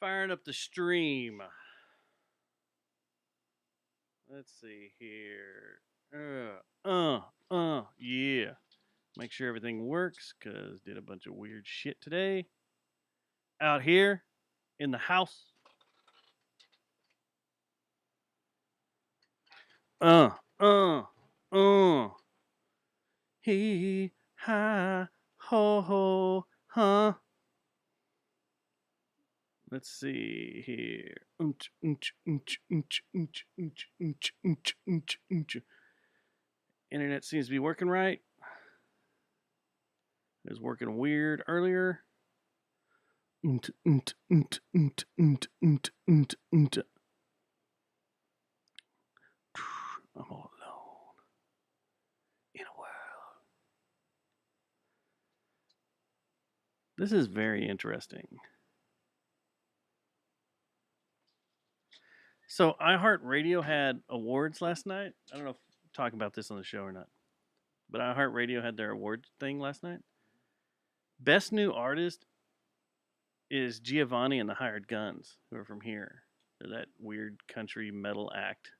Firing up the stream. Let's see here. Yeah. Make sure everything works, because did a bunch of weird shit today. Out here in the house. Uh. He, ha, ho, huh. Let's see here. Internet seems to be working right. It was working weird earlier. I'm all alone in a world. This is very interesting. So iHeartRadio had awards last night. I don't know if I'm talking about this on the show or not, but iHeartRadio had their award thing last night. Best new artist is Giovanni and the Hired Guns, who are from here. They're that weird country metal act.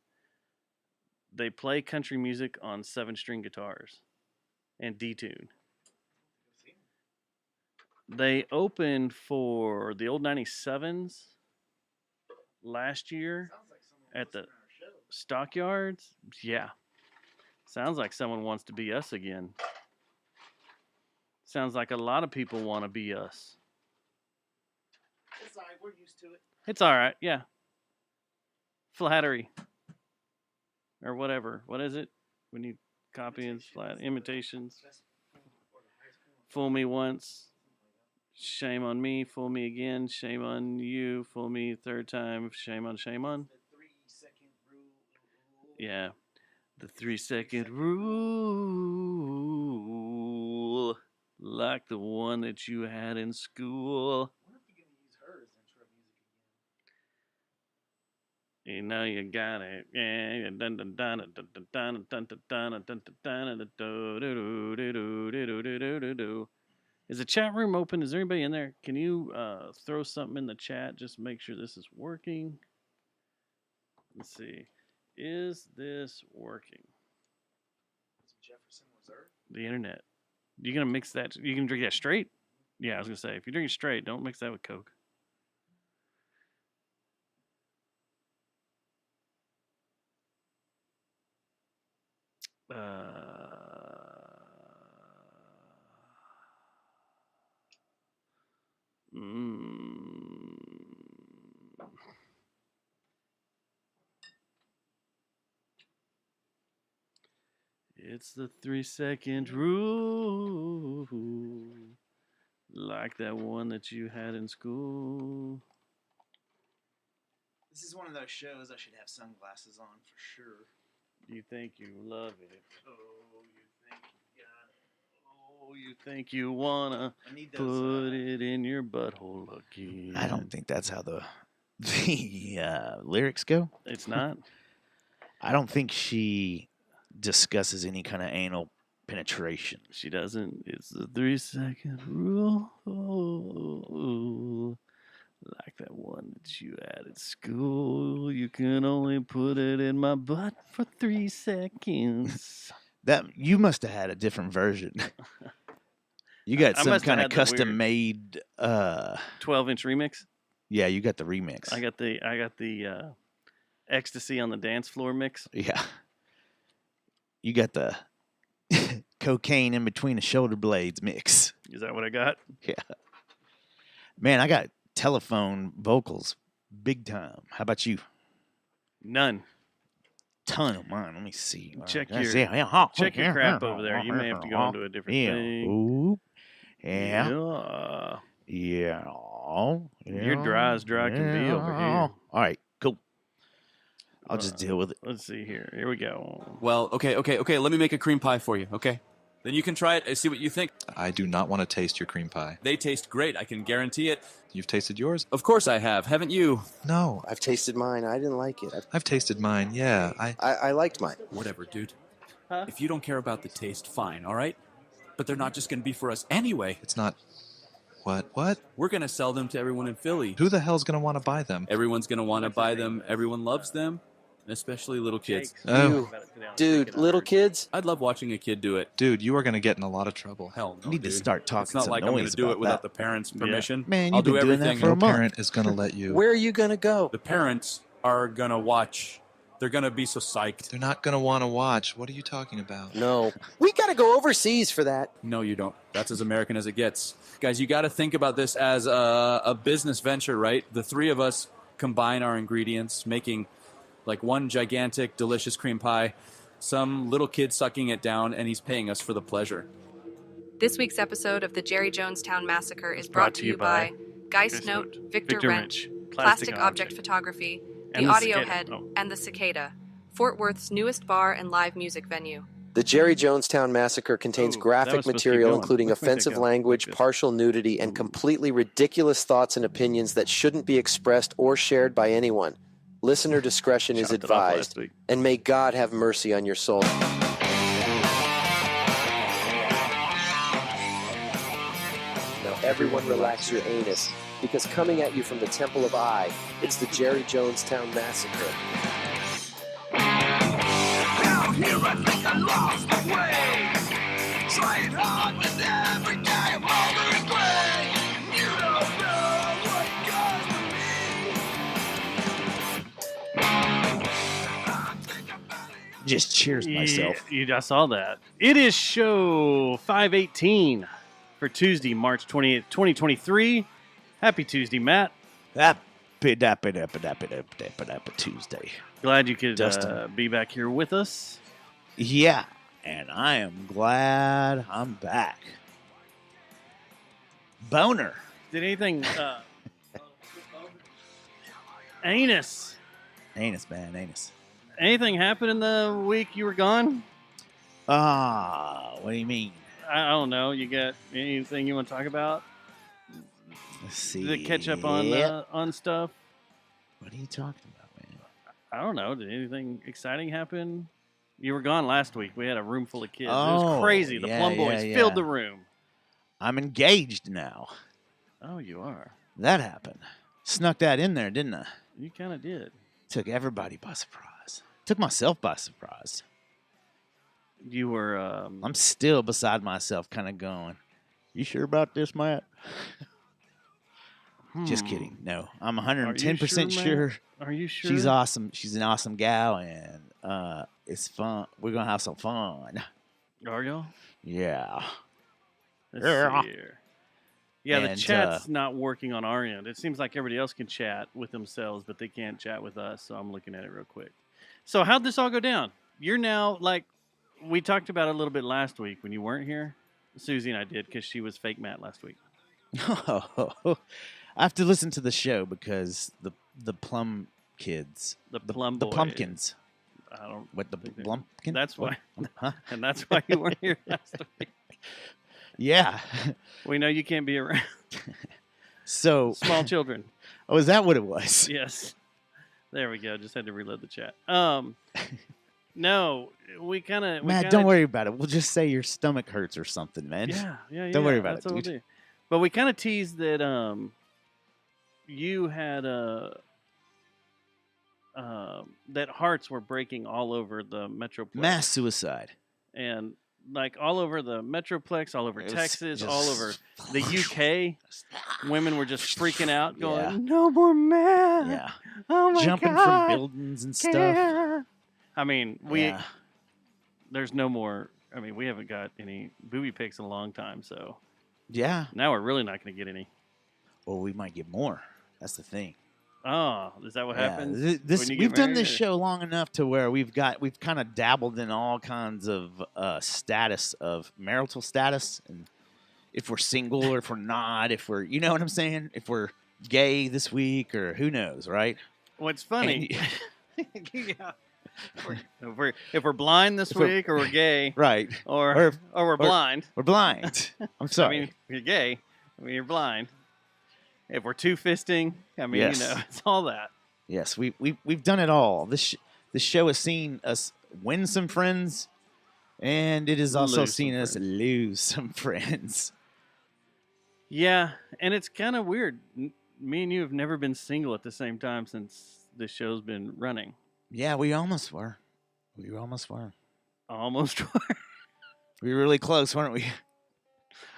They play country music on 7-string guitars and D-tune. They opened for the old 97s last year at the Stockyards. Yeah. Sounds like someone wants to be us again. Sounds like a lot of people want to be us. It's all right. We're used to it. It's all right. Yeah. Flattery. Or whatever. What is it? When you copy and flat imitations. Fool me once. Shame on me. Fool me again. Shame on you. Fool me third time. Shame on. The 3-second rule. Yeah. The 3-second rule. Like the one that you had in school. I wonder if you're going to use her as intro music again. You know you got it. Yeah. Is the chat room open? Is there anybody in there? Can you throw something in the chat? Just make sure this is working. Let's see. Is this working? Jefferson Reserve? The internet. You gonna mix that? You can drink that straight? Yeah, I was gonna say, if you drink it straight, don't mix that with Coke. It's the 3-second rule, like that one that you had in school. This is one of those shows I should have sunglasses on for sure. You think you love it. Oh, you think you got it. Oh, you think you wanna put it in your butthole again. I don't think that's how the lyrics go. It's not? I don't think she discusses any kind of anal penetration. She doesn't. It's the 3-second rule. Like that one that you had at school. You can only put it in my butt for 3 seconds. That you must have had a different version. You got some kind of custom made 12-inch remix? Yeah, you got the remix. I got the ecstasy on the dance floor mix. Yeah. You got the cocaine in between the shoulder blades mix. Is that what I got? Yeah. Man, I got telephone vocals big time. How about you? None. Ton of mine. Let me see. Check your crap over there. You may have to go into a different thing. Ooh. Yeah. You're dry as dry can be over here. All right, cool. I'll just deal with it. Let's see here. Here we go. Well, okay. Let me make a cream pie for you, okay? Then you can try it and see what you think. I do not want to taste your cream pie. They taste great, I can guarantee it. You've tasted yours? Of course I have, haven't you? No. I've tasted mine. I didn't like it. I've tasted mine, yeah. I liked mine. Whatever, dude. Huh? If you don't care about the taste, fine, all right? But they're not just going to be for us anyway. It's not What? What? We're going to sell them to everyone in Philly. Who the hell's going to want to buy them? Everyone's going to want to buy them. Everyone loves them, and especially little kids. You, dude, little kids. I'd love watching a kid do it. Dude, you are going to get in a lot of trouble. Hell no, You need to dude. start talking It's not some like I'm going noise to do about it without that. the parents' permission. Man, I'll you've do been doing that everything. for a No month. parent is going to let you. Where are you gonna go? The parents are going to watch. They're going to be so psyched. They're not going to want to watch. What are you talking about? No, we gotta go overseas for that. No, you don't. That's as American as it gets. Guys, you got to think about this as a business venture, right? The three of us combine our ingredients, making like one gigantic, delicious cream pie. Some little kid sucking it down, and he's paying us for the pleasure. This week's episode of the Jerry Jonestown Massacre is brought to you by Geist Note, Victor Wrench, Plastic Object Photography, The and Audio Cicada. Head, Oh. and The Cicada, Fort Worth's newest bar and live music venue. The Jerry Jonestown Massacre contains Ooh, that graphic was supposed to keep material going. including Let's make that offensive go. language, Like this. partial nudity, and completely ridiculous thoughts and opinions that shouldn't be expressed or shared by anyone. Listener discretion is Chopped it off last advised, week. and may God have mercy on your soul. Now everyone relax your anus, because coming at you from the Temple of I, it's the Jerry Jonestown Massacre. Out here I think I lost my way. Trying hard but every day I'm older and gray. You don't know what God to me. Just cheers myself. I saw that. It is show 518 for Tuesday, March 28th, 2023. Happy Tuesday, Matt. Happy Tuesday. Glad you could Dustin. be back here with us. Yeah, and I am glad I'm back. Boner. Did anything... anus. Anus, man, anus. Anything happen in the week you were gone? What do you mean? I don't know. You got anything you want to talk about? Let's see. Did it catch up on stuff? What are you talking about, man? I don't know. Did anything exciting happen? You were gone last week. We had a room full of kids. It Oh, was crazy. The yeah, Plum Boys yeah, filled yeah. the room. I'm engaged now. Oh, you are. That happened. Snuck that in there, didn't I? You kind of did. Took everybody by surprise. Took myself by surprise. You were. I'm still beside myself, kind of going, you sure about this, Matt? Just kidding. No, I'm 110% sure. Are you sure? She's awesome. She's an awesome gal, and it's fun. We're going to have some fun. Are y'all? Yeah. Let's Yeah. see here. Yeah, the And, chat's not working on our end. It seems like everybody else can chat with themselves, but they can't chat with us. So I'm looking at it real quick. So how'd this all go down? You're now like we talked about it a little bit last week when you weren't here. Susie and I did because she was fake Matt last week. I have to listen to the show because the plum kids, The Plum the Boys. pumpkins. I don't. What the think they- plumpkin? That's What? Huh? And that's why you weren't here last week. Yeah. We know you can't be around So, small children. oh, is that what it was? Yes. There we go. Just had to reload the chat. No, we kind of. Matt, don't worry about it. We'll just say your stomach hurts or something, man. Yeah. Don't worry about that's it, what we'll dude. do. But we kind of teased that you had that hearts were breaking all over the Metroplex. Mass suicide. And like all over the Metroplex, all over It was Texas, just- all over the UK. Women were just freaking out, going, Yeah. "No more Matt! Yeah. Oh my Jumping God! from buildings and stuff. Can't." I mean, Yeah. there's no more. I mean, we haven't got any booby pics in a long time, so Yeah. now we're really not going to get any. Well, we might get more. That's the thing. Oh, is that what Yeah, happens? This when you get we've done married, this or- show long enough to where we've kind of dabbled in all kinds of status of marital status, and if we're single or if we're not, if we're, you know what I'm saying, if we're gay this week or who knows, right? What's funny? And- Yeah. If we're blind this If we're- week, or we're gay, right? or we're blind. We're blind. I'm I sorry. mean, you're gay. I mean, you're blind. If we're two fisting, I mean, Yes. you know, it's all that. Yes, we've done it all. This show has seen us win some friends, and it has also Lose some seen us lose some friends. Yeah, and it's kind of weird. Me and you have never been single at the same time since this show's been running. Yeah, we almost were. We almost were. Almost We were really close, weren't we?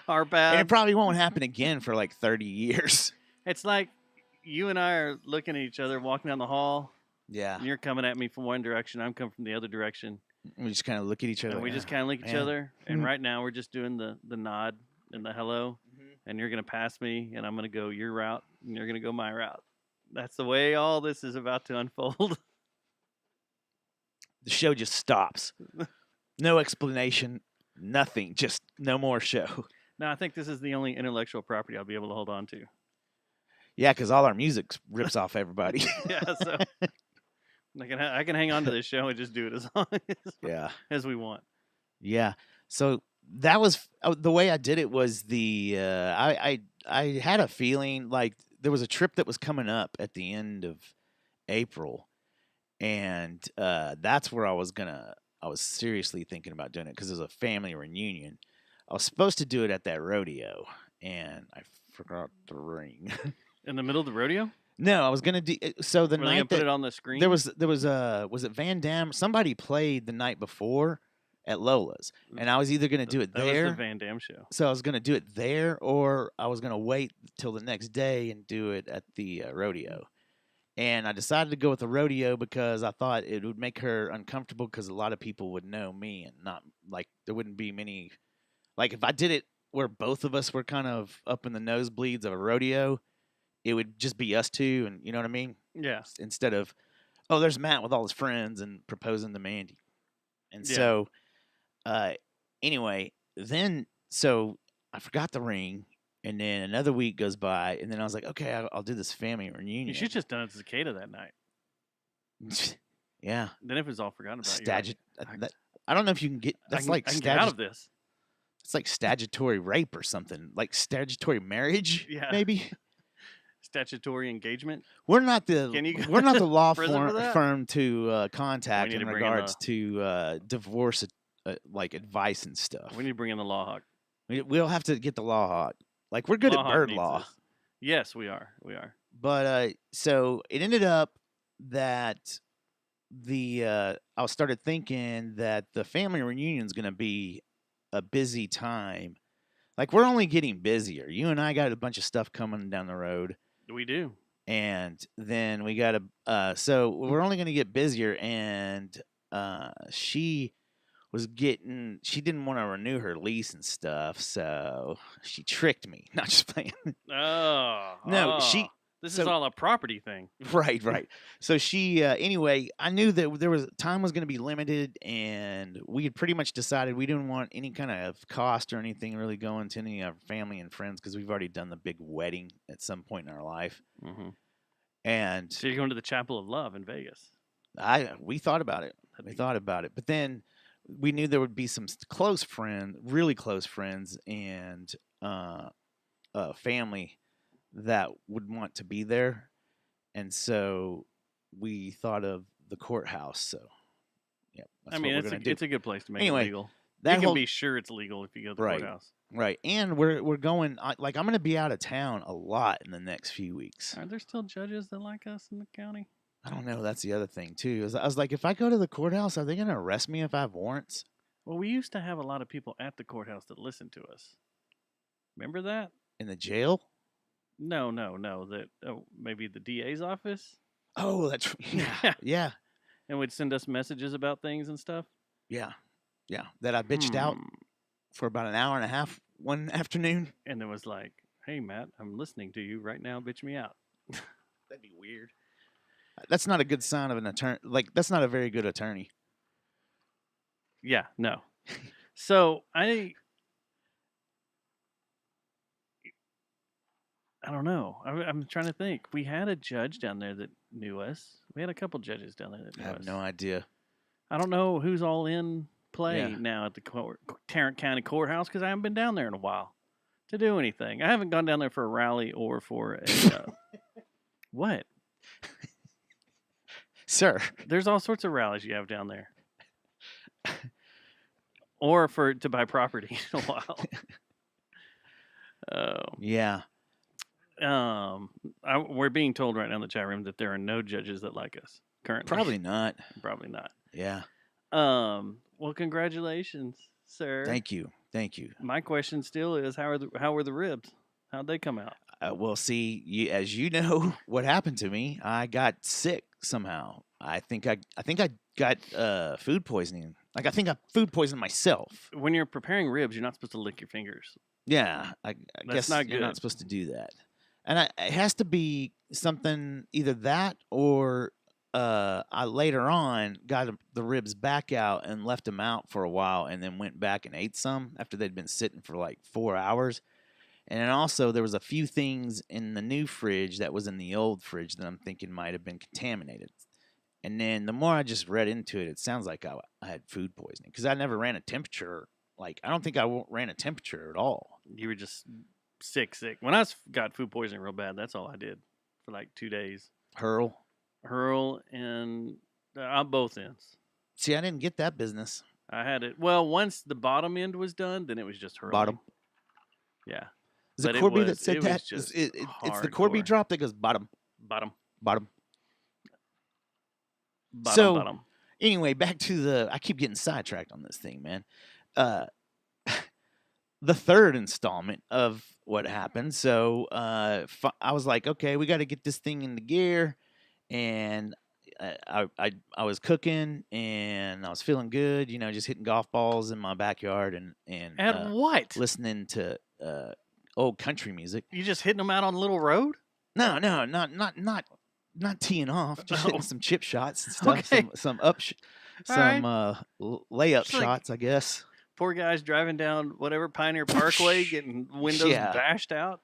our And it paths. probably won't happen again for like 30 years. It's like you and I are looking at each other, walking down the hall. Yeah. And you're coming at me from one direction. I'm coming from the other direction. We just kind of look at each other. And we like, just "Ah, kind of look at each man." other. And Mhm. right now we're just doing the nod and the hello. Mhm. And you're going to pass me. And I'm going to go your route. And you're going to go my route. That's the way all this is about to unfold. The show just stops. No explanation, nothing. Just no more show. Now, I think this is the only intellectual property I'll be able to hold on to. Yeah, because all our music rips off everybody. Yeah, so I can hang on to this show and just do it as long Yeah. as we want. Yeah. So that was the way I did it. Was the I had a feeling like there was a trip that was coming up at the end of April, and that's where I was seriously thinking about doing it because it was a family reunion. I was supposed to do it at that rodeo, and I forgot the ring. In the middle of the rodeo? No, I was gonna do so the Were they night gonna put that it on the screen? there was it Van Damme? Somebody played the night before at Lola's, and I was either gonna do it that there. was the Van Damme show. So I was gonna do it there, or I was gonna wait till the next day and do it at the rodeo. And I decided to go with the rodeo because I thought it would make her uncomfortable because a lot of people would know me and not like there wouldn't be many. Like if I did it where both of us were kind of up in the nosebleeds of a rodeo, it would just be us two, and you know what I mean. Yeah. Instead of, oh, there's Matt with all his friends and proposing to Mandy. And Yeah. so, anyway, then, so I forgot the ring, and then another week goes by, and then I was like, okay, I'll do this family reunion. You should just done it to Cicada that night. Yeah. Then if it's all forgotten about, you're Stagi- like, I don't know if you can get, that's like I can get out of this. it's like statutory rape or something, like statutory marriage, Yeah. maybe. Statutory engagement. We're not the Can you go we're not the law prison for that? firm to contact We need in to bring in regards to divorce like advice and stuff. We need to bring in the law hawk. We'll have to get the law hawk. Like we're good Law at hawk bird needs law, this. Yes, we are. We are. but so it ended up that I started thinking that the family reunion is going to be a busy time. Like we're only getting busier. You and I got a bunch of stuff coming down the road. We do. And then we got so we're only going to get busier. And she didn't want to renew her lease and stuff. So she tricked me. Not just playing. Oh. No, oh. This is so- all a property thing. Right. So she, anyway, I knew that time was going to be limited, and we had pretty much decided we didn't want any kind of cost or anything really going to any of our family and friends because we've already done the big wedding at some point in our life. Mm-hmm. And So you're going to the Chapel of Love in Vegas. we thought about it. But then we knew there would be some really close friends, and family that would want to be there, and so we thought of the courthouse. So, yeah, that's I mean, what we're gonna do. it's a good place to make Anyway, it legal. That You can whole- be sure it's legal if you go to the Right. courthouse. right, and we're going. Like, I'm going to be out of town a lot in the next few weeks. Are there still judges that like us in the county? I don't know. That's the other thing too. I was like, if I go to the courthouse, are they going to arrest me if I have warrants? Well, we used to have a lot of people at the courthouse that listened to us. Remember that? In the jail? No. That maybe the DA's office, Oh, that's yeah. and would send us messages about things and stuff. Yeah. That I bitched out Hmm. for about an hour and a half one afternoon. And it was like, "Hey, Matt, I'm listening to you right now. Bitch me out." That'd be weird. That's not a good sign of an attorney. Like, that's not a very good attorney. Yeah, no. So I don't know. I'm trying to think. We had a judge down there that knew us. We had a couple judges down there that I knew have us. no idea. I don't know who's all in play Yeah. now at the Tarrant County Courthouse because I haven't been down there in a while to do anything. I haven't gone down there for a rally or for a what? Sir. There's all sorts of rallies you have down there, or to buy property in a while. Yeah. We're being told right now in the chat room that there are no judges that like us currently. Probably not. Probably not. Yeah. Well, congratulations, sir. Thank you. Thank you. My question still is, how were the ribs? How'd they come out? Well, see, as you know, what happened to me, I got sick somehow. I think I got food poisoning. Like I think I food poisoned myself. When you're preparing ribs, you're not supposed to lick your fingers. Yeah, I That's guess not you're good. not supposed to do that. And it has to be something either that or I later on got the ribs back out and left them out for a while and then went back and ate some after they'd been sitting for like 4 hours. And then also there was a few things in the new fridge that was in the old fridge that I'm thinking might have been contaminated. And then the more I just read into it, it sounds like I had food poisoning because I never ran a temperature. Like, I don't think I ran a temperature at all. You were just sick. When I got food poisoning real bad, that's all I did for like 2 days. Hurl and on both ends. See, I didn't get that business. I had it. Well, once the bottom end was done, then it was just hurling. Bottom. Yeah. Is it Corby that said that? It's the Corby drop that goes bottom. Bottom. So, anyway, back to I keep getting sidetracked on this thing, man. The third installment of what happened. So I was like, okay, we got to get this thing into gear. And I was cooking and I was feeling good, just hitting golf balls in my backyard and what? Listening to old country music. You just hitting them out on the little road? No, not teeing off, just hitting some chip shots and stuff, Okay. some layup shots, I guess. Poor guys driving down whatever Pioneer Parkway, getting windows bashed out.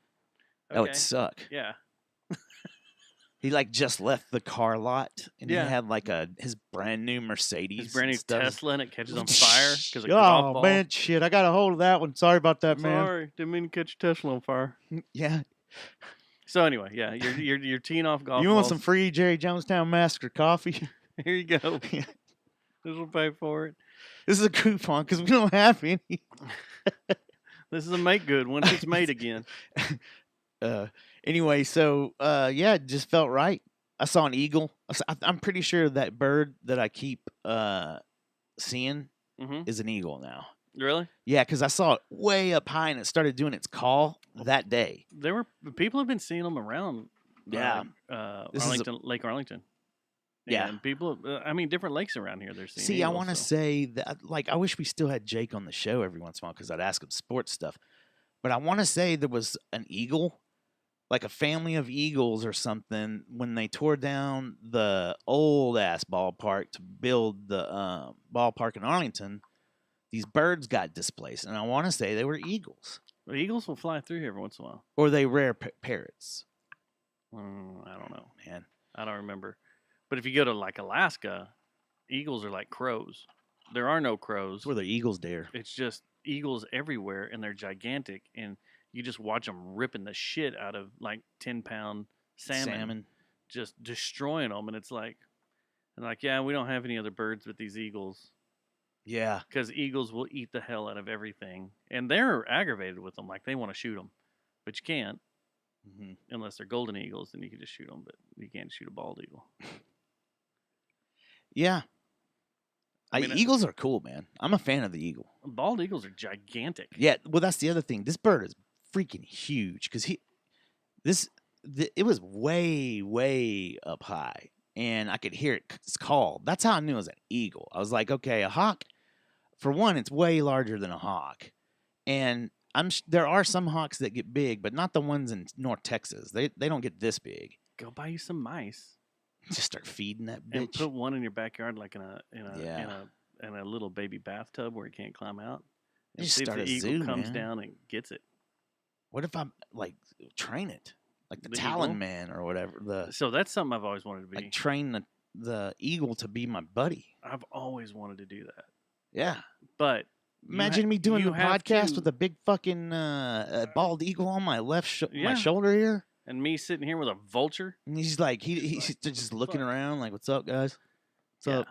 Okay. Oh, it sucked. Yeah. He just left the car lot and he had his brand new Mercedes, his brand new Tesla, and it catches on fire because of golf ball. Oh man, shit! I got a hold of that one. Sorry about that, man. Sorry, didn't mean to catch your Tesla on fire. Yeah. So anyway, yeah, you're teeing off golf. You want some free Jerry Jonestown Massacre coffee? Here you go. This will pay for it. This is a coupon because we don't have any. This is a make good once it's made again. Anyway, so it just felt right. I saw an eagle. I'm pretty sure that bird that I keep seeing is an eagle now. Really? Yeah, because I saw it way up high and it started doing its call that day. People have been seeing them around. Yeah, Lake Arlington. Yeah, and people. Different lakes around here. They're seeing. See, I want to say that. I wish we still had Jake on the show every once in a while because I'd ask him sports stuff. But I want to say there was an eagle, like a family of eagles or something, when they tore down the old ass ballpark to build the ballpark in Arlington. These birds got displaced, and I want to say they were eagles. Well, eagles will fly through here every once in a while. Or they rare parrots. I don't know, man. I don't remember. But if you go to Alaska, eagles are like crows. There are no crows. Where the eagles dare. It's just eagles everywhere, and they're gigantic, and you just watch them ripping the shit out of 10-pound salmon, just destroying them, and it's yeah, we don't have any other birds but these eagles. Yeah, because eagles will eat the hell out of everything, and they're aggravated with them. They want to shoot them, but you can't unless they're golden eagles. Then you can just shoot them, but you can't shoot a bald eagle. Yeah. Eagles are cool, man. I'm a fan of the eagle. Bald eagles are gigantic. Yeah, well, that's the other thing. This bird is freaking huge because it was way, way up high, and I could hear its call. That's how I knew it was an eagle. I was like, okay, a hawk, for one, it's way larger than a hawk, and there are some hawks that get big, but not the ones in North Texas. They don't get this big. Go buy you some mice. Just start feeding that bitch. And put one in your backyard, in a little baby bathtub where it can't climb out. And just see start if the a eagle zoo, comes man. down and gets it. What if I train it, like the The Talon eagle? Man or whatever? So that's something I've always wanted to be. Train the eagle to be my buddy. I've always wanted to do that. Yeah. But imagine me doing the podcast with a big fucking bald eagle on my left my shoulder here. And me sitting here with a vulture. And he's he's just looking around like, what's up, guys? What's up?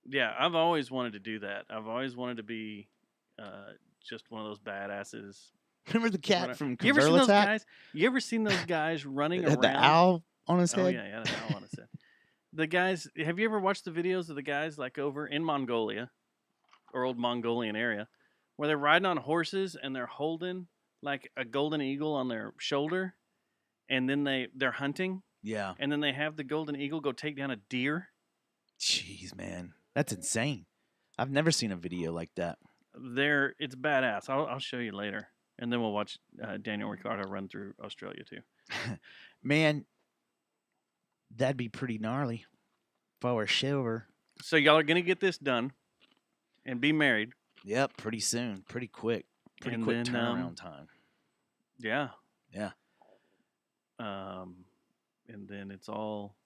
Yeah, I've always wanted to do that. I've always wanted to be just one of those badasses Remember the cat running- from You ever seen Control those Attack? guys? You ever seen those guys running Had around? the owl on his Oh head? yeah, an owl on his head. The guys. Have you ever watched the videos of the guys like over in Mongolia, or old Mongolian area, where they're riding on horses and they're holding like a golden eagle on their shoulder, and then they're hunting, Yeah. and then they have the golden eagle go take down a deer. Jeez, man. That's insane. I've never seen a video like that. It's badass. I'll show you later, and then we'll watch Daniel Ricciardo run through Australia too. Man, that'd be pretty gnarly if I were silver. So y'all are gonna get this done, and be married. Yep, pretty soon. Pretty quick. Pretty And quick then, turnaround time. Yeah. Yeah. And then it's all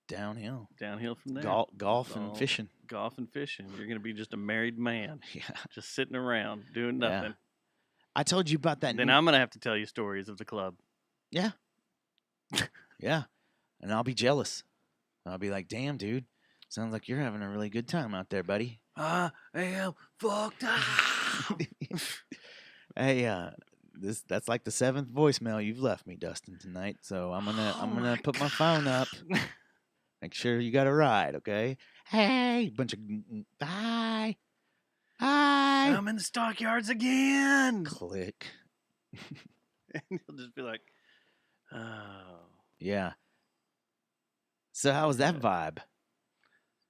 Downhill. downhill from there. Golf It's and all fishing. Golf and fishing. You're gonna be just a married man, Yeah. just sitting around doing Yeah. nothing. I told you about that. Then I'm gonna have to tell you stories of the club. Yeah. Yeah. And I'll be jealous. I'll be like, damn, dude. Sounds like you're having a really good time out there, buddy. I am fucked up. Hey, that's like the 7th voicemail you've left me, Dustin, tonight. So I'm gonna put my phone up. Make sure you got a ride, okay? Hey, bunch of bye. Hi. I'm in the stockyards again. Click. And he'll just be like, oh. Yeah. So how was that vibe?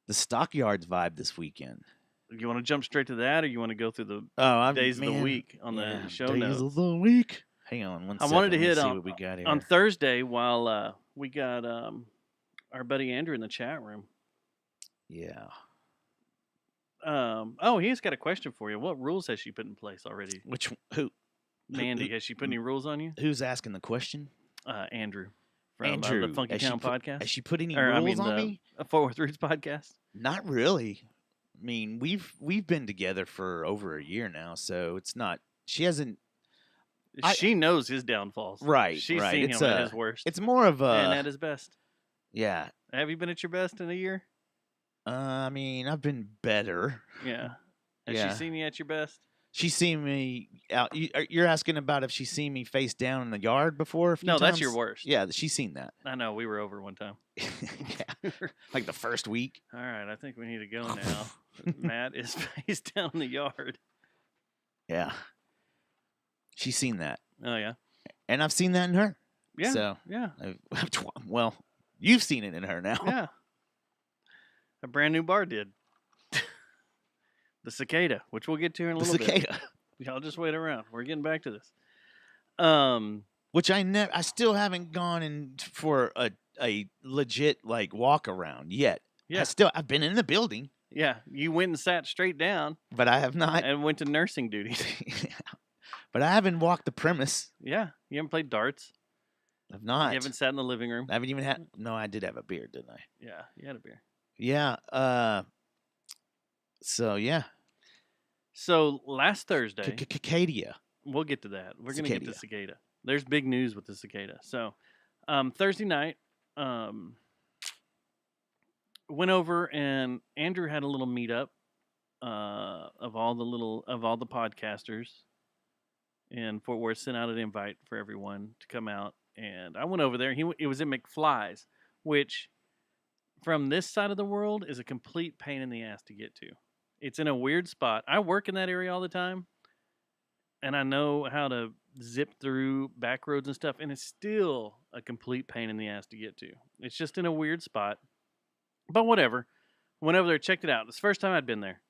The Stockyards vibe this weekend. You want to jump straight to that, or you want to go through the Oh, days of the week on the show days notes? of the week. Hang on one I second. wanted to Let me hit see on what we got here. on Thursday while we got our buddy Andrew in the chat room. Yeah. Oh, he's got a question for you. What rules has she put in place already? Who? Mandy, has she put any rules on you? Who's asking the question? Andrew from Andrew. the Funky Has she Town put- podcast. Has she put any Or, rules on the me? Fort Worth Roots podcast. Not really. I mean, we've been together for over a year now, so it's not. She hasn't. She knows his downfalls. Right. She's right. seen It's him at his worst It's more of a. and at his best. Yeah. Have you been at your best in a year? I mean, I've been better. Yeah. Has Yeah. she seen you at your best? She's seen me out. You're asking about if she's seen me face down in the yard before? A few No, that's times? your worst. Yeah, she's seen that. I know. We were over one time. Yeah. Like the first week. All right. I think we need to go now. Matt is face down in the yard. Yeah. She's seen that. Oh, yeah. And I've seen that in her. Yeah. So, Yeah. well, you've seen it in her now. Yeah. A brand new bar did. The cicada, which we'll get to in a The little bit. cicada. Y'all just wait around. We're getting back to this. Which I still haven't gone in for a legit like walk around yet. Yeah. I've been in the building, Yeah. You went and sat straight down but I have not. and went to nursing duty. But I haven't walked the premise. Yeah. You haven't played darts. I've not. You haven't sat in the living room. I haven't even had. No, I did have a beer, didn't I? Yeah. You had a beer. Yeah. So yeah. So last Thursday, Cicadia. we'll get to that. We're going to get to Cicada. cicada. There's big news with the cicada. So Thursday night, went over and Andrew had a little meetup of all the podcasters in Fort Worth. Sent out an invite for everyone to come out, and I went over there. It was at McFly's, which from this side of the world is a complete pain in the ass to get to. It's in a weird spot. I work in that area all the time, and I know how to zip through back roads and stuff, and it's still a complete pain in the ass to get to. It's just in a weird spot. But whatever. Went over there, checked it out. It's the first time I'd been there.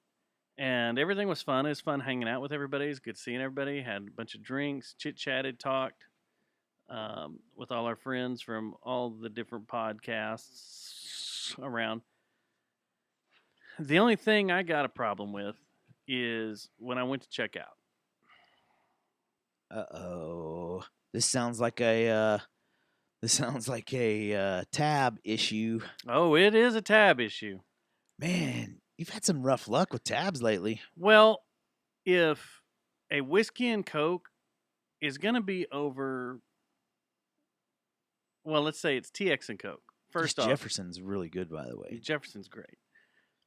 And everything was fun. It was fun hanging out with everybody. It was good seeing everybody. Had a bunch of drinks, chit-chatted, talked with all our friends from all the different podcasts around. The only thing I got a problem with is when I went to check out. Uh-oh. This sounds like a tab issue. Oh, it is a tab issue. Man, you've had some rough luck with tabs lately. Well, if a whiskey and Coke is going to be over, well, let's say it's TX and Coke. First off, Jefferson's really good, by the way. Jefferson's great.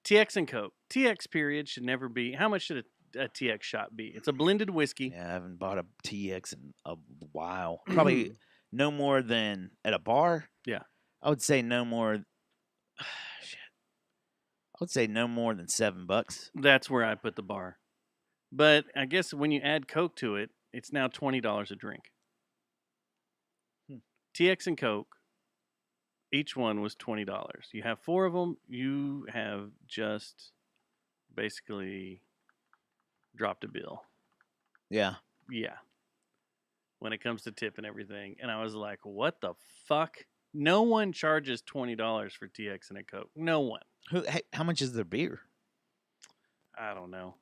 TX and Coke. TX period should never be, how much should a TX shot be. It's a blended whiskey. Yeah, I haven't bought a TX in a while. Probably no more than at a bar. Yeah. I would say no more. Shit. I would say no more than $7. That's where I put the bar. But I guess when you add Coke to it, it's now $20 a drink. TX and Coke, each one was $20. You have 4 of them. You have just basically dropped a bill. Yeah. Yeah. When it comes to tip and everything. And I was like, what the fuck? No one charges $20 for TX and a Coke. No one. Hey, how much is their beer? I don't know.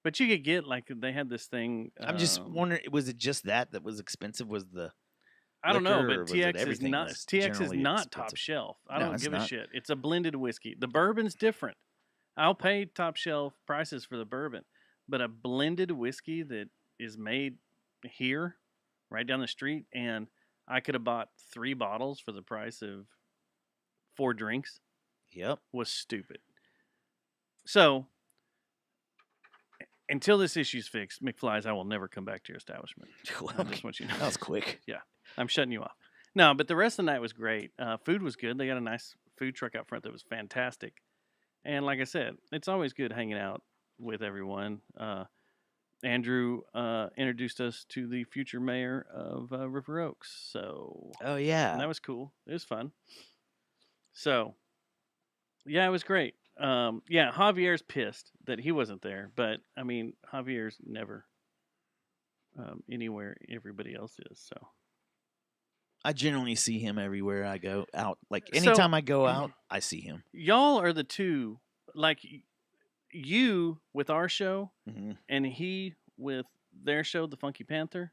But you could get, like, they had this thing. I'm just wondering, was it just that was expensive? Was the I don't know, liquor, or but was it TX is everything not that's TX is generally not expensive? top shelf. I No, don't it's give a not. shit. It's a blended whiskey. The bourbon's different. I'll pay top shelf prices for the bourbon, but a blended whiskey that is made here, right down the street, and I could have bought 3 bottles for the price of 4 drinks, Yep. was stupid. So, until this issue's fixed, McFly's, I will never come back to your establishment. I just want you to know. That was quick. I'm shutting you off. No, but the rest of the night was great. Food was good. They got a nice food truck out front that was fantastic. And like I said, it's always good hanging out with everyone. Andrew introduced us to the future mayor of River Oaks. So Oh yeah. that was cool. It was fun. So, yeah, it was great. Yeah, Javier's pissed that he wasn't there. But, I mean, Javier's never anywhere everybody else is. So. I generally see him everywhere I go out. Like So- anytime I go out, I see him. Y'all are the two, like you with our show hmm and he with their show, The Funky Panther.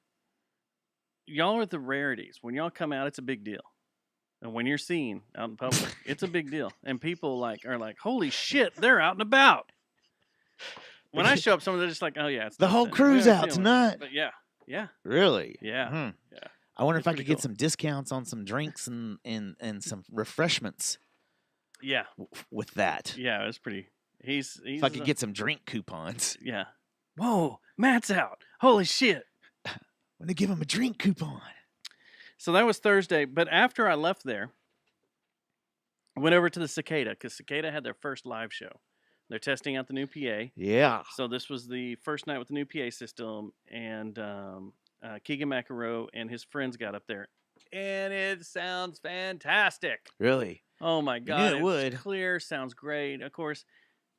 Y'all are the rarities. When y'all come out, it's a big deal. And when you're seen out in public, it's a big deal. And people are like, holy shit, they're out and about. When I show up, someone's just like, oh yeah, it's The not whole that- crew's yeah, out it's the- tonight. But yeah, Really? yeah. Hmm. Yeah. I wonder It's if I pretty could get cool. some discounts on some drinks and some refreshments yeah, with that. yeah. It was pretty. He's If I could get some drink coupons. yeah. Whoa, Matt's out. Holy shit. When they give him a drink coupon. So that was Thursday, but after I left there, I went over to the Cicada because Cicada had their first live show. They're testing out the new PA. Yeah. So this was the first night with the new PA system, and Keegan McEnroe and his friends got up there, and it sounds fantastic. Really? Oh my god, it it's would. clear, sounds great. Of course,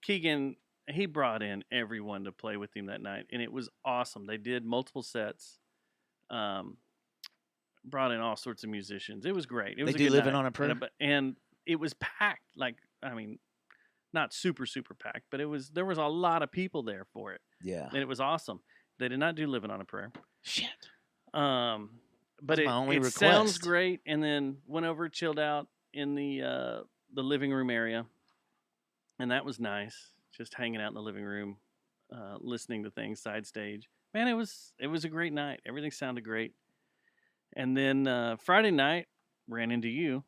Keegan, he brought in everyone to play with him that night, and it was awesome. They did multiple sets. Brought in all sorts of musicians. It was great. It was They a do good Living night. on a Prayer? And it was packed. Like, I mean, not super packed, but there was a lot of people there for it, Yeah. and it was awesome. They did not do Living on a Prayer. Shit. But That's it, my only it sounds request. great. And then went over, chilled out in the living room area, and that was nice. Just hanging out in the living room, listening to things side stage. Man, it was a great night. Everything sounded great. And then Friday night, ran into you.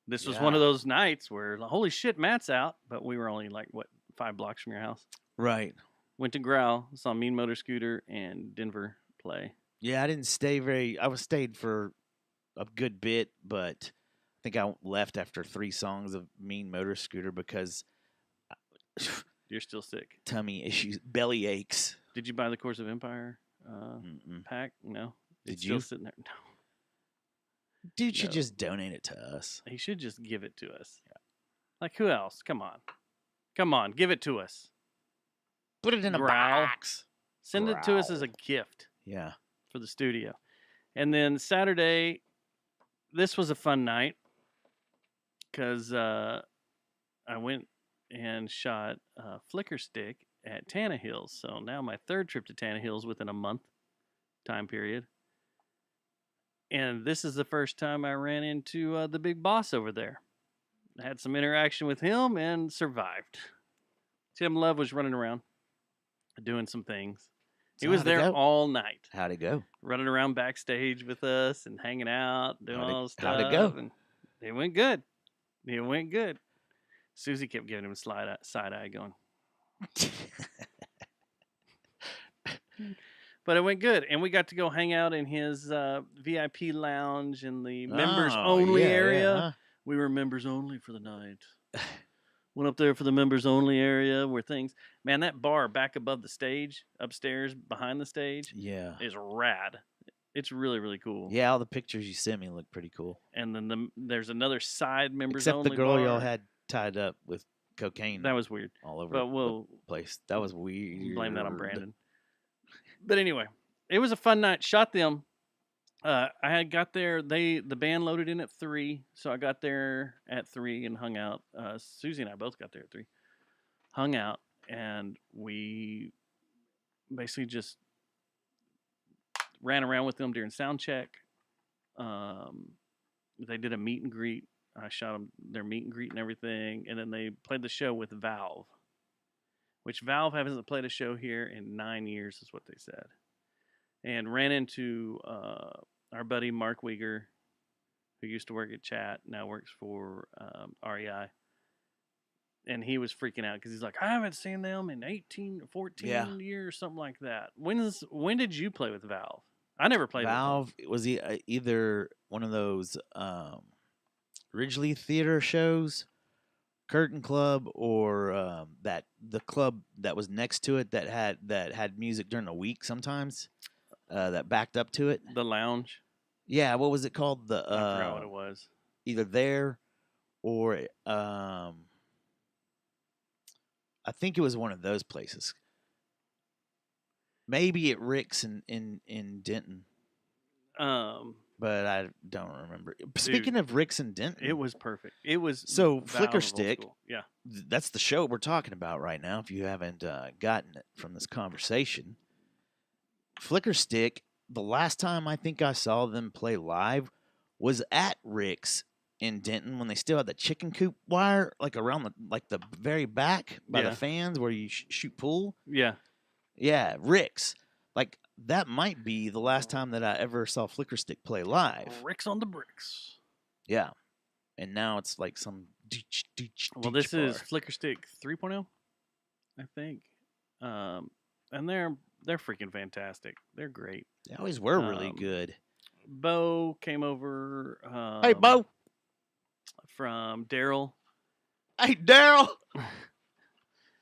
This was one of Yeah. those nights where, holy shit, Matt's out, but we were only like 5 blocks from your house. Right. Went to Growl, saw Mean Motor Scooter and Denver play. Yeah, I didn't stay I stayed for a good bit, but I think I left after 3 songs of Mean Motor Scooter because You're still sick. tummy issues, belly aches. Did you buy the Course of Empire Mm-mm. pack? No. Did It's still you? sitting there. No. Dude should No. just donate it to us. He should just give it to us. Like, who else? Come on, give it to us. Put it in a Growl. box. Send it to us as a gift Yeah. for the studio. And then Saturday, this was a fun night because I went and shot Flicker Stick at Tannehills. So now my 3rd trip to Tannehills within a month time period. And this is the first time I ran into the big boss over there. I had some interaction with him and survived. Tim Love was running around doing some things. He So was how'd it there go? all night, How'd it go? running around backstage with us and hanging out, doing all this stuff. how'd it go? And it went good. It went good. Susie kept giving him a side eye going, But it went good, and we got to go hang out in his VIP lounge in the members only area. Yeah. We were members only for the night. Went up there for the members only area where things. Man, that bar back above the stage, upstairs behind the stage, Yeah. is rad. It's really, really cool. Yeah, all the pictures you sent me look pretty cool. And then there's another side members Except only the girl bar. y'all had tied up with cocaine. That was weird. All over But we'll the place. That was weird. blame that on Brandon. But anyway, it was a fun night. Shot them. I had got there. The band loaded in at 3, so I got there at 3 and hung out. Susie and I both got there at 3. Hung out, and we basically just ran around with them during sound check. They did a meet and greet. I shot them their meet and greet and everything, and then they played the show with Valve, which Valve hasn't played a show here in 9 years, is what they said. And ran into our buddy Mark Weger, who used to work at Chat, now works for REI. And he was freaking out because he's like, I haven't seen them in 18, 14 years, something like that. When did you play with Valve? I never played Valve. with them. Was either one of those Ridgely Theater shows, Curtain Club, or the club that was next to it that had music during the week sometimes that backed up to it. The Lounge. Yeah, what was it called? I forgot what it was. Either there or I think it was one of those places. Maybe at Rick's in Denton. But I don't remember. Speaking of Rick's and Denton, it was perfect. It was so Valve Flicker of old Stick. school. Yeah, that's the show we're talking about right now. If you haven't gotten it from this conversation, Flicker Stick. The last time I think I saw them play live was at Rick's in Denton when they still had the chicken coop wire around the very back by the fans where you shoot pool. Yeah, Rick's. That might be the last time that I ever saw Flicker Stick play live. Rick's on the bricks. Yeah, and now it's like some. Well, this is Flicker Stick 3.0, I think, and they're freaking fantastic. They're great. They always were really good. Bo came over. Hey, Bo. From Daryl. Hey, Daryl.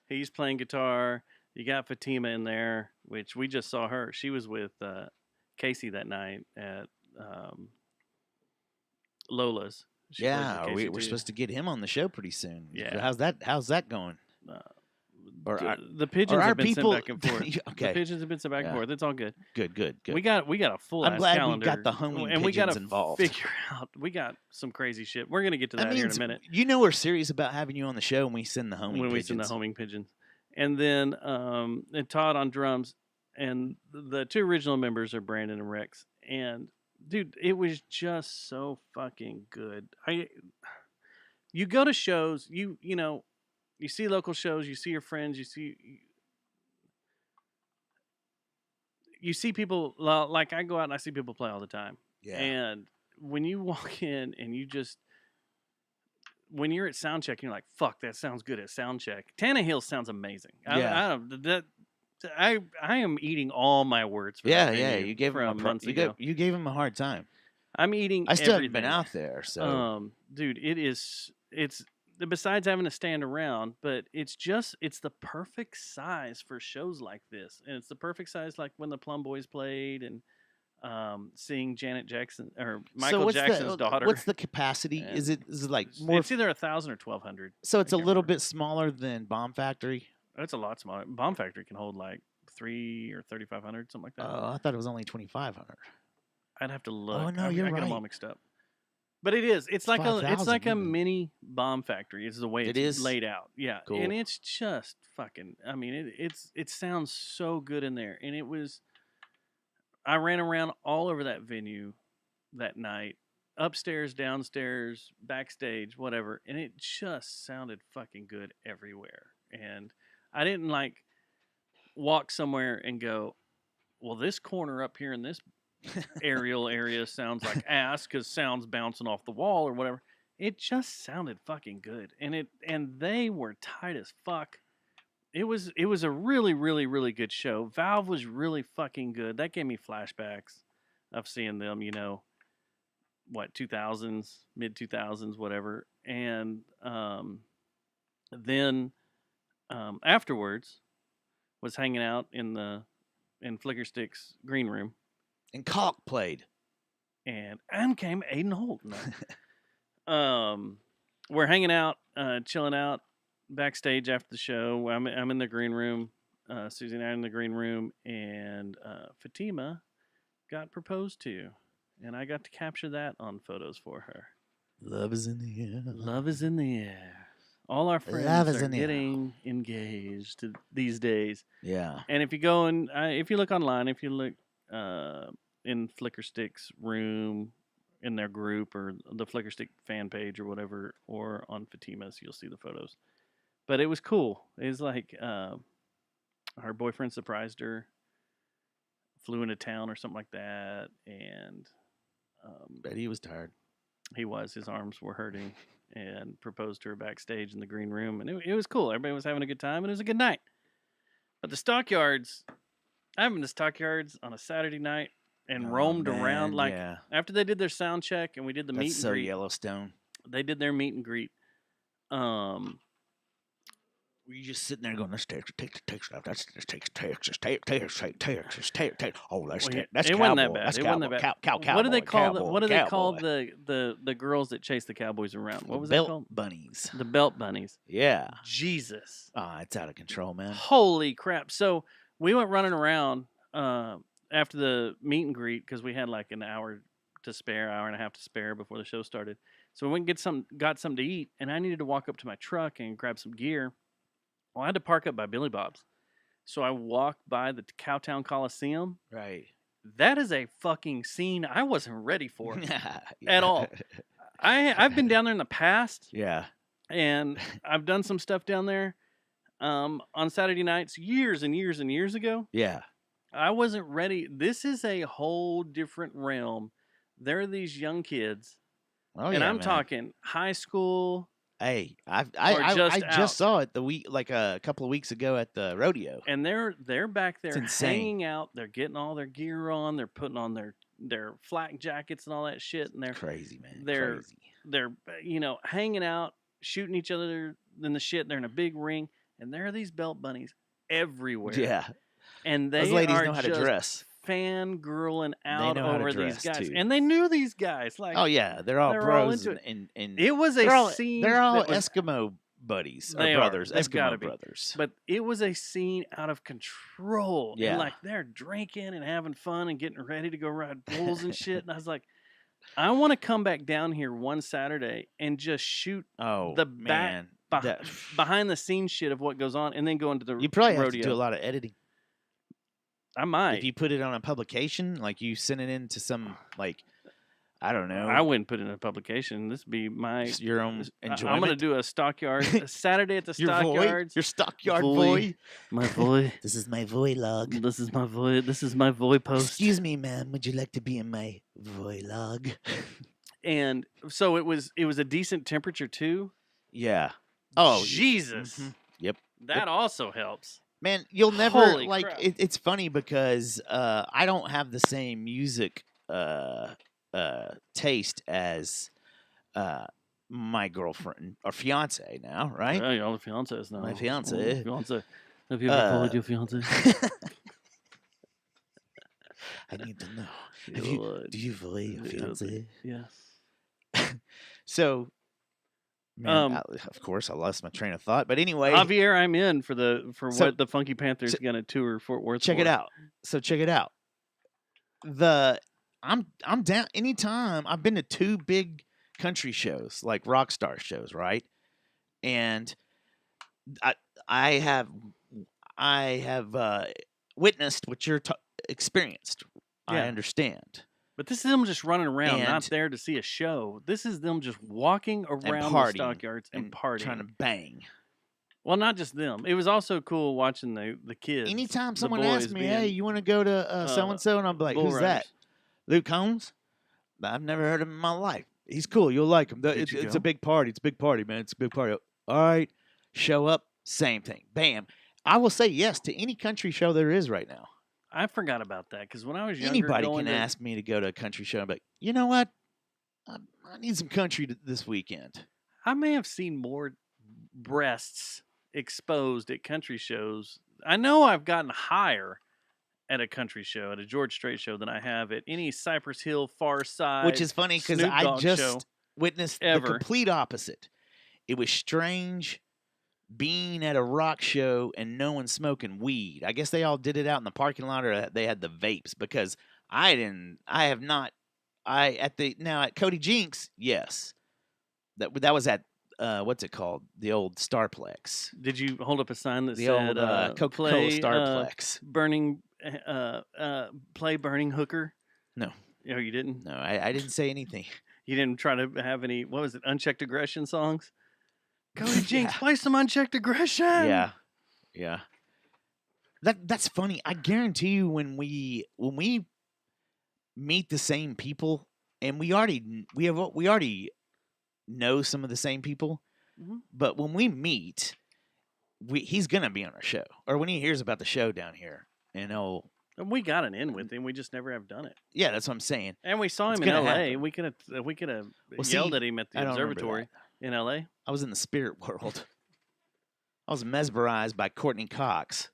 He's playing guitar. You got Fatima in there, which we just saw her. She was with Casey that night at Lola's. We're supposed to get him on the show pretty soon. Yeah. How's that going? The pigeons have been sent back and forth. Okay. The pigeons have been sent back and forth. It's all good. Good. We got a full I'm glad calendar. we got the homing and we got to involved. figure out. We got some crazy shit. We're gonna get to that here in a minute. You know we're serious about having you on the show when we send the homing pigeons. We send the homing pigeons, and then and Todd on drums, and the 2 original members are Brandon and Rex. And dude, it was just so fucking good. You go to shows, you know. You see local shows, you see your friends, you see people, like I go out and I see people play all the time. Yeah. And when you walk in and when you're at sound check, you're like, fuck, that sounds good at sound check. Tannehill sounds amazing. Yeah. I am eating all my words. For Yeah. you gave him months ago. You gave him a hard time. I'm eating. I still everything. haven't been out there, so. Dude, it's. Besides having to stand around, but it's the perfect size for shows like this, and it's the perfect size like when the Plum Boys played and seeing Janet Jackson or Michael Jackson's daughter. What's the capacity? Is it like more? It's either 1,000 or 1,200. So it's a little bit smaller than Bomb Factory. It's a lot smaller. Bomb Factory can hold like 3,000 or 3,500, something like that. Oh, I thought it was only 2,500. I'd have to look. Oh no, I you're got right. them all mixed up. But it is. It's like 5,000 a mini Bomb Factory. Is the way it it's is laid out. Yeah, cool. And it's just fucking. I mean, it sounds so good in there, and it was. I ran around all over that venue that night, upstairs, downstairs, backstage, whatever, and it just sounded fucking good everywhere. And I didn't walk somewhere and go, well, this corner up here in this aerial area sounds like ass because sound's bouncing off the wall or whatever. It just sounded fucking good, and they were tight as fuck. it was a really, really, really good show. Valve was really fucking good. That gave me flashbacks of seeing them, what, 2000s, mid 2000s, whatever. And then afterwards was hanging out in Flicker Stick's green room, And Caulk played. and came Aiden Holt. We're hanging out, chilling out backstage after the show. I'm in the green room. Susie and I are in the green room, and Fatima got proposed to, and I got to capture that on photos for her. Love is in the air. Love is in the air. All our friends Love is are in the air. getting engaged these days. Yeah. And if you go and if you look online, if you look in Flicker Stick's room, in their group or the Flicker Stick fan page or whatever, or on Fatima's, you'll see the photos. But it was cool. It was like her boyfriend surprised her, flew into town or something like that, and Bet he was tired. his arms were hurting, and proposed to her backstage in the green room, and it was cool. Everybody was having a good time, and it was a good night. But the stockyards, I went to the stockyards on a Saturday night and roamed around like yeah. after they did their sound check and we did the meet That's and so greet. Yellowstone. They did their meet and greet. Were you just sitting there going, let's take left. Let's take Texas. Oh, that's Well, yeah, that's it cowboy. wasn't that bad. That's It cowboy. wasn't that bad. Cowboy. What do they call cowboy, what do they call cowboy. the girls that chase the cowboys around? What was Belt that called? bunnies. The belt bunnies. Yeah. Jesus. It's out of control, man. Holy crap. So we went running around after the meet and greet because we had like an hour to spare, hour and a half to spare before the show started. So we went and got something to eat, and I needed to walk up to my truck and grab some gear. Well, I had to park up by Billy Bob's. So I walked by the Cowtown Coliseum. Right. That is a fucking scene I wasn't ready for Yeah. at all. I've been down there in the past, Yeah. and I've done some stuff down there on Saturday nights years and years and years ago. Yeah. I wasn't ready. This is a whole different realm. There are these young kids, Oh, and yeah, I'm man. talking high school. Hey, I just out. just saw it a couple of weeks ago at the rodeo. And they're back there It's insane. hanging out. They're getting all their gear on. They're putting on their flak jackets and all that shit. And Crazy, man. they're- Crazy. they're hanging out, shooting each other in the shit. They're in a big ring, and there are these belt bunnies everywhere. Yeah. And they Those ladies are know how to just dress. fangirling out know how to over these dress, guys, too. and they knew these guys. Like, Oh yeah, they're all they're all bros into and it was a they're all, scene. They're all that was- Eskimo buddies or They are. brothers. They've gotta Eskimo be. brothers. But it was a scene out of control. Yeah. And like they're drinking and having fun and getting ready to go ride bulls and shit. And I was like, I want to come back down here one Saturday and just shoot Oh the back- man, beh- behind the scenes shit of what goes on, and then go into the you probably have rodeo. to do a lot of editing. I might. If you put it on a publication, like you send it into some I don't know, I wouldn't put it in a publication. This would be my. just your own enjoyment. I'm going to do a stockyard a Saturday at the your stockyards. your stockyard Voy. boy. My voy. This is my vlog. This is my voy. This is my voy post. Excuse me, ma'am. Would you like to be in my vlog? And so it was a decent temperature too. Yeah. Oh, Jesus. mhm. Yep. That also helps. Man, you'll never Holy like. crap. It's funny because I don't have the same music taste as my girlfriend or fiance now, right? Yeah, y'all are fiancés now. My fiance. Oh, fiance. Have you ever followed your fiance? I need to know. You Do you volley your Yeah, fiance? Yes. So, man, Um, of course, I lost my train of thought. But anyway, Javier, I'm in for So- what the Funky Panthers so- going to tour Fort Worth. check for. it out. So check it out. I'm down anytime. I've been to 2 big country shows, like rock star shows, right? And I have witnessed what you're experienced. I Yeah. understand. But this is them just running around, not And- there to see a show. This is them just walking around the partying stockyards and partying. trying to bang. Well, not just them. It was also cool watching the kids. Anytime the someone asks boys me, being "Hey, you want to go to so and so?" and I'm like, bull "Who's that?" riders. Luke Combs. I've never heard of him in my life. He's cool. You'll like him. Did It's, you it's go? a big party. It's a big party, man. It's a big party. All right. Show up. Same thing. Bam. I will say yes to any country show there is right now. I forgot about that because when I was younger, Anybody going can to, ask me to go to a country show, but you know what? I need some country this weekend. I may have seen more breasts exposed at country shows. I know I've gotten higher at a country show, at a George Strait show, than I have at any Cypress Hill, Far Side, Which is funny because Snoop I Dogg just show witnessed the ever. complete opposite. It was strange being at a rock show and no one smoking weed. I guess they all did it out in the parking lot, or they had the vapes, because I have not. At Cody Jinks, yes. That was at what's it called? The old Starplex. Did you hold up a sign that The said old Coca-Cola play, Starplex. burning play burning hooker? No. Oh, you didn't? No, I didn't say anything. You didn't try to have any, what was it, unchecked aggression songs? Cody Jinks, Yeah. play some unchecked aggression. Yeah. That's funny. I guarantee you when we meet the same people, and we already know some of the same people, Mhm. but when we meet, he's gonna be on our show, or when he hears about the show down here, and And we got an in with him. We just never have done it. yeah, that's what I'm saying. And we saw It's him in gonna L.A. happen. We could have Well, yelled see, at him at the I don't remember observatory in L.A. I was in the spirit world. I was mesmerized by Courtney Cox.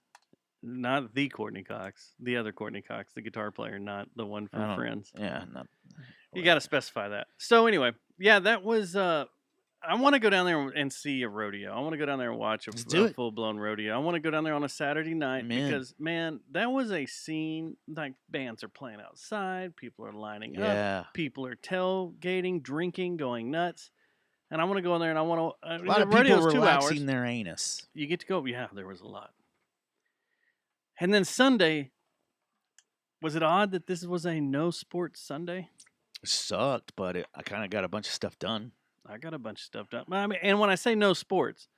Not the Courtney Cox, the other Courtney Cox, the guitar player, not the one I from don't- Friends. Yeah, not, You got to specify that. So anyway, yeah, that was. I want to go down there and see a rodeo. I want to go down there and watch Let's do a it. full blown rodeo. I want to go down there on a Saturday night Amen. because man, that was a scene. Like bands are playing outside, people are lining up, yeah. people are tailgating, drinking, going nuts, and I want to go in there and I want to. A lot of people rodeo's 2 relaxing hours. their anus. You get to go. Yeah, there was a lot. And then Sunday. Was it odd that this was a no sports Sunday? It sucked, but I kind of got a bunch of stuff done. I got a bunch of stuff done. I mean, and when I say no sports,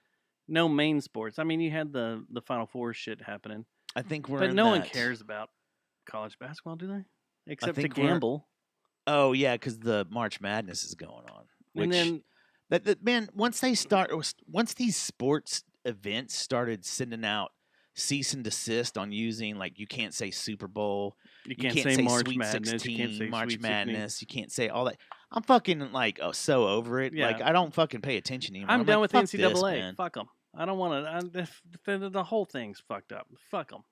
no main sports. I mean, you had the Final Four shit happening, I think we're but in no one that. cares about college basketball, do they? Except to think we're- gamble. Oh yeah, because the March Madness is going on. And then that man, once these sports events started sending out cease and desist on using, like, you can't say Super Bowl, you can't say March Sweet Madness, 16, you can't say March Sweet 16. Madness, you can't say all that. I'm fucking like so over it. Yeah. Like I don't fucking pay attention anymore. I'm done like, with fuck NCAA. This, man. Fuck them. I don't want to. The whole thing's fucked up. Fuck them.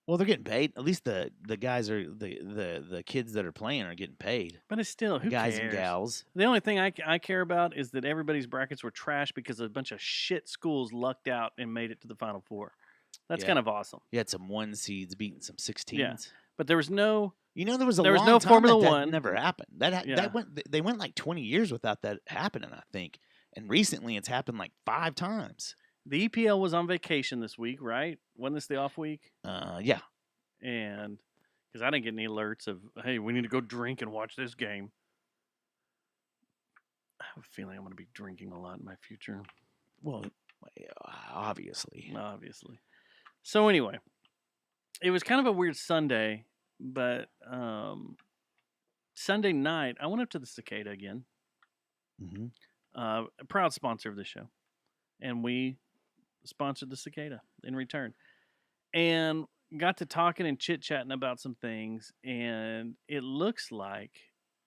Well, they're getting paid. At least the guys are the kids that are playing are getting paid. But it's still who Guys cares? and gals. The only thing I care about is that everybody's brackets were trash because a bunch of shit schools lucked out and made it to the Final Four. That's Yeah. kind of awesome. You had some 1 seeds beating some 16s. Yeah. But there was no. You know, there was There was long no time Formula that One. never happened. Yeah. They went like 20 years without that happening, I think. And recently, it's happened like 5 times. The EPL was on vacation this week, right? Wasn't this the off week? Yeah. And because I didn't get any alerts of, hey, we need to go drink and watch this game. I have a feeling I'm going to be drinking a lot in my future, Well, obviously. obviously. So anyway, it was kind of a weird Sunday, but Sunday night I went up to the Cicada again. Mm-hmm. A proud sponsor of the show, and we sponsored the Cicada in return, and got to talking and chit-chatting about some things, and it looks like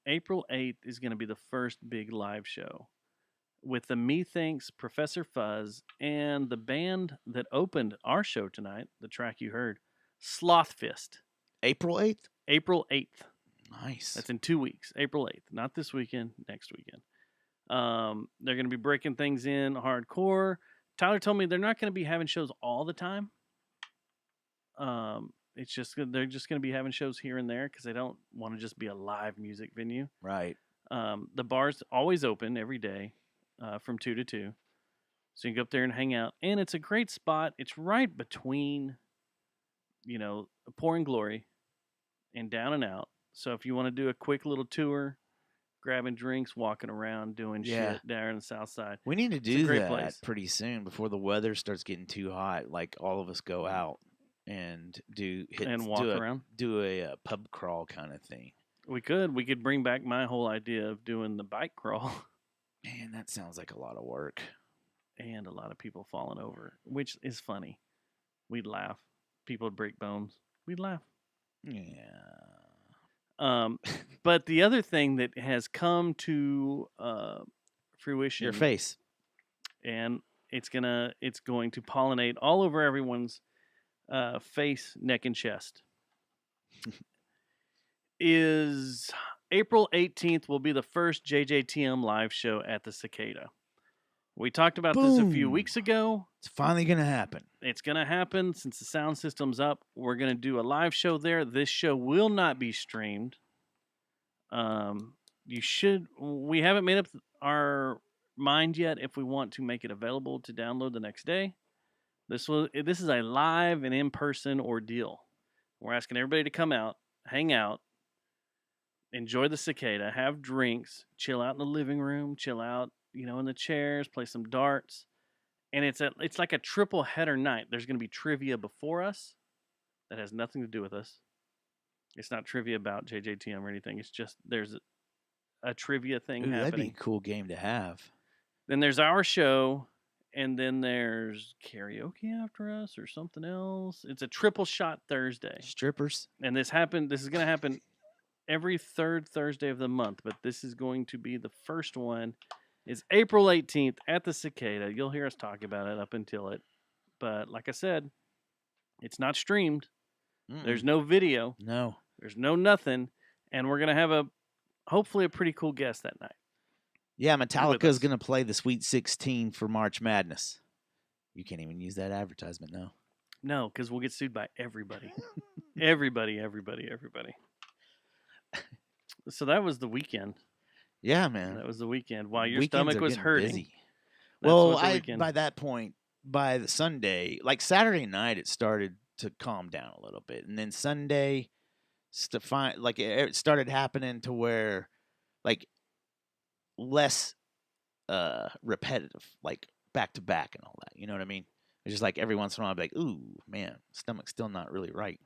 April 8th is going to be the first big live show with the Methinks, Professor Fuzz, and the band that opened our show tonight, the track you heard, Sloth Fist. April 8th? April 8th. Nice. That's in 2 weeks. April 8th. Not this weekend, next weekend. They're going to be breaking things in hardcore. Tyler told me they're not going to be having shows all the time. It's just they're just going to be having shows here and there because they don't want to just be a live music venue. Right. The bar's always open every day from 2 to 2. So you can go up there and hang out. And it's a great spot. It's right between, Pouring Glory and Down and Out. So if you want to do a quick little tour, grabbing drinks, walking around, doing Yeah. shit down on the south side. We need to a do great that place. pretty soon before the weather starts getting too hot. Like all of us go out and Walk around. do a pub crawl kind of thing. We could bring back my whole idea of doing the bike crawl Man, that sounds like a lot of work. and a lot of people falling over, which is funny. we'd laugh. People would break bones. We'd laugh. Yeah. But the other thing that has come to fruition, Your face. and it's going to pollinate all over everyone's face, neck, and chest. Is April 18th will be the first JJTM live show at the Cicada. We talked about this a few Boom. weeks ago. It's finally going to happen. It's going to happen since the sound system's up. We're going to do a live show there. This show will not be streamed. We haven't made up our mind yet if we want to make it available to download the next day. This is a live and in-person ordeal. We're asking everybody to come out, hang out, enjoy the Cicada, have drinks, chill out in the living room, chill out, in the chairs, play some darts. And it's like a triple header night. There's going to be trivia before us that has nothing to do with us. It's not trivia about JJTM or anything. It's just there's a trivia thing happening. That'd be a cool game to have. Then there's our show, and then there's karaoke after us or something else. It's a triple shot Thursday. Strippers. And this is going to happen every third Thursday of the month, but this is going to be the first one. It's April 18th at the Cicada. You'll hear us talk about it up until it. But like I said, it's not streamed. There's no video. No. There's no nothing. And we're going to have hopefully a pretty cool guest that night. Yeah, Metallica's going to play the Sweet 16 for March Madness. You can't even use that advertisement now. No, because we'll get sued by everybody. everybody. So that was the weekend. Yeah, man. That was the weekend. While your Weekends stomach are was getting hurting. busy. That's Well, what the weekend. by that point, by the Sunday, like Saturday night, it started to calm down a little bit. And then Sunday, it started happening to where, like, less repetitive, like back to back and all that. You know what I mean? It's just like every once in a while, I'd be like, ooh, man, stomach's still not really right.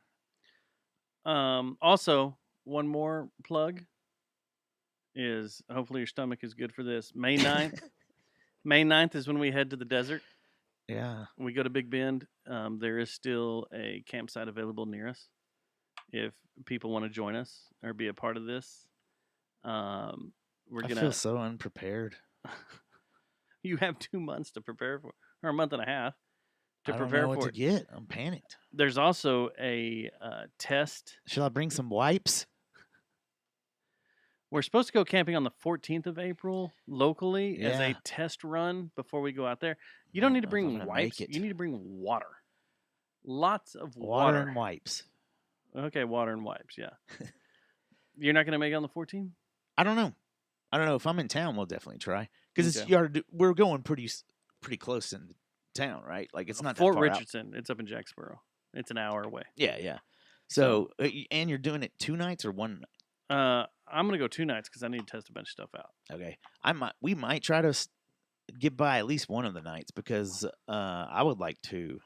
Also, one more plug is hopefully your stomach is good for this. May 9th. May 9th is when we head to the desert. Yeah. We go to Big Bend. There is still a campsite available near us if people want to join us or be a part of this. I feel so unprepared. You have 2 months to prepare for, or a month and a half to I prepare don't know for what to it. get. I'm panicked. There's also a test. Should I bring some wipes? We're supposed to go camping on the 14th of April locally as a Yeah. test run before we go out there. You don't need to know if I'm bring gonna wipes. make it. You need to bring water. Lots of Water water. and wipes. Okay, water and wipes, yeah. You're not going to make it on the 14th? I don't know. If I'm in town, we'll definitely try. Because Okay. we're going pretty close in town, right? Like it's not Fort that far out. Richardson. It's up in Jacksboro. It's an hour away. Yeah. So, and you're doing it 2 nights or 1 night? I'm going to go 2 nights because I need to test a bunch of stuff out. Okay. We might try to get by at least one of the nights because I would like to,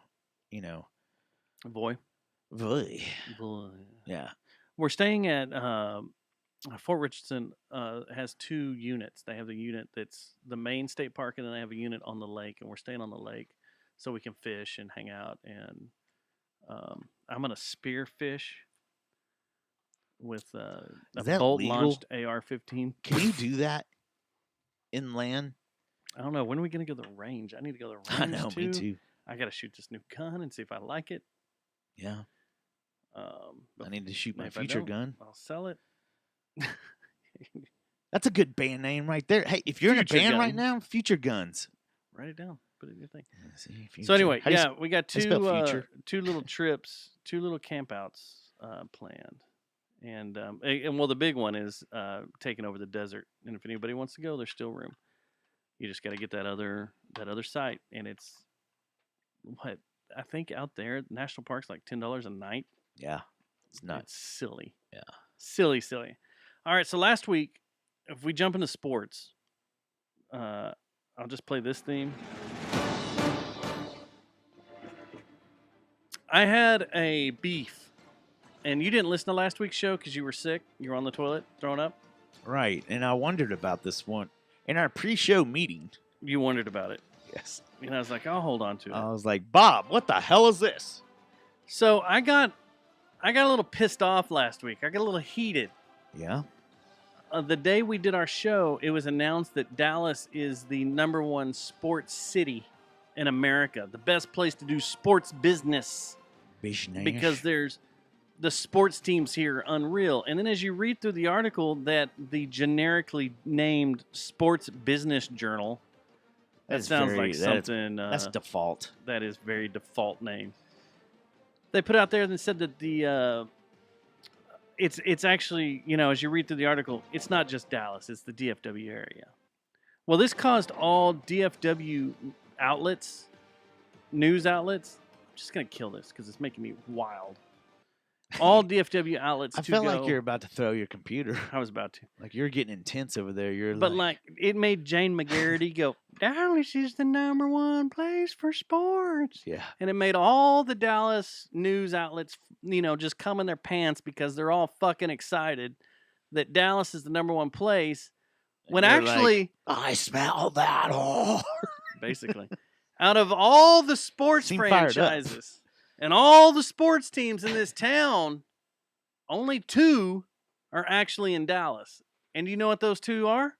Boy. Boy. Yeah. We're staying at Fort Richardson has 2 units. They have the unit that's the main state park, and then they have a unit on the lake, and we're staying on the lake so we can fish and hang out. And I'm going to spearfish with a that bolt-launched AR-15. Can you do that inland? I don't know. When are we going to go to the range? I need to go to the I range, know, me too. I got to shoot this new gun and see if I like it. Yeah. But I need to shoot my if I future don't, gun. I'll sell it. That's a good band name right there. Hey, if you're Future in a band Gun. right now, Future Guns. Write it down. Put it in your thing. See, So future. anyway, How do you yeah, we got how do you spell 2 future? 2 little trips, 2 little campouts planned, and well, the big one is taking over the desert. And if anybody wants to go, there's still room. You just got to get that other site, and it's what I think out there. National Park's like $10 a night. Yeah. It's nuts. It's silly. Yeah. Silly. All right, so last week, if we jump into sports, I'll just play this theme. I had a beef, and you didn't listen to last week's show because you were sick. You were on the toilet throwing up. Right. And I wondered about this one. In our pre-show meeting. You wondered about it. Yes. And I was like, I'll hold on to it. I was like, Bob, what the hell is this? So I got a little pissed off last week. I got a little heated. Yeah. The day we did our show, it was announced that Dallas is the #1 sports city in America, the best place to do sports business, because there's the sports teams here are unreal. And then as you read through the article, that the generically named Sports Business Journal, that sounds like something. That's default. That is very default name. They put out there and said that the it's actually, as you read through the article, it's not just Dallas, it's the DFW area. Well, this caused all DFW outlets, news outlets, I'm just going to kill this because it's making me wild. All DFW outlets I to felt go. like you're about to throw your computer. I was about to. Like you're getting intense over there. But it made Jane McGarity go, Dallas is the #1 place for sports. Yeah. And it made all the Dallas news outlets, just come in their pants because they're all fucking excited that Dallas is the #1 place. When actually, I smell that hard. Basically, out of all the sports franchises and all the sports teams in this town, only 2 are actually in Dallas. And do you know what those 2 are?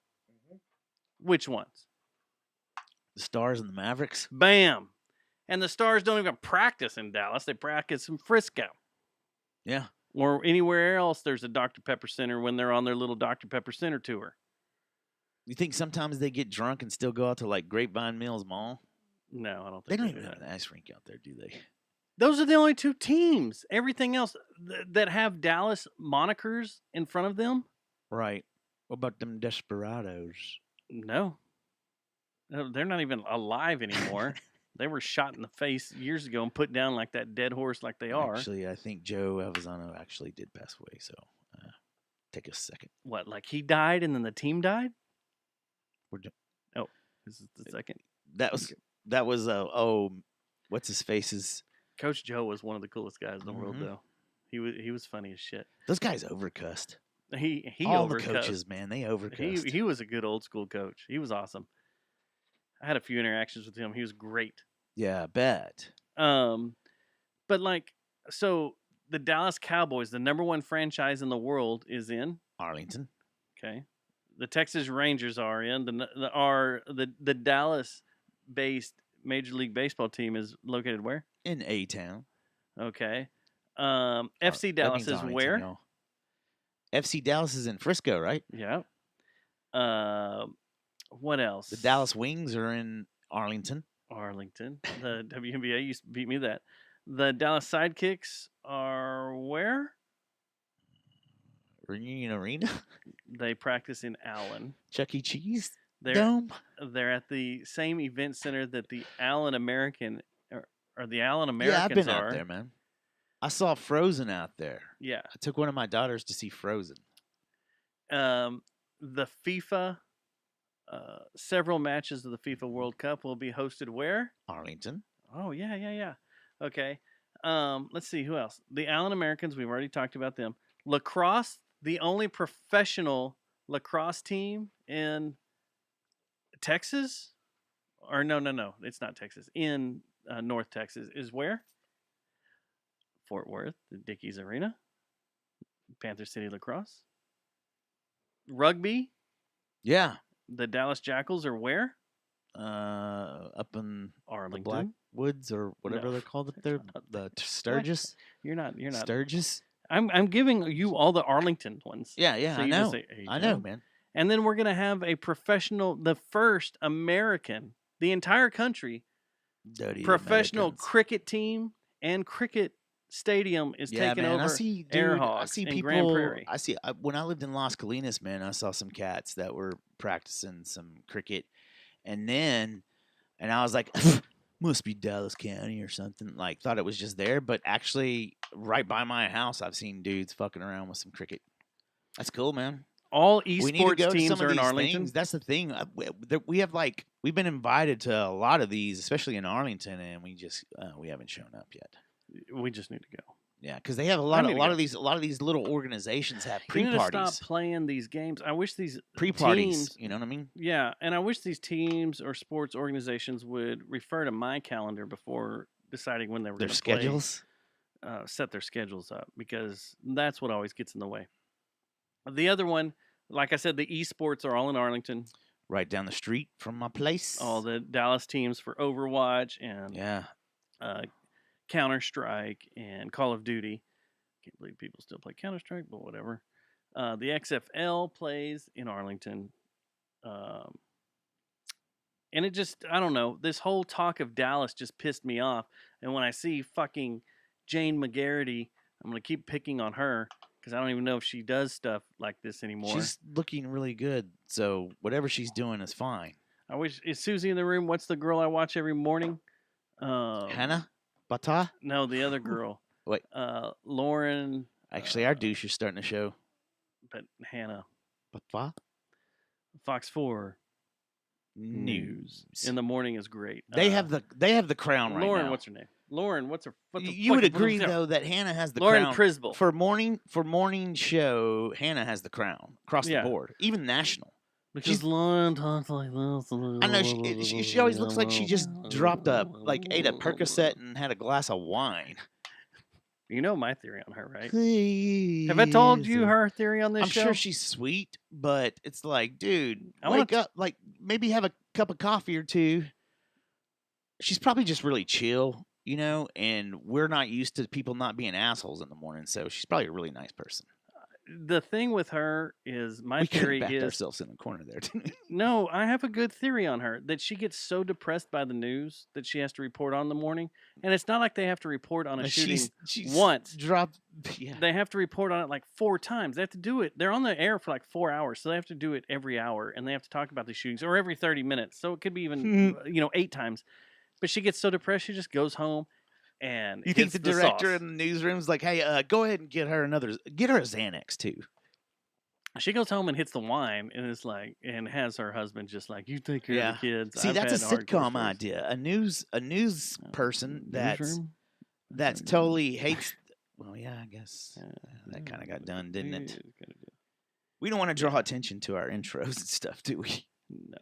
Which ones? The Stars and the Mavericks. Bam. And the Stars don't even practice in Dallas. They practice in Frisco. Yeah. Or anywhere else there's a Dr. Pepper Center when they're on their little Dr. Pepper Center tour. You think sometimes they get drunk and still go out to like Grapevine Mills Mall? No, I don't They think don't do even have that. an ice rink out there, do they? Those are the only 2 teams. Everything else that have Dallas monikers in front of them? Right. What about them Desperados? No. They're not even alive anymore. They were shot in the face years ago and put down like that dead horse like they are. Actually, I think Joe Avazano actually did pass away, so take a second. What, like he died and then the team died? This is the second. That was what's his face's Coach Joe was one of the coolest guys in the world, though. He was funny as shit. Those guys overcussed. He all overcussed. the coaches, man, they overcussed. He was a good old school coach. He was awesome. I had a few interactions with him. He was great. Yeah, I bet. But so the Dallas Cowboys, the #1 franchise in the world, is in Arlington. Okay. The Texas Rangers are in. The Dallas-based Major League Baseball team is located where? In A-Town. Okay. FC Dallas is where? Y'all. FC Dallas is in Frisco, right? Yeah. What else? The Dallas Wings are in Arlington. The WNBA used to beat me that. The Dallas Sidekicks are where? Reunion Arena. They practice in Allen. Chuck E. Cheese Dome. They're at the same event center that the Allen American or the Allen Americans Yeah, I've been are. out there, man. I saw Frozen out there. Yeah. I took one of my daughters to see Frozen. The FIFA, several matches of the FIFA World Cup will be hosted where? Arlington. Oh, yeah. Okay. Let's see, who else? The Allen Americans, we've already talked about them. Lacrosse, the only professional lacrosse team in Texas? Or no, it's not Texas. In North Texas is where? Fort Worth, the Dickies Arena. Panther City Lacrosse. Rugby. Yeah. The Dallas Jackals are where? Up in Arlington. the Blackwoods or whatever they're called up there. The Sturgis. You're not. Sturgis. I'm giving you all the Arlington ones. Yeah, So I you just know. say, "Hey, I Joe." know, man. And then we're gonna have a professional, the first American, the entire country, Dirty professional Americans. cricket team and cricket stadium is taking man. over I see, Air dude, I Hawks see in people. Grand Prairie. When I lived in Las Colinas, man, I saw some cats that were practicing some cricket, and I was like, must be Dallas County or something. Like, thought it was just there, but actually, right by my house, I've seen dudes fucking around with some cricket. That's cool, man. All We need to esports go to teams some are of in these Arlington. things. That's the thing. We have we've been invited to a lot of these, especially in Arlington, and we haven't shown up yet. We just need to go. Yeah, because they have a I need to lot go. of these little organizations have You need to pre-parties. stop playing these games. I wish these Pre-parties, teams, you know what I mean? yeah, and I wish these teams or sports organizations would refer to my calendar before deciding when they were Their going to play. schedules. set their schedules up, because that's what always gets in the way. The other one, like I said, the esports are all in Arlington. Right down the street from my place. All the Dallas teams for Overwatch and Yeah. Counter-Strike and Call of Duty. Can't believe people still play Counter-Strike, but whatever. The XFL plays in Arlington. And it just, I don't know, this whole talk of Dallas just pissed me off. And when I see fucking Jane McGarity, I'm going to keep picking on her because I don't even know if she does stuff like this anymore. She's looking really good, so whatever she's doing is fine. I wish, is Susie in the room? What's the girl I watch every morning? Hannah Bata? No, the other girl. Wait. Lauren. Actually, our douche is starting to show. But Hannah. Bata? Fox 4 News in the morning is great. They have the crown right now. Lauren, what's her name? Lauren, what's the you would agree though that Hannah has the Lauren crown. Prisbel. For morning show, Hannah has the crown across the board, even national. Because Lauren talks like this. I know she always looks like she just ate a Percocet and had a glass of wine. You know my theory on her, right? Have I told you her theory on this show? I'm sure she's sweet, but it's like, dude, wake up, like maybe have a cup of coffee or two. She's probably just really chill, you know, and we're not used to people not being assholes in the morning, so she's probably a really nice person. The thing with her is we theory backed is ourselves in the corner there. Didn't we? No, I have a good theory on her that she gets so depressed by the news that she has to report on in the morning, and it's not like they have to report on a shooting she's once. Dropped. Yeah. They have to report on it like 4 times. They have to do it. They're on the air for like 4 hours, so they have to do it every hour, and they have to talk about the shootings, or every 30 minutes. So it could be even 8 times. But she gets so depressed, she just goes home. And you think the director in the newsroom's like, hey, go ahead and get her a Xanax too. She goes home and hits the wine, and is like, and has her husband just like, you take care of the kids. See, that's a sitcom idea. A news person that's totally hates. Well, yeah, I guess that kind of got done, didn't it? We don't want to draw attention to our intros and stuff, do we? No.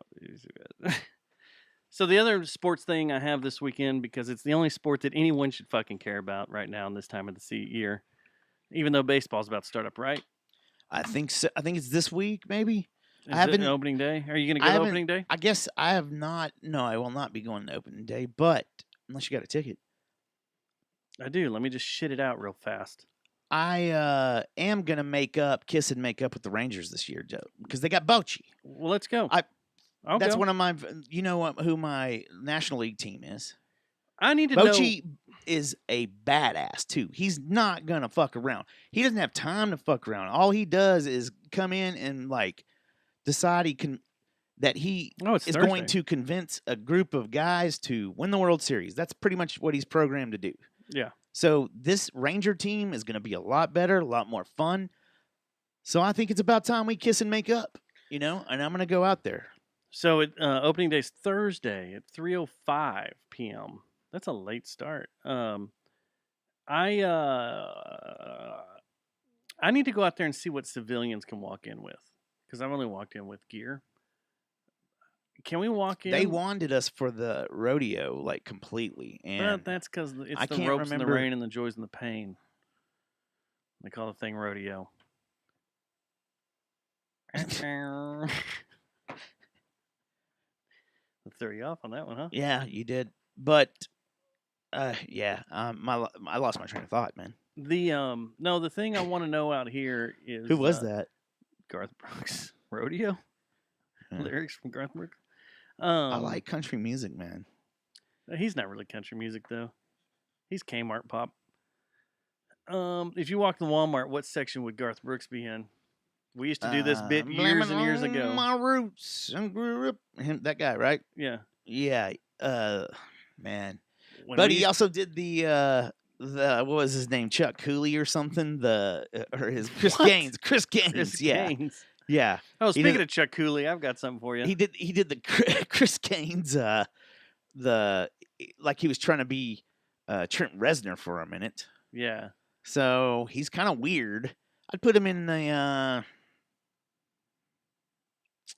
So the other sports thing I have this weekend, because it's the only sport that anyone should fucking care about right now in this time of the year, even though baseball's about to start up, right? I think so. I think it's this week, maybe. Is it opening day? Are you going to go to opening day? I guess I have not. No, I will not be going to opening day, but unless you got a ticket. I do. Let me just shit it out real fast. I am going to kiss and make up with the Rangers this year, Joe, because they got Bochy. Well, let's go. That's one of my, you know who my National League team is. I need to know. Bochy is a badass, too. He's not going to fuck around. He doesn't have time to fuck around. All he does is come in and, like, decide that he is going to convince a group of guys to win the World Series. That's pretty much what he's programmed to do. Yeah. So this Ranger team is going to be a lot better, a lot more fun. So I think it's about time we kiss and make up, you know, and I'm going to go out there. So opening day is Thursday at 3:05 p.m. That's a late start. I need to go out there and see what civilians can walk in with, because I've only walked in with gear. Can we walk in? They wanted us for the rodeo, like, completely. And but that's because it's the ropes and the rain and the joys and the pain. They call the thing rodeo. Threw you off on that one, huh? Yeah, you did. But I lost my train of thought, man. The thing I want to know out here is who was that? Garth Brooks rodeo lyrics from Garth Brooks. I like country music, man. He's not really country music though. He's Kmart pop. If you walk to Walmart, what section would Garth Brooks be in? We used to do this bit years and years ago. My roots and grew up. That guy, right? Yeah. Yeah. Man. But he also did the what was his name? Chuck Cooley or something? Chris Gaines. Chris Gaines. Gaines. Yeah. Oh, speaking of Chuck Cooley, I've got something for you. He did the Chris Gaines. Like he was trying to be Trent Reznor for a minute. Yeah. So he's kind of weird. I'd put him in the.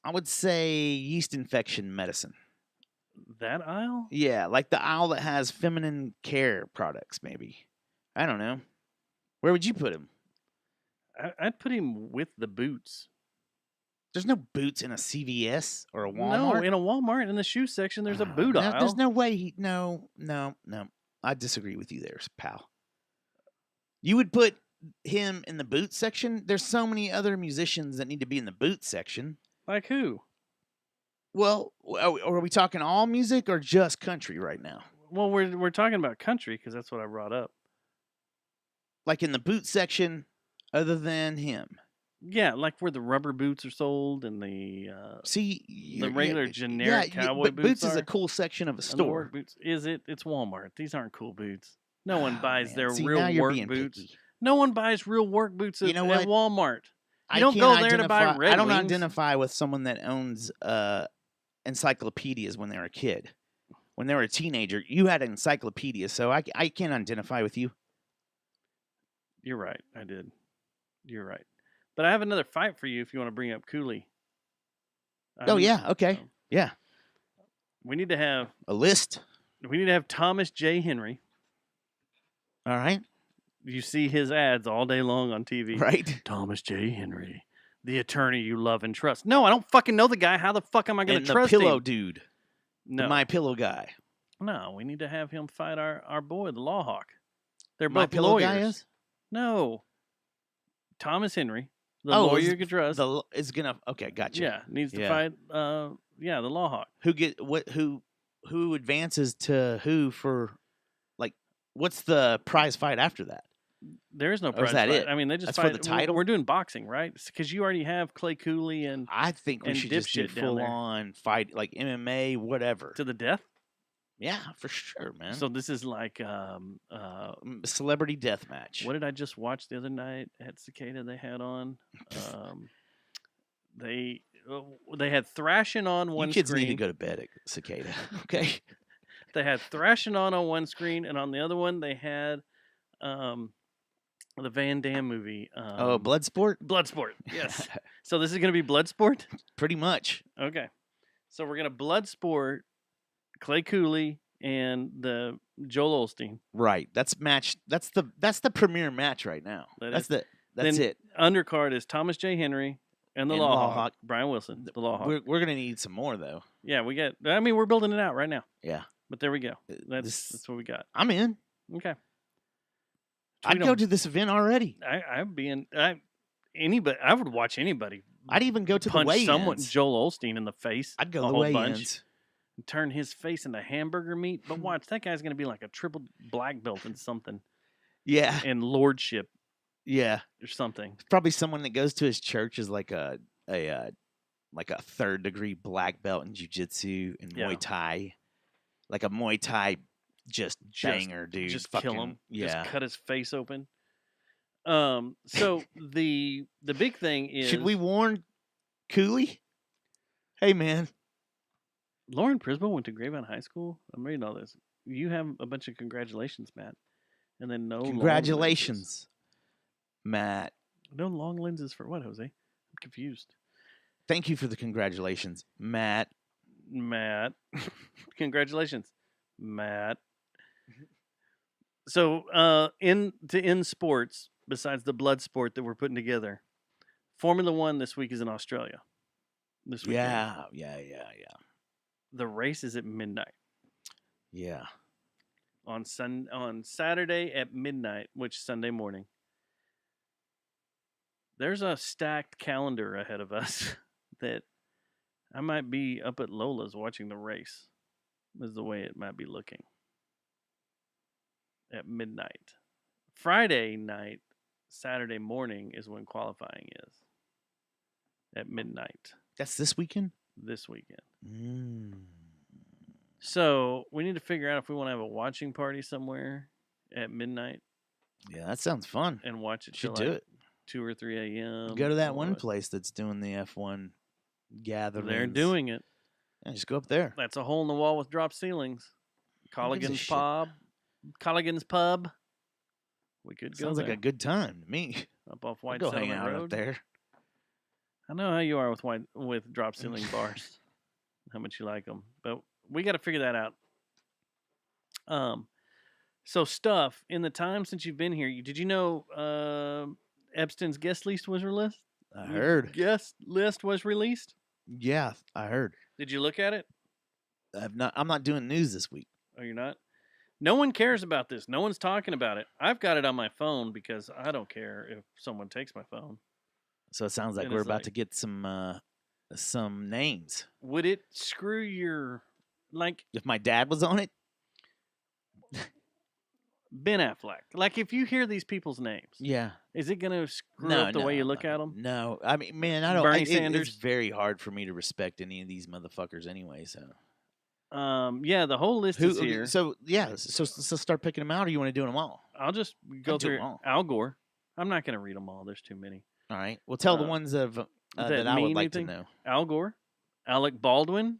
I would say yeast infection medicine. That aisle? Yeah, like the aisle that has feminine care products, maybe. I don't know. Where would you put him? I'd put him with the boots. There's no boots in a CVS or a Walmart. No, in a Walmart in the shoe section, there's a boot No, aisle. there's no way. No. I disagree with you there, pal. You would put him in the boot section? There's so many other musicians that need to be in the boot section. Like who? Well, are we talking all music or just country right now? Well, we're talking about country because that's what I brought up. Like in the boot section, other than him. Yeah, like where the rubber boots are sold and the regular generic cowboy boots are. is a cool section of a And the store. work boots, is it? It's Walmart. These aren't cool boots. No one buys Man, their see, real now you're work being boots. picky. No one buys real work boots at, You know at what? Walmart. You I don't can't go there to buy identify- Red I don't Wings. identify with someone that owns encyclopedias when they were a kid. When they were a teenager, you had an encyclopedia, so I can't identify with you. You're right. I did. You're right. But I have another fight for you if you want to bring up Cooley. Oh, yeah. Okay. Yeah. We need to have A list. Thomas J. Henry. All right. You see his ads all day long on TV. Right. Thomas J. Henry, the attorney you love and trust. No, I don't fucking know the guy. How the fuck am I going And to the trust pillow him? dude. No. The My Pillow guy. No, we need to have him fight our boy, the Law Hawk. They're My both Pillow lawyers. guy is? No. Thomas Henry, the Oh, lawyer is you can trust. Is gonna. Okay, gotcha. Yeah, needs to Yeah. fight. The Law Hawk. Who advances to who for? Like, what's the prize fight after that? There is no Or is prize that fight. it? I mean, they just That's fight for the title? We're doing boxing, right? Because you already have Clay Cooley and I think we And should just do dipshit down full there. on fight, like MMA, whatever. to the death. Yeah, for sure, man. So this is like Celebrity death match. what did I just watch the other night at Cicada? They had on. They had Thrashing on one you kids screen. need to go to bed at Cicada. Okay. They had Thrashing on one screen, and on the other one they had the Van Damme movie. Bloodsport. Bloodsport. Yes. So this is going to be Bloodsport. Pretty much. Okay. So we're going to Bloodsport Clay Cooley and the Joel Osteen. Right. That's the premier match right now. That That's Then it. Undercard is Thomas J. Henry and the And Law Law Hawk. Hawk. Brian Wilson, the Law Hawk. We're gonna need some more though. Yeah, we're building it out right now. Yeah. But there we go. This- That's what we got. I'm in. Okay. I'd Tweet go on- to this event already. Anybody. I would watch anybody I'd even go to the punch weigh-ins. someone Joel Osteen in the face. I'd go a to the whole bunch. weigh-ins. And turn his face into hamburger meat. But watch, that guy's going to be like a triple black belt in something, Yeah. in lordship Yeah. or something. Probably someone that goes to his church is like a 3rd degree black belt in jiu-jitsu and Yeah. Muay Thai. Like a Muay Thai just banger, dude. Just Fucking, kill him. Yeah. Just cut his face open. So the big thing is, Should we warn Cooley? Hey, man. Lauren Prismo went to Grapevine High School. I'm reading all this. You have a bunch of congratulations, Matt, and then no long lenses. Congratulations, Matt. No long lenses for what, Jose? I'm confused. Thank you for the congratulations, Matt. Congratulations, Matt. So, in sports, besides the blood sport that we're putting together, Formula One this week is in Australia. This weekend. Yeah. The race is at midnight Yeah. on Saturday at midnight, which Sunday morning. There's a stacked calendar ahead of us that I might be up at Lola's watching the race. Is the way it might be looking. At midnight. Friday night, Saturday morning is when qualifying is. At midnight That's this weekend? this weekend. Mm. So we need to figure out if we want to have a watching party somewhere at midnight Yeah, that sounds fun. and watch it Should till do like it. 2 or 3 a.m. Go to that or one what. place that's doing the F1 gathering. They're doing it. Yeah, just go up there. That's a hole in the wall with drop ceilings. Who gives a Colligan's shit? Colligan's Pub. We could go Sounds like there. a good time to me. Up off I'll White go hang Settlement out Road. up there. I know how you are with drop ceiling bars. How much you like them, but we got to figure that out. So stuff in the time since you've been here. Did you know Epstein's guest list was released? I heard. Guest list was released. Yeah, I heard. Did you look at it? I'm not doing news this week. Oh, you're not? No one cares about this. No one's talking about it. I've got it on my phone because I don't care if someone takes my phone. So it sounds like And we're it's about like- to get some names. Would it screw your like If my dad was on it, Ben Affleck? Like if you hear these people's names, yeah. is it going to screw up the way you look at them? No, I mean, man, I don't. Bernie It's Sanders? very hard for me to respect any of these motherfuckers anyway. So Yeah, the whole list is here. So yeah, so start picking them out, or you want to do them all? I'll just go do through 'em all. Al Gore. I'm not going to read them all. There's too many. All right. Well, tell the Uh, ones of that that I would mean like to anything? know. Al Gore, Alec Baldwin,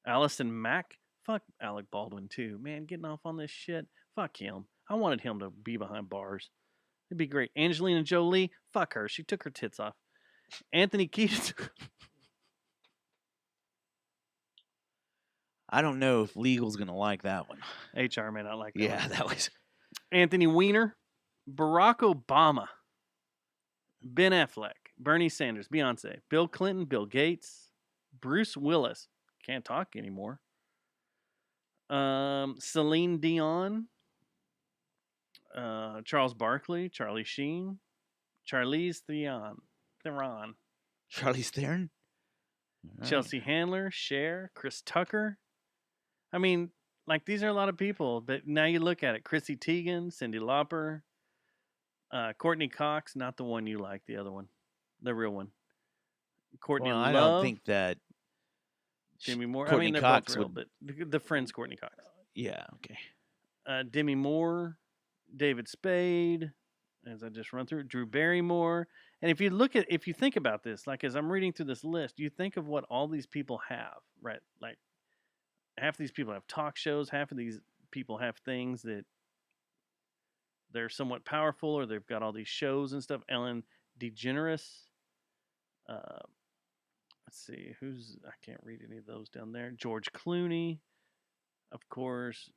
Allison Mack. Fuck Alec Baldwin too, man. Getting off on this shit. Fuck him. I wanted him to be behind bars. It'd be great. Angelina Jolie. Fuck her. She took her tits off. Anthony Kiedis. I don't know if legal's gonna like that one. HR may not like that. Yeah, one. that was. Anthony Weiner, Barack Obama, Ben Affleck, Bernie Sanders, Beyonce, Bill Clinton, Bill Gates, Bruce Willis. Can't talk anymore. Celine Dion, Charles Barkley, Charlie Sheen, Charlize Theron, Charlize Theron. All right. Chelsea Handler, Cher, Chris Tucker. I mean, like these are a lot of people, but now you look at it: Chrissy Teigen, Cyndi Lauper, Courtney Cox, not the one you like, the other one, the real one. Courtney Well, Love, I don't think that. Demi Moore. Courtney I mean, they're Cox both real, would- but the friend's Courtney Cox. Yeah. Okay. Demi Moore, David Spade, as I just run through, Drew Barrymore. And if you think about this, like as I'm reading through this list, you think of what all these people have, right? Like half of these people have talk shows, half of these people have things that they're somewhat powerful, or they've got all these shows and stuff. Ellen DeGeneres. Let's see, I can't read any of those down there. George Clooney, of course,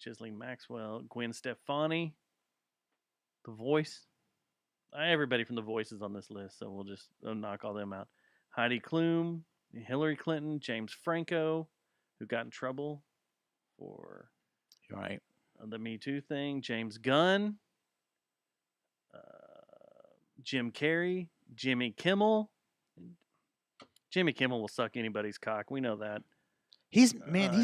Ghislaine Maxwell, Gwen Stefani, The Voice. Everybody from The Voice is on this list, so we'll just knock all them out. Heidi Klum, Hillary Clinton, James Franco, who got in trouble for You're right. the Me Too thing, James Gunn, Jim Carrey, Jimmy Kimmel. Jimmy Kimmel will suck anybody's cock. We know that. He's Joe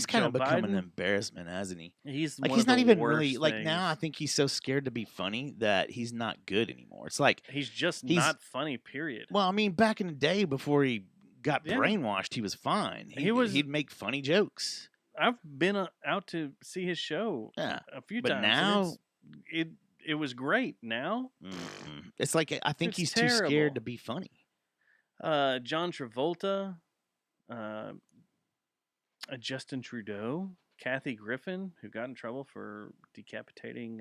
kind of become Biden. an embarrassment, hasn't he? He's Like one he's of the not even worst really like now. I things. think he's so scared to be funny that he's not good anymore. It's like, He's just he's- not funny. Period. well, I mean, back in the day before he got Yeah. brainwashed, he was fine. He'd make funny jokes. I've been out to see his show Yeah, a few but times. now- and it was great. Now, it's like I think It's he's too terrible. scared to be funny. John Travolta, Justin Trudeau, Kathy Griffin, who got in trouble for decapitating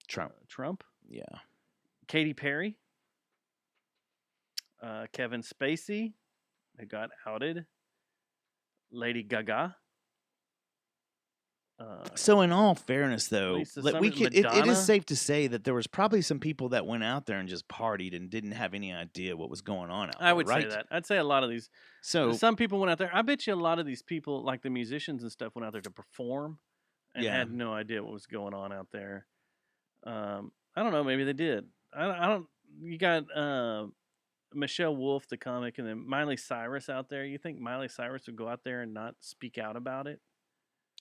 Trump. Yeah, Katy Perry, Kevin Spacey, who got outed. Lady Gaga. So, in all fairness, though, Lisa we Summers, could, it Madonna. is safe to say that there was probably some people that went out there and just partied and didn't have any idea what was going on out there. I would right? say that. I'd say a lot of these. So, Some people went out there. I bet you a lot of these people, like the musicians and stuff, went out there to perform and Yeah. had no idea what was going on out there. I don't know. Maybe they did. I don't. You got Michelle Wolf, the comic, and then Miley Cyrus out there. You think Miley Cyrus would go out there and not speak out about it?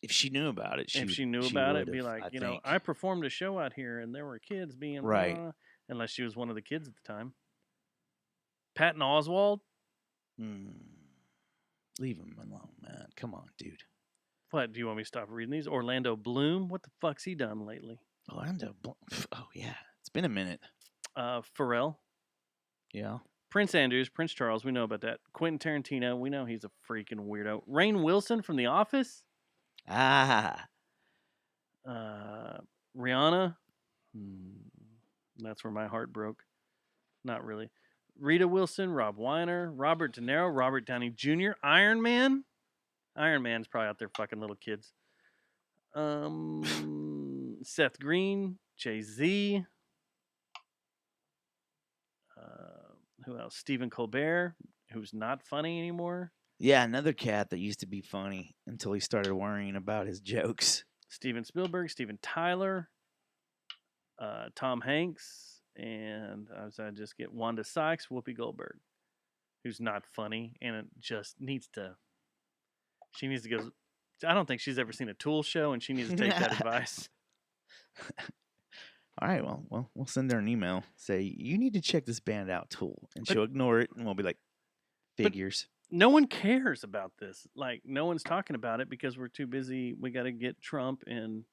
if she knew about it, If she knew about it, be would've, like, I you know, think. I performed a show out here and there were kids being Right. unless she was one of the kids at the time. Patton Oswalt. Leave him alone, man. Come on, dude. What, do you want me to stop reading these? Orlando Bloom. What the fuck's he done lately? Orlando. Oh yeah, it's been a minute. Pharrell. Yeah. Prince Andrews, Prince Charles, we know about that. Quentin Tarantino, we know he's a freaking weirdo. Rainn Wilson from The Office. Ah. Rihanna. That's where my heart broke. Not really. Rita Wilson, Rob Weiner, Robert De Niro, Robert Downey Jr., Iron Man. Iron Man's probably out there fucking little kids. Seth Green, Jay-Z. Who else? Stephen Colbert, who's not funny anymore. Yeah, another cat that used to be funny until he started worrying about his jokes. Steven Spielberg, Steven Tyler, Tom Hanks, and I just get Wanda Sykes, Whoopi Goldberg, who's not funny, and it just needs to. She needs to go. I don't think she's ever seen a Tool show, and she needs to take that advice. All right, well, we'll send her an email. Say, you need to check this band out, Tool. And she'll ignore it, and we'll be like, figures. No one cares about this. Like, no one's talking about it because we're too busy. We got to get Trump, and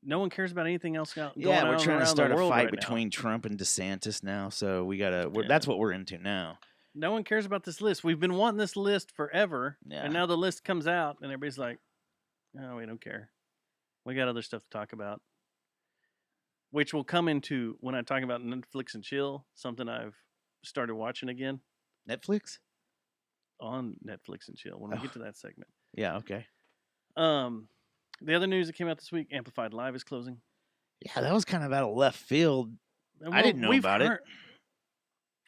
no one cares about anything else going on Yeah, we're trying to start a fight right between Trump and DeSantis now, so we got to. Yeah. That's what we're into now. No one cares about this list. We've been wanting this list forever, Yeah. and now the list comes out, and everybody's like, "Oh, we don't care. We got other stuff to talk about." Which will come into when I talk about Netflix and chill, something I've started watching again Netflix? on Netflix and chill when we get to that segment. Yeah, okay. The other news that came out this week: Amplified Live is closing. Yeah, that was kind of out of left field. And I didn't know we've about heard-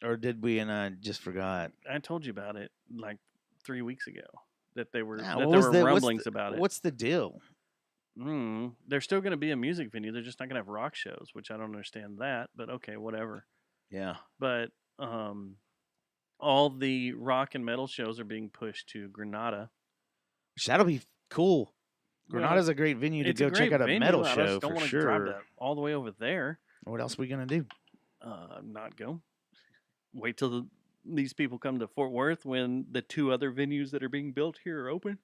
it. Or did we? And I just forgot. I told you about it like 3 weeks ago that they were Yeah, that what there was were the- rumblings about it. What's the deal? They're still going to be a music venue. They're just not going to have rock shows, which I don't understand that. But okay, whatever. Yeah. But all the rock and metal shows are being pushed to Granada. Which that'll be cool. Well, Granada's a great venue to It's a go check great out a venue. metal I show just don't for want to drive sure. that all the way over there. What else are we gonna do? Not go. Wait till these people come to Fort Worth when the 2 other venues that are being built here are open.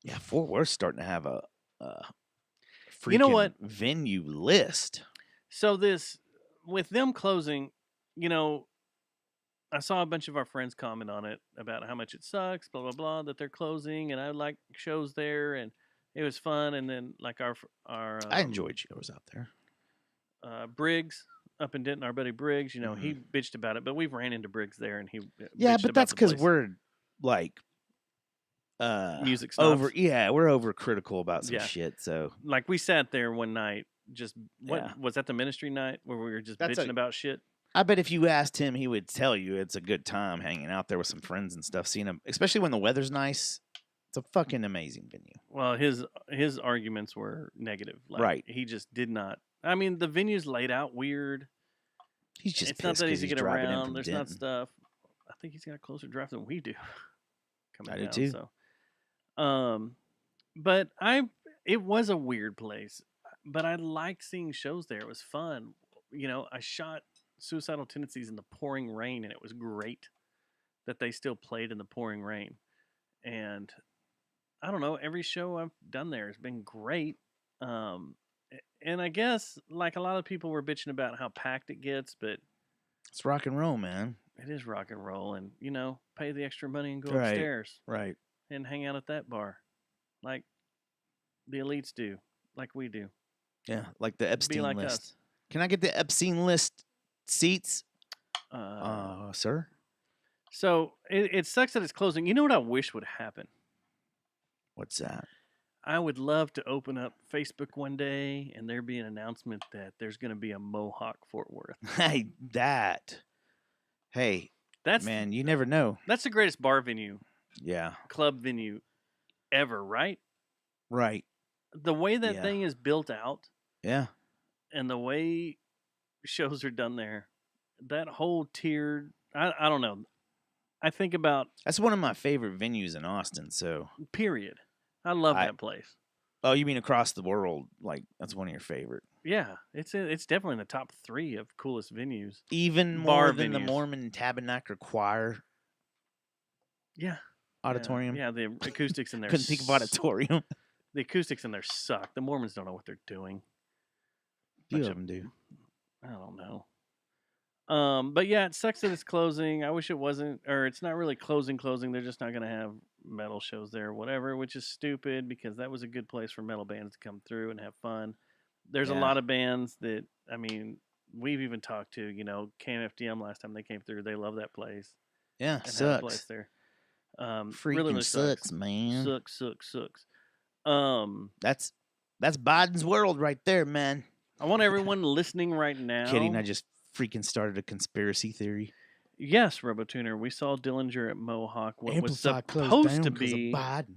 Yeah, Fort Worth's starting to have a freaking You know what? venue list. So this, with them closing, I saw a bunch of our friends comment on it about how much it sucks, blah blah blah, that they're closing, and I like shows there, and it was fun. And then like our I enjoyed shows out there. Briggs up in Denton, our buddy Briggs, he bitched about it, but we've ran into Briggs there, and he Yeah, bitched but about that's the because place. we're like Music snobs. we're overcritical about some Yeah. shit. So Like we sat there one night, just Yeah. was that the ministry night where we were just That's bitching about shit? I bet if you asked him, he would tell you it's a good time hanging out there with some friends and stuff. Seeing him, especially when the weather's nice, it's a fucking amazing venue. Well, his arguments were negative. Like, Right. He just did not. I mean, the venue's laid out weird. He's just It's not pissed that 'cause easy to he's get driving in around. from There's not Denton. stuff. I think he's got a closer drive than we do. Coming I do down, too. So, but it was a weird place. But I like seeing shows there. It was fun. I shot Suicidal Tendencies in the pouring rain, and it was great that they still played in the pouring rain. And I don't know, every show I've done there has been great. And I guess like a lot of people were bitching about how packed it gets, but It's rock and roll, man. it is rock and roll, and pay the extra money and go Right. upstairs Right. and hang out at that bar, like the elites do, like we do. Yeah, like the Epstein like list. us. Can I get the Epstein list seats, sir? So it sucks that it's closing. You know what I wish would happen? What's that? I would love to open up Facebook one day and there be an announcement that there's going to be a Mohawk Fort Worth. Hey, that. Hey, That's man, you never know. That's the greatest bar venue, Yeah, club venue ever, right? right. The way that Yeah. thing is built out Yeah. and the way shows are done there, that whole tiered, I don't know. I think about That's one of my favorite venues in Austin. So, period. I love I- that place. oh, you mean across the world? Like that's one of your favorite? Yeah, it's definitely in the top 3 of coolest venues. Even Bar more than the venues. Mormon Tabernacle Choir Yeah. Auditorium. Yeah, the acoustics in there. Couldn't think of auditorium. The acoustics in there suck. The Mormons don't know what they're doing. Few Bunch of them do. I don't know. But yeah, it sucks that it's closing. I wish it wasn't, or it's not really closing. They're just not going to have metal shows there or whatever, which is stupid because that was a good place for metal bands to come through and have fun. There's a Yeah. lot of bands that, I mean, we've even talked to, KMFDM last time they came through. They love that place. Yeah, And had a place sucks. there. Freaking really sucks, man. Sucks. That's That's Biden's world right there, man. I want everyone listening right now. Kidding, I just freaking started a conspiracy theory. Yes, RoboTuner. We saw Dillinger at Mohawk. What was Amplify closed supposed down to 'cause of be Biden.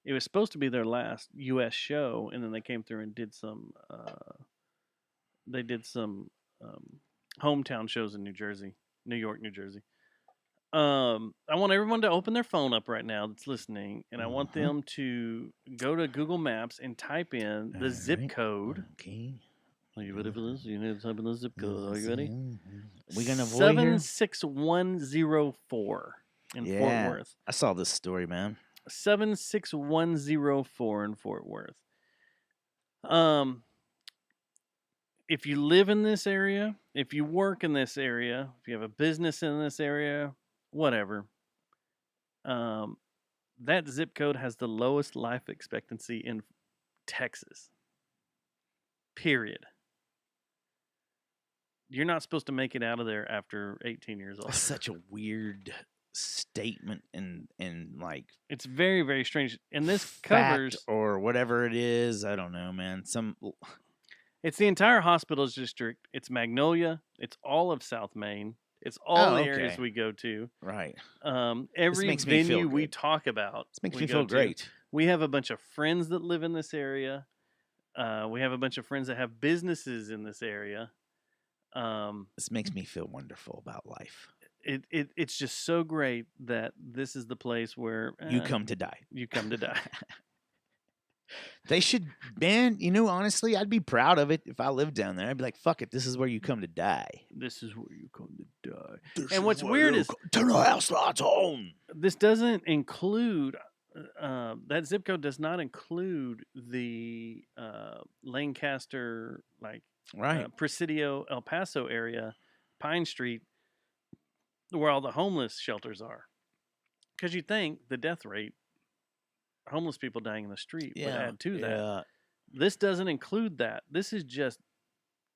it was supposed to be their last U.S. show, and then they came through and did some. They did some hometown shows in New York, New Jersey. I want everyone to open their phone up right now that's listening, and I want them to go to Google Maps and type in the zip code. Okay. Are you ready for this? You need to type in the zip code. Are you ready? We gonna avoid here? 76104 in Fort Yeah. Worth. I saw this story, man. 76104 in Fort Worth. If you live in this area, if you work in this area, if you have a business in this area, whatever, that zip code has the lowest life expectancy in Texas. Period. You're not supposed to make it out of there after 18 years old. That's such a weird statement and like It's very, very strange. And this fact covers or whatever it is. I don't know, man. it's the entire hospitals district. It's Magnolia. It's all of South Main. It's all the areas we go to. Right. Every makes me feel venue we good. talk about. This makes we me go feel to. great. We have a bunch of friends that live in this area. We have a bunch of friends that have businesses in this area. This makes me feel wonderful about life. It's just so great that this is the place where You come to die. You come to die. They should, man, honestly, I'd be proud of it if I lived down there. I'd be like, fuck it, this is where you come to die. This is where you come to die. And what's weird is turn the house lights on. This doesn't include that zip code does not include the Lancaster, Right. Presidio, El Paso area, Pine Street, where all the homeless shelters are. Because you think the death rate, homeless people dying in the street, would add to that. This doesn't include that. This is just,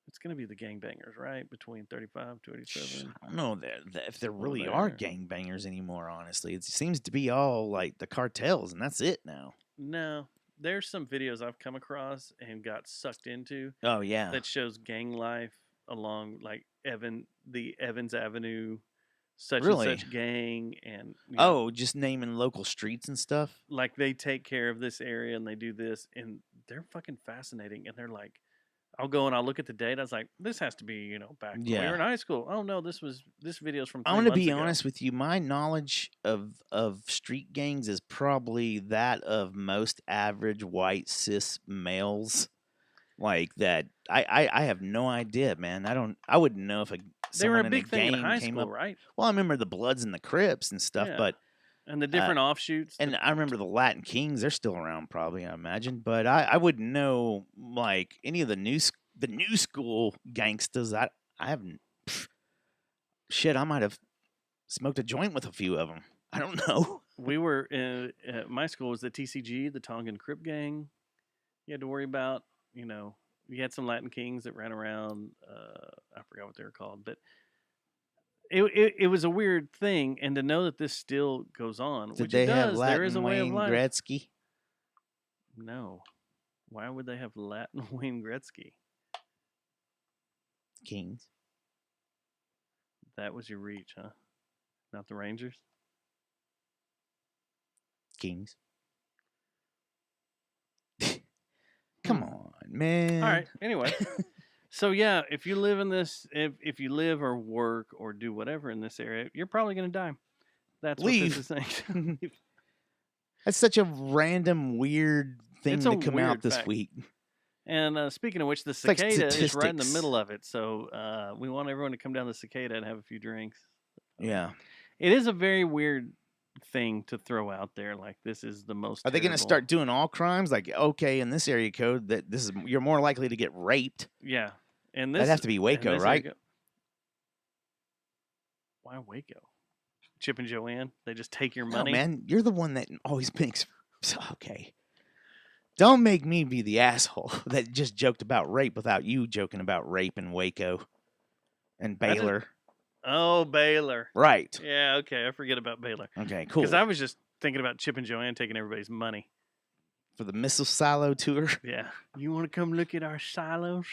it's going to be the gangbangers, right? Between 35 to 87. I don't know if there really are gangbangers anymore, honestly. It seems to be all like the cartels, and that's it now. No. There's some videos I've come across and got sucked into. Oh, yeah. That shows gang life along like the Evans Avenue such and such gang, and just naming local streets and stuff. Like they take care of this area and they do this, and they're fucking fascinating. And they're like, I'll go and I'll look at the date. I was like, this has to be back when we were in high school. Oh no, this video's from 3 I'm gonna months be ago. honest with you. My knowledge of street gangs is probably that of most average white cis males. Like that, I have no idea, man. I wouldn't know if they were a in big thing in high came school, up. right? Well, I remember the Bloods and the Crips and stuff, but and the different offshoots. And I remember the Latin Kings. They're still around, probably, I imagine. But I wouldn't know like any of the new school gangsters. I haven't. Shit, I might have smoked a joint with a few of them. I don't know. We were my school was the TCG, the Tongan Crip gang. You had to worry about. You had some Latin Kings that ran around. I forgot what they were called, but it was a weird thing. And to know that this still goes on, Did which they it have does, Latin there is a way of Wayne life. Gretzky? No, why would they have Latin Wayne Gretzky? Kings. That was your reach, huh? Not the Rangers. Kings. Come on, man. All right. Anyway, so yeah, if you live in this, if you live or work or do whatever in this area, you're probably going to die. That's Leave. what this is saying. That's such a random, weird thing to come out this week. And speaking of which, the like cicada is right in the statistics. middle of it. So we want everyone to come down the cicada and have a few drinks. Yeah. It is a very weird thing to throw out there. Like, this is the most. Are they going to start doing all crimes? Like, okay, in this area code, that this is you're more likely to get raped. Yeah, and that'd have to be Waco, right? Why Waco? Chip and Joanne, they just take your money. No, man, you're the one that always makes. Okay, don't make me be the asshole that just joked about rape without you joking about rape in Waco and Baylor. Oh, Baylor. Right. Yeah, okay. I forget about Baylor. Okay, cool. Because I was just thinking about Chip and Joanne taking everybody's money. for the missile silo tour. Yeah. You want to come look at our silos?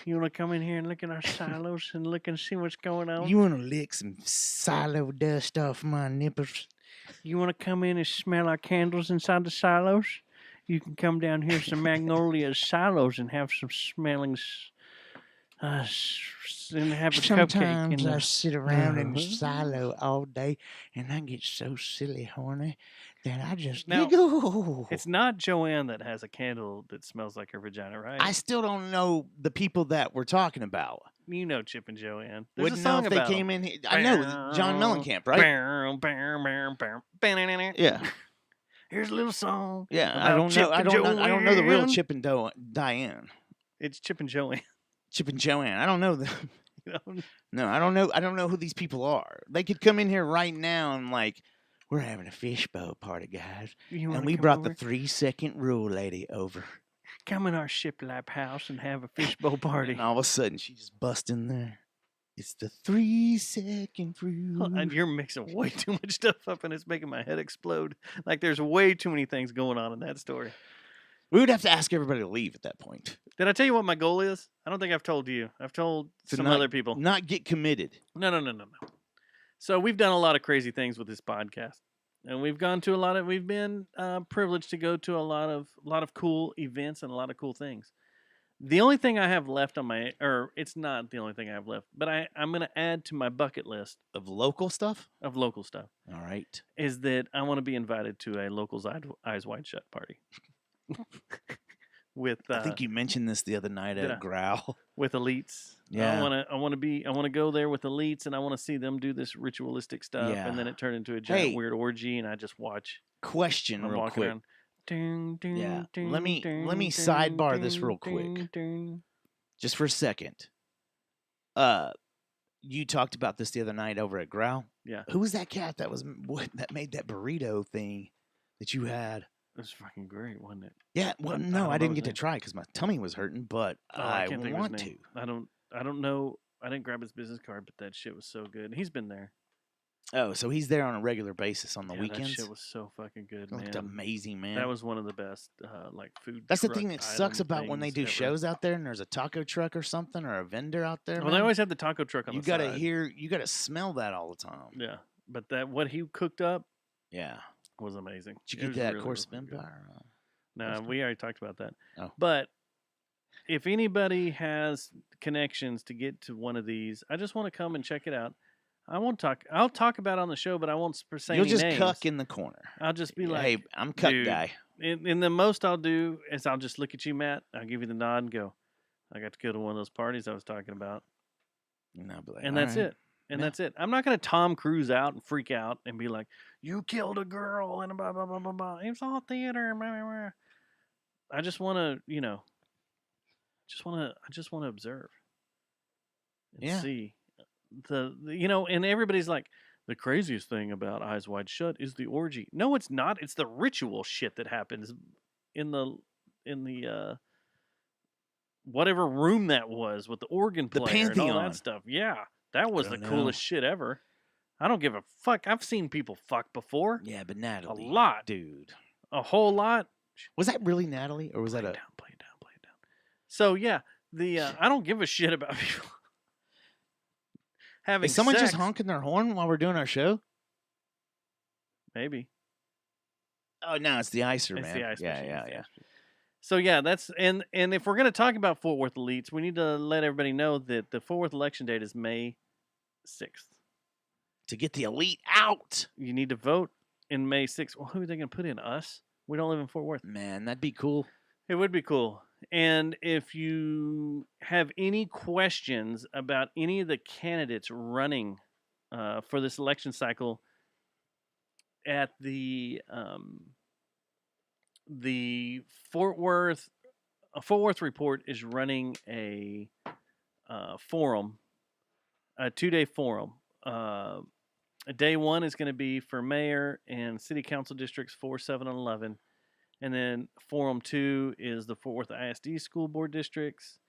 You want to come in here and look at our silos and look and see what's going on? You want to lick some silo dust off my nipples? You want to come in and smell our candles inside the silos? You can come down here to Magnolia Silos and have some smelling, and have a cupcake. Sometimes In I the, sit around in the silo all day, and I get so silly horny that I just Now, giggle. it's not Joanne that has a candle that smells like her vagina, right? I still don't know the people that we're talking about. You know Chip and Joanne. There's Wouldn't a know song if they about came 'em. in here. I know John Mellencamp, right? Yeah, Here's a little song. yeah. I about don't Chip know. I and don't know the real Joanne. Chip and Diane. It's Chip and Joanne. Chip and Joanne. I don't know them. You know? No, I don't know. I don't know who these people are. They could come in here right now and like, we're having a fishbowl party, guys, You wanna and we come brought over? the 3-second rule lady over. Come in our shiplap house and have a fishbowl party. And all of a sudden, she just bust in there. It's the 3-second rule. And you're mixing way too much stuff up, and it's making my head explode. Like there's way too many things going on in that story. We would have to ask everybody to leave at that point. Did I tell you what my goal is? I don't think I've told you. I've told To some not- other people. Not get committed. No. So we've done a lot of crazy things with this podcast, and we've gone to a lot of. We've been privileged to go to a lot of cool events and a lot of cool things. The only thing I have left on my, or it's not the only thing I have left, but I'm going to add to my bucket list Of local stuff? of local stuff All right. is that I want to be invited to a locals Eyes Wide Shut party. With I think you mentioned this the other night did at I? Growl. with elites. Yeah. I want to go there with elites, and I want to see them do this ritualistic stuff, and then Yeah. it turned into a giant Hey. weird orgy, and I just watch. Question I'm real walking quick. around. Ding, ding, Yeah, ding, let me ding, sidebar ding, this real ding, quick. ding. Just for a second. You talked about this the other night over at Growl. Yeah. Who was that cat that made that burrito thing that you had? It was fucking great, wasn't it? Yeah, well, I no, don't I know didn't his get to name. try because my tummy was hurting, but Oh, I can't think of want his to. name. I don't know. I didn't grab his business card, but that shit was so good. He's been there. Oh, so he's there on a regular basis on the Yeah, weekends? that shit was so fucking good, That looked man. amazing, man. That was one of the best, like food. That's the truck thing that sucks item about when they things do ever. shows out there and there's a taco truck or something or a vendor out there. Well, they man. always have the taco truck on You the gotta side. you gotta smell that all the time. Yeah, but that what he cooked up Yeah. was amazing. Did you It get was that really, course really of good. Empire? No, Course of- we already talked about that. Oh. But if anybody has connections to get to one of these, I just want to come and check it out. I won't talk. I'll talk about it on the show, but I won't say You'll any just names. cuck in the corner. I'll just be like, hey, I'm cuck dude, guy. And the most I'll do is I'll just look at you, Matt. I'll give you the nod and go, I got to go to one of those parties I was talking about. And I'll be like, And "All that's right." it. And Yeah. that's it. I'm not going to Tom Cruise out and freak out and be like, you killed a girl and blah, blah, blah, blah, blah. It was all theater. Blah, blah, blah. I just want to, I just want to observe and Yeah. see and everybody's like, the craziest thing about Eyes Wide Shut is the orgy. No, it's not. It's the ritual shit that happens in the whatever room that was with the organ The player and all Pantheon. that stuff. Yeah, that was the don't know. coolest shit ever. I don't give a fuck. I've seen people fuck before. Yeah, but Natalie. lot. Dude. A whole lot. Was that really Natalie? Or was Play that it down, play it down, play it down. So yeah, I don't give a shit about people having Is someone just sex. honking their horn while we're doing our show? Maybe. Oh, no, it's the icer, It's man. the ice yeah, machine, yeah, it's the yeah. ice machine. So yeah, that's and if we're gonna talk about Fort Worth elites, we need to let everybody know that the Fort Worth election date is May 6th. To get the elite out. You need to vote in May 6th. Well, who are they gonna put in? Us? We don't live in Fort Worth. Man, that'd be cool. It would be cool. And if you have any questions about any of the candidates running for this election cycle, at the Fort Worth Report is running a forum, a 2-day forum. Day one is going to be for mayor and city council districts 4, 7, and 11. And then Forum 2 is the Fort Worth ISD school board districts,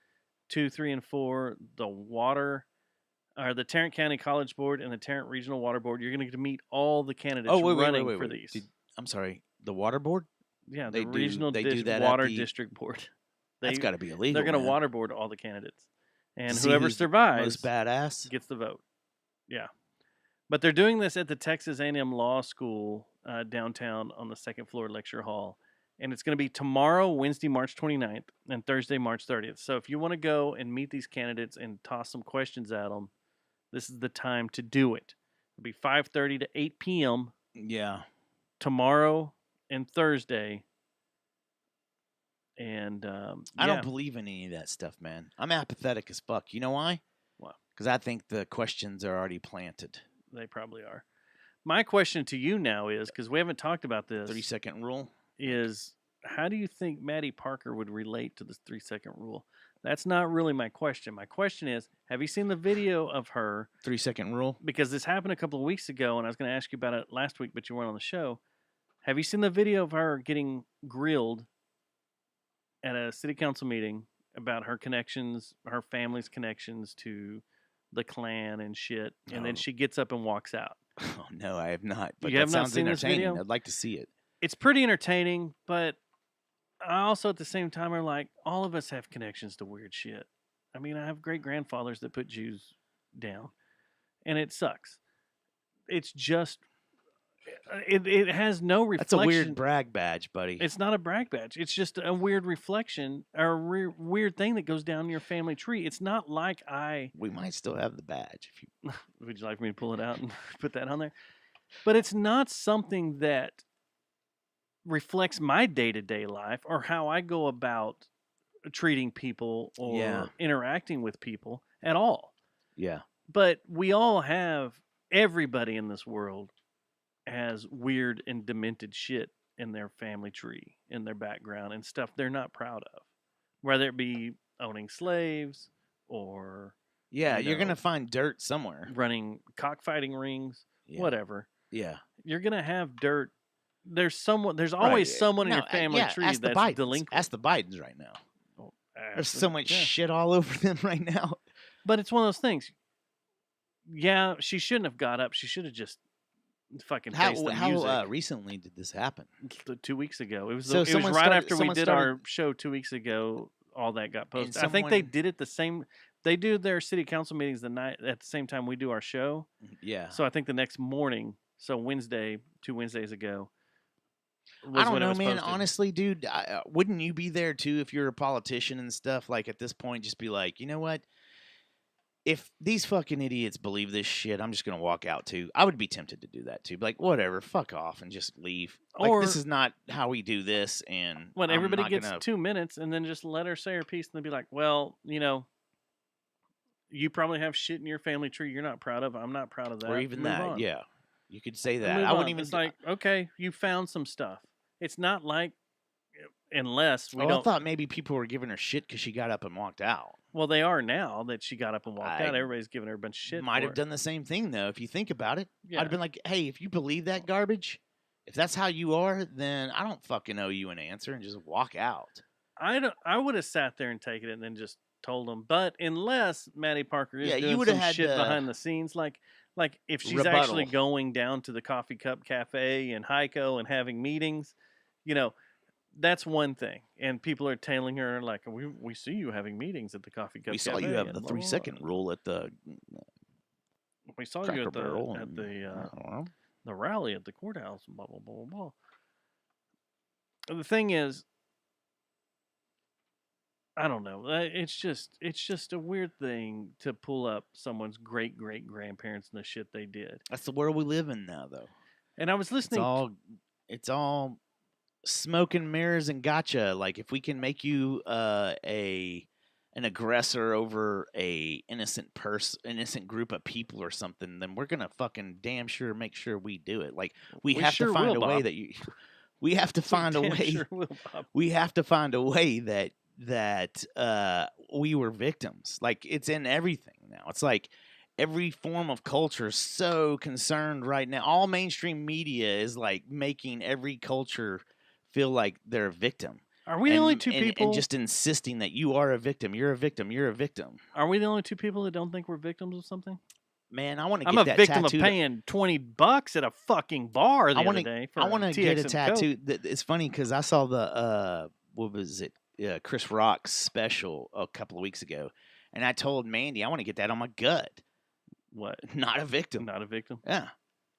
2, 3, and 4, the Tarrant County College Board and the Tarrant Regional Water Board. You're going to get to meet all the candidates running for these. I'm sorry. The water board? Yeah, They the do- regional they do that at water the- district board. That's got to be illegal. They're going to man. waterboard all the candidates, and To see whoever who's the survives most badass. gets the vote. Yeah, but they're doing this at the Texas A&M Law School downtown on the second floor lecture hall, and it's going to be tomorrow, Wednesday, March 29th, and Thursday, March 30th. So if you want to go and meet these candidates and toss some questions at them, this is the time to do it. It'll be 5:30 to 8 p.m. Yeah. tomorrow and Thursday. And I don't believe in any of that stuff, man. I'm apathetic as fuck. You know why? Why? Because I think the questions are already planted. They probably are. My question to you now is, because we haven't talked about this, 30-second rule. is how do you think Maddie Parker would relate to this 3-second rule? That's not really my question. My question is, have you seen the video of her? 3-second rule. Because this happened a couple of weeks ago, and I was going to ask you about it last week, but you weren't on the show. Have you seen the video of her getting grilled at a city council meeting about her connections, her family's connections to the Klan and shit, and then No. she gets up and walks out? Oh no, I have not. But You that have not sounds seen this entertaining. video? I'd like to see it. It's pretty entertaining, but I also at the same time are like, all of us have connections to weird shit. I mean, I have great grandfathers that put Jews down, and it sucks. It's just, it has no reflection. That's a weird brag badge, buddy. It's not a brag badge. It's just a weird reflection or a weird thing that goes down your family tree. It's not like We might still have the badge if you. would you like me to pull it out and put that on there? But it's not something that reflects my day-to-day life or how I go about treating people or Yeah. interacting with people at all. Yeah. But we all have, everybody in this world has weird and demented shit in their family tree, in their background, and stuff they're not proud of. Whether it be owning slaves or Yeah, You you're gonna know. find dirt somewhere. running cockfighting rings, Yeah. whatever. Yeah. You're gonna have dirt. There's always Right. someone in No, your family yeah, tree ask the that's Bidens. delinquent. Ask the Bidens right now. There's so much Yeah. shit all over them right now. But it's one of those things. Yeah, she shouldn't have got up. She should have just fucking faced the music. How recently did this happen? 2 weeks ago. It was So it was someone right started- after we someone did started- our show 2 weeks ago. All that got posted. I think they someone- did it the same. They do their city council meetings the night at the same time we do our show. Yeah. So I think the next morning, so Wednesday, 2 Wednesdays ago. Was I don't when it know, was man. posted. Honestly, dude, wouldn't you be there too if you're a politician and stuff? Like at this point, just be like, you know what? If these fucking idiots believe this shit, I'm just gonna walk out too. I would be tempted to do that too. Be like, whatever, fuck off, and just leave. Like Or- this is not how we do this, and When I'm everybody not gets gonna- 2 minutes and then just let her say her piece and then be like, well, you probably have shit in your family tree you're not proud of. I'm not proud of that. or even Move that, on. yeah, you could say And that. move I wouldn't on. even. It's like, okay, you found some stuff. It's not like, unless we I don't. thought maybe people were giving her shit because she got up and walked out. Well, they are now that she got up and walked I out. Everybody's giving her a bunch of shit. Might for have it. done the same thing though, if you think about it. Yeah. I'd have been like, hey, if you believe that garbage, if that's how you are, then I don't fucking owe you an answer, and just walk out. I would have sat there and taken it and then just told them. But unless Maddie Parker is Yeah, you doing would've some had shit to- behind the scenes, like if she's actually Rebuttal. going down to the Coffee Cup Cafe in Heiko and having meetings, that's one thing. And people are tailing her like, we see you having meetings at the Coffee Cup We Cafe. saw you have and the blah, blah, 3-second blah. rule at the We saw you Cracker at Barrel. the and- I don't know. the rally at the courthouse. Blah blah blah blah blah. The thing is, I don't know. It's just a weird thing to pull up someone's great grandparents and the shit they did. That's the world we live in now, though. And I was It's listening. it's all smoke and mirrors and gotcha. Like if we can make you an aggressor over a innocent group of people or something, then we're gonna fucking damn sure make sure we do it. Like we have sure to find will, a way Bob. that you. We have to find a Damn way. sure will, Bob. We have to find a way that we were victims. Like it's in everything now. It's like every form of culture is so concerned right now. All mainstream media is like making every culture feel like they're a victim. Are we the only two people? And just insisting that you are a victim. You're a victim. You're a victim. Are we the only two people that don't think we're victims of something? Man, I want to I'm get a that victim of tattooed. paying $20 at a fucking bar the I other day for I want to get a TX and Coke. tattoo. It's funny because I saw the what was it? Chris Rock's special a couple of weeks ago, and I told Mandy I want to get that on my gut. What? Not a victim. Not a victim. Yeah,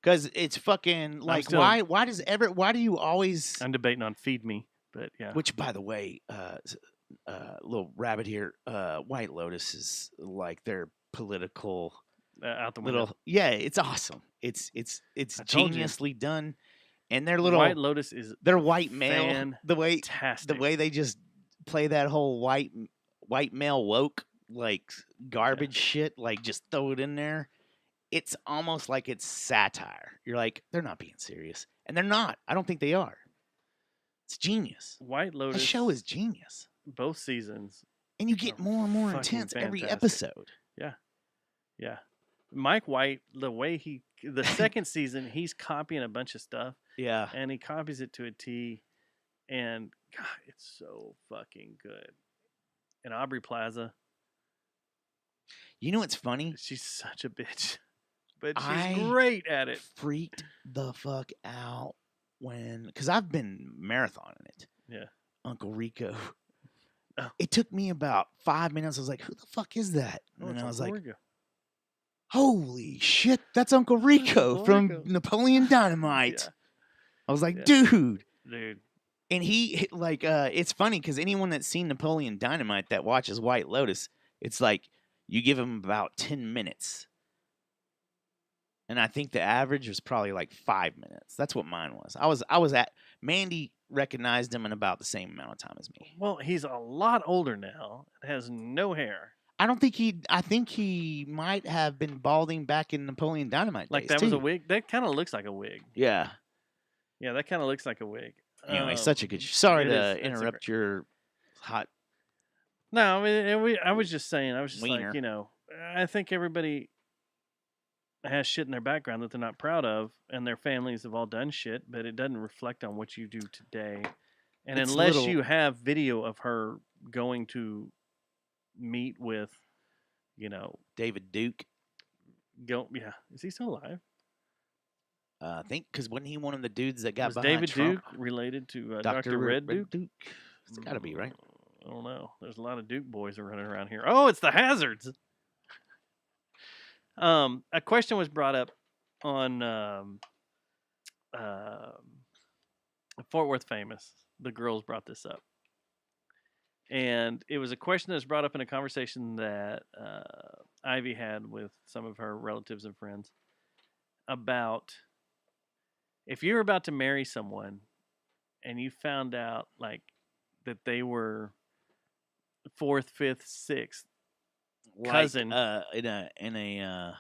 because it's fucking like still- why do you always? I'm debating on Feed Me, but yeah. Which, by the way, little rabbit here. White Lotus is like their political Out the window. little. Yeah, it's awesome. It's I told you. geniusly done, and their little White Lotus is their white male fantastic. the way they just play that whole white male woke like garbage shit, like just throw it in there. It's almost like it's satire. You're like, they're not being serious, and they're not. I don't think they are. It's genius. White Lotus. The show is genius, both seasons. and you get more and more fucking intense every fantastic. episode. Yeah. Mike White, the second season, he's copying a bunch of stuff, Yeah, and he copies it to a T, and God, it's so fucking good. And Aubrey Plaza, you know what's funny? she's such a bitch, but she's I great at it. Freaked the fuck out because I've been marathoning it. Yeah. Uncle Rico. Oh. It took me about 5 minutes. I was like, who the fuck is that? Oh, And it's I was Uncle like, Rico. holy shit, that's Uncle Rico Uncle from Rico. Napoleon Dynamite. Yeah. I was like, Yeah. dude. Dude. And he, like, it's funny because anyone that's seen Napoleon Dynamite that watches White Lotus, it's like you give him about 10 minutes. And I think the average was probably like 5 minutes. That's what mine was. I was at, Mandy recognized him in about the same amount of time as me. Well, he's a lot older now. Has no hair. I think he might have been balding back in Napoleon Dynamite Like days, that was a too. wig. That kind of looks like a wig. Yeah. Yeah, that kind of looks like a wig. Anyway, such a good. Sorry it to is- it's a interrupt your hot. No, I mean, I was just saying. I was just Wiener. like, I think everybody has shit in their background that they're not proud of, and their families have all done shit, but it doesn't reflect on what you do today. And It's unless little- you have video of her going to meet with, David Duke. is he still alive? I think because wasn't he one of the dudes that got Was behind David Trump? Duke related to Dr. Dr. Red Duke? It's got to be right. I don't know. There's a lot of Duke boys are running around here. Oh, it's the Hazards. A question was brought up on Fort Worth Famous. The girls brought this up. And it was a question that was brought up in a conversation that Ivy had with some of her relatives and friends about if you're about to marry someone and you found out like that they were 4th, 5th, 6th cousin. in a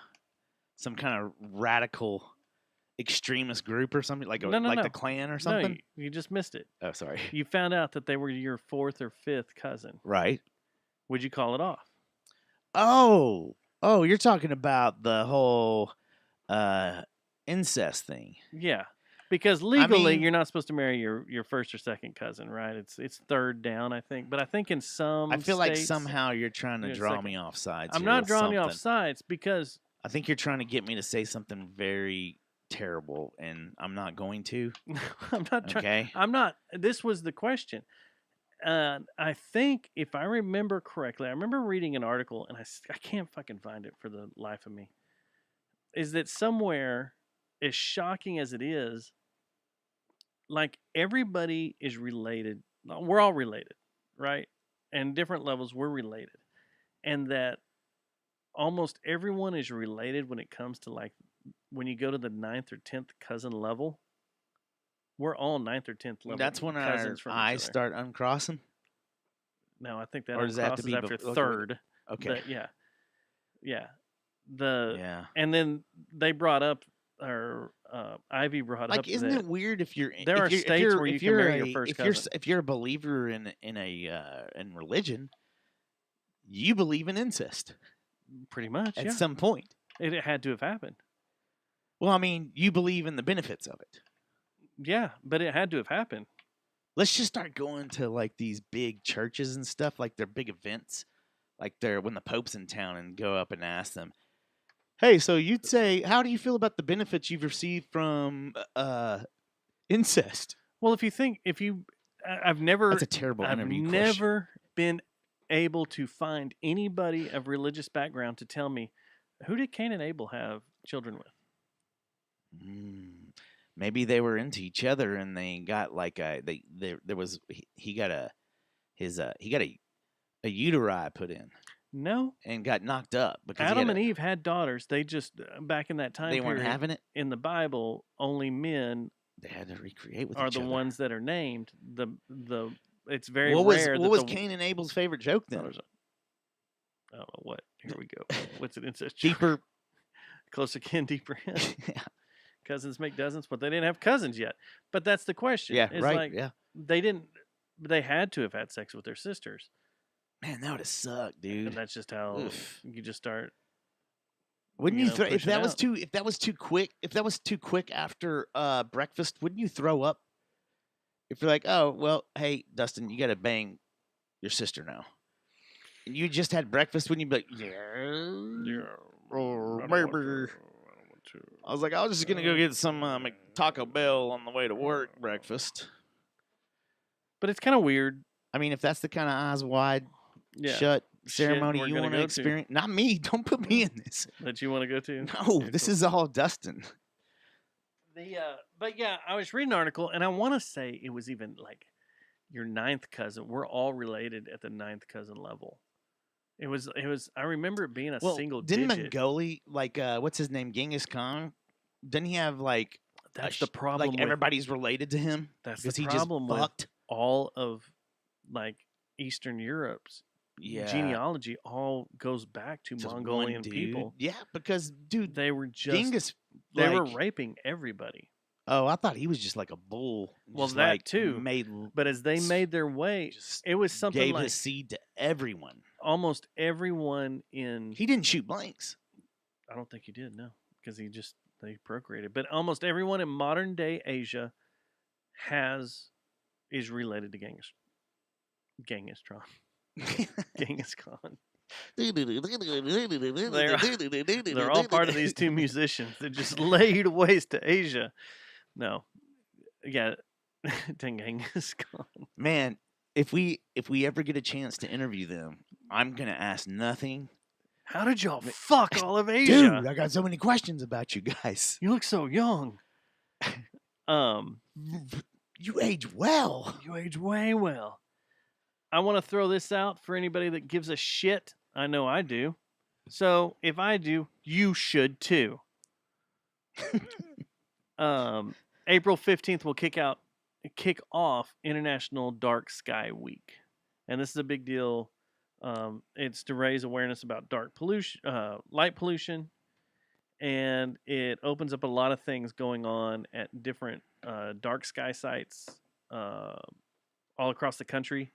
some kind of radical extremist group or something like No, the Klan or something. No, you just missed it. Oh, sorry. You found out that they were your 4th or 5th cousin. Right. Would you call it off? Oh, you're talking about the whole incest thing. Yeah. Because legally mean- you're not supposed to marry your first or second cousin, right? It's third down, I think. But I think in some I feel like states- somehow you're trying to Wait a draw second. me off sides. I'm here not with drawing you off something. sides because I think you're trying to get me to say something very terrible, and I'm not going to. I'm not trying. Okay. I'm not. This was the question. I think if I remember correctly, I remember reading an article, and I can't fucking find it for the life of me. Is that somewhere, as shocking as it is, like everybody is related. We're all related, right? And different levels, we're related, and that almost everyone is related when it comes to like when you go to the 9th or 10th cousin level. We're all 9th or 10th level. That's when our cousins from each eyes other. start uncrossing. No, I think that Or does that have to uncrosses be after okay, wait. third. Okay. But yeah. Yeah. And then they brought up, or Ivy brought up. Like, isn't that it weird if you're there if are you're, states if you're, where you if can you're marry a, your first if you're cousin. if you're a believer in religion, you believe in incest Pretty much, at yeah. some point. It had to have happened. Well, I mean, you believe in the benefits of it. Yeah, but it had to have happened. Let's just start going to like these big churches and stuff, like their big events, like when the Pope's in town, and go up and ask them, Hey, so you'd say, how do you feel about the benefits you've received from incest? Well, I've never, That's a terrible I've interview question. never been able to find anybody of religious background to tell me, who did Cain and Abel have children with? Maybe they were into each other and they got like he got a uteri put in No. and got knocked up because Adam and Eve had daughters. They just, back in that time they period, weren't having it. in the Bible, only men They had to recreate with are each the other. ones that are named. It's very What rare. was Cain and Abel's favorite joke then? I don't know what. Here we go. What's it? Incest? Deeper. Closer kin, deeper in. Yeah. Cousins make dozens, but they didn't have cousins yet. But that's the question. Yeah, It's right. like, yeah. They didn't. They had to have had sex with their sisters. Man, that would have sucked, dude. And that's just how Oof. you just start. Wouldn't you throw if pushing that was out. too quick after breakfast? Wouldn't you throw up? If you're like, oh well, hey Dustin, you got to bang your sister now, and you just had breakfast, wouldn't you be like, yeah, oh, maybe. I was like, I was just gonna go get some Taco Bell on the way to work breakfast. But it's kind of weird. I mean, if that's the kind of eyes wide Yeah. shut Shit ceremony we're you gonna want to go to. experience, not me. Don't put me in this. That you want to go to? No, Okay, this cool. is all Dustin. But yeah, I was reading an article, and I want to say it was even like your ninth cousin. We're all related at the ninth cousin level. It was. I remember it being a single didn't digit. Mongoli what's his name, Genghis Khan? Didn't he have like That's the problem. like with, everybody's related to him That's because the he problem just with fucked? all of like Eastern Europe's Yeah, genealogy. All goes back to just one Mongolian dude. people. Yeah, because dude, They were just. Genghis. They were like- raping everybody. Oh, I thought he was just like a bull. Well, just, that like, too. Made But as they made their way, just it was something gave like his seed to everyone. almost everyone in. He didn't shoot blanks. I don't think he did, no, because they procreated. But almost everyone in modern day Asia is related to Genghis Khan. They're all part of these two musicians that just laid waste to Asia. No, yeah, Genghis Khan. Man, if we ever get a chance to interview them, I'm gonna ask nothing. How did y'all fuck all of Asia? Dude, I got so many questions about you guys. You look so young. You age well. You age way well. I want to throw this out for anybody that gives a shit. I know I do. So if I do, you should too. April 15th will kick off International Dark Sky Week. And this is a big deal. It's to raise awareness about light pollution. And it opens up a lot of things going on at different dark sky sites all across the country.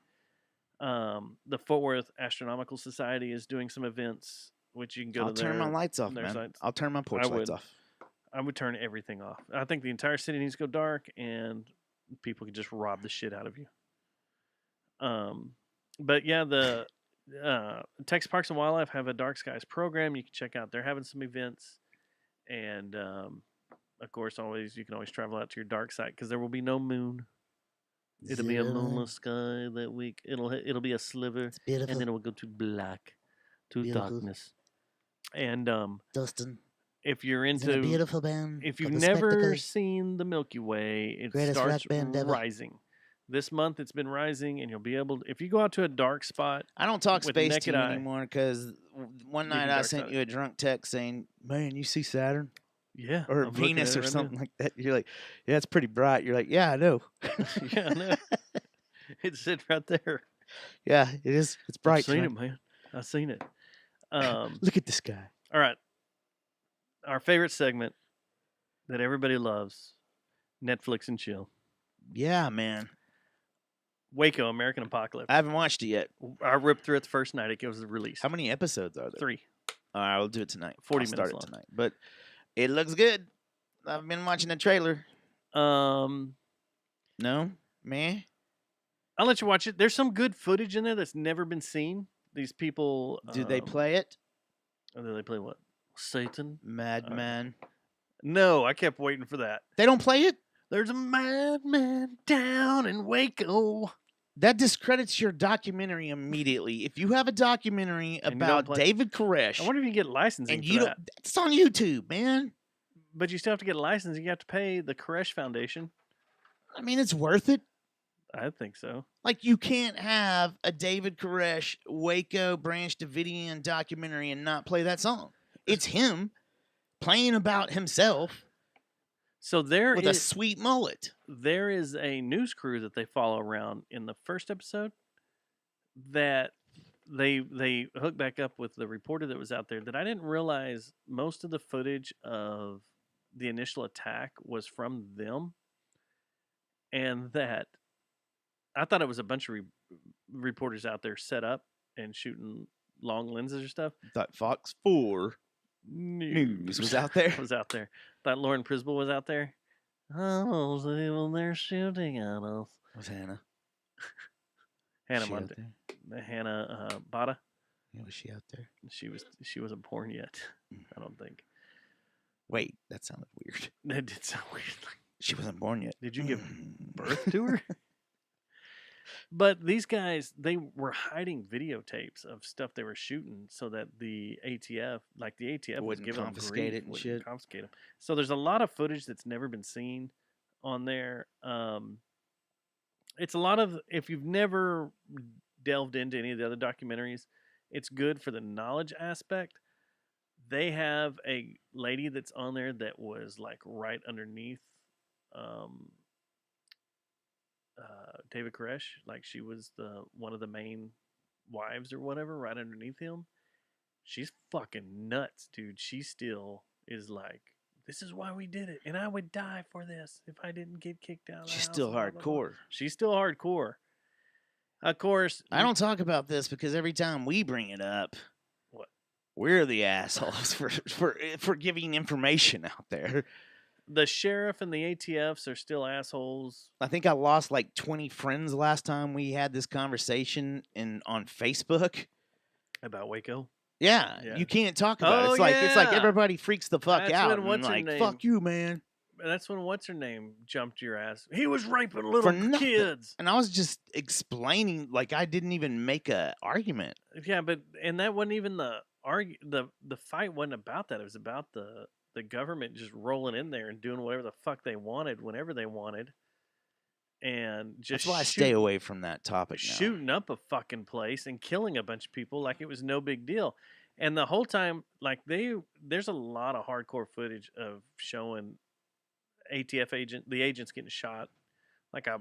The Fort Worth Astronomical Society is doing some events, which you can go I'll to. turn my lights off, their man. sites. I'll turn my porch lights off. I would turn everything off. I think the entire city needs to go dark, and people can just rob the shit out of you. But yeah, the Texas Parks and Wildlife have a Dark Skies program. You can check out. They're having some events, and of course, you can always travel out to your dark site because there will be no moon. It'll be a moonless sky that week. It'll be a sliver, and then it will go to black, to darkness. And Dustin, if you're isn't it into, beautiful band? if you've called The never Spectacles? seen the Milky Way, it Greatest starts rock band ever. rising. This month it's been rising, and you'll be able to, if you go out to a dark spot. I don't talk with space to naked you eye. anymore because one You can night I dark sent side you a drunk text saying, "Man, you see Saturn Yeah. or I'm looking Venus at it or right something like that?" You're like, "Yeah, it's pretty bright." You're like, "Yeah, I know." now. Yeah, I know. It's sitting right there. Yeah, it is. It's bright. I've seen tonight. it, man. I've seen it. Look at this guy. All right. Our favorite segment that everybody loves, Netflix and chill. Yeah, man. Waco, American Apocalypse. I haven't watched it yet. I ripped through it the first night it was released. How many episodes are there? 3. All right, I'll do it tonight. 40 I'll start minutes it long. tonight. But it looks good. I've been watching the trailer. Um, No, man. I'll let you watch it. There's some good footage in there that's never been seen. These people. Do they play it? Oh, do they play what? Satan. Madman. No, I kept waiting for that. They don't play it? There's a madman down in Waco. That discredits your documentary immediately. If you have a documentary And you don't about play- David Koresh, I wonder if you can get licensing and for you that. don't, it's on YouTube, man. But you still have to get licensing. You have to pay the Koresh Foundation. I mean, it's worth it. I think so. Like, you can't have a David Koresh Waco Branch Davidian documentary and not play that song. It's him playing about himself So there with a is sweet mullet. there is a news crew that they follow around in the first episode that they hook back up with the reporter that was out there that I didn't realize most of the footage of the initial attack was from them, and that I thought it was a bunch of reporters out there set up and shooting long lenses or stuff. Thought Fox 4 News was out there. was out there. Thought Lauren Prisbel was out there. Oh, well, they're shooting at us. Was Hannah? Hannah She out Monte, there? Hannah Bada. Yeah, was she out there? She wasn't born yet. Mm. I don't think. Wait, that sounded weird. That did sound weird. She wasn't born yet. Did you give Mm. birth to her? But these guys, they were hiding videotapes of stuff they were shooting so that the ATF, was Wouldn't giving them confiscate grief, it and wouldn't shit. confiscate them. So there's a lot of footage that's never been seen on there. It's a lot of, if you've never delved into any of the other documentaries, it's good for the knowledge aspect. They have a lady that's on there that was like right underneath David Koresh, like she was one of the main wives or whatever, right underneath him. She's fucking nuts, dude. She still is like, this is why we did it, and I would die for this if I didn't get kicked out of the She's house still and blah, blah, blah." hardcore. She's still hardcore. Of course, I don't talk about this because every time we bring it up, What? we're the assholes for giving information out there. The sheriff and the ATFs are still assholes. I think I lost like 20 friends last time we had this conversation on Facebook. About Waco. Yeah, Yeah. you can't talk about it. Oh, It's like yeah. everybody freaks the fuck That's out when and what's her like name- fuck you, man. That's when what's her name jumped your ass. He was raping little For nothing. kids. And I was just explaining like I didn't even make a argument. Yeah, but and that wasn't even the fight wasn't about that. It was about the government just rolling in there and doing whatever the fuck they wanted whenever they wanted, and just That's why I stay away from that topic now. shooting up a fucking place and killing a bunch of people like it was no big deal. And the whole time, like there's a lot of hardcore footage of showing the agents getting shot. Like a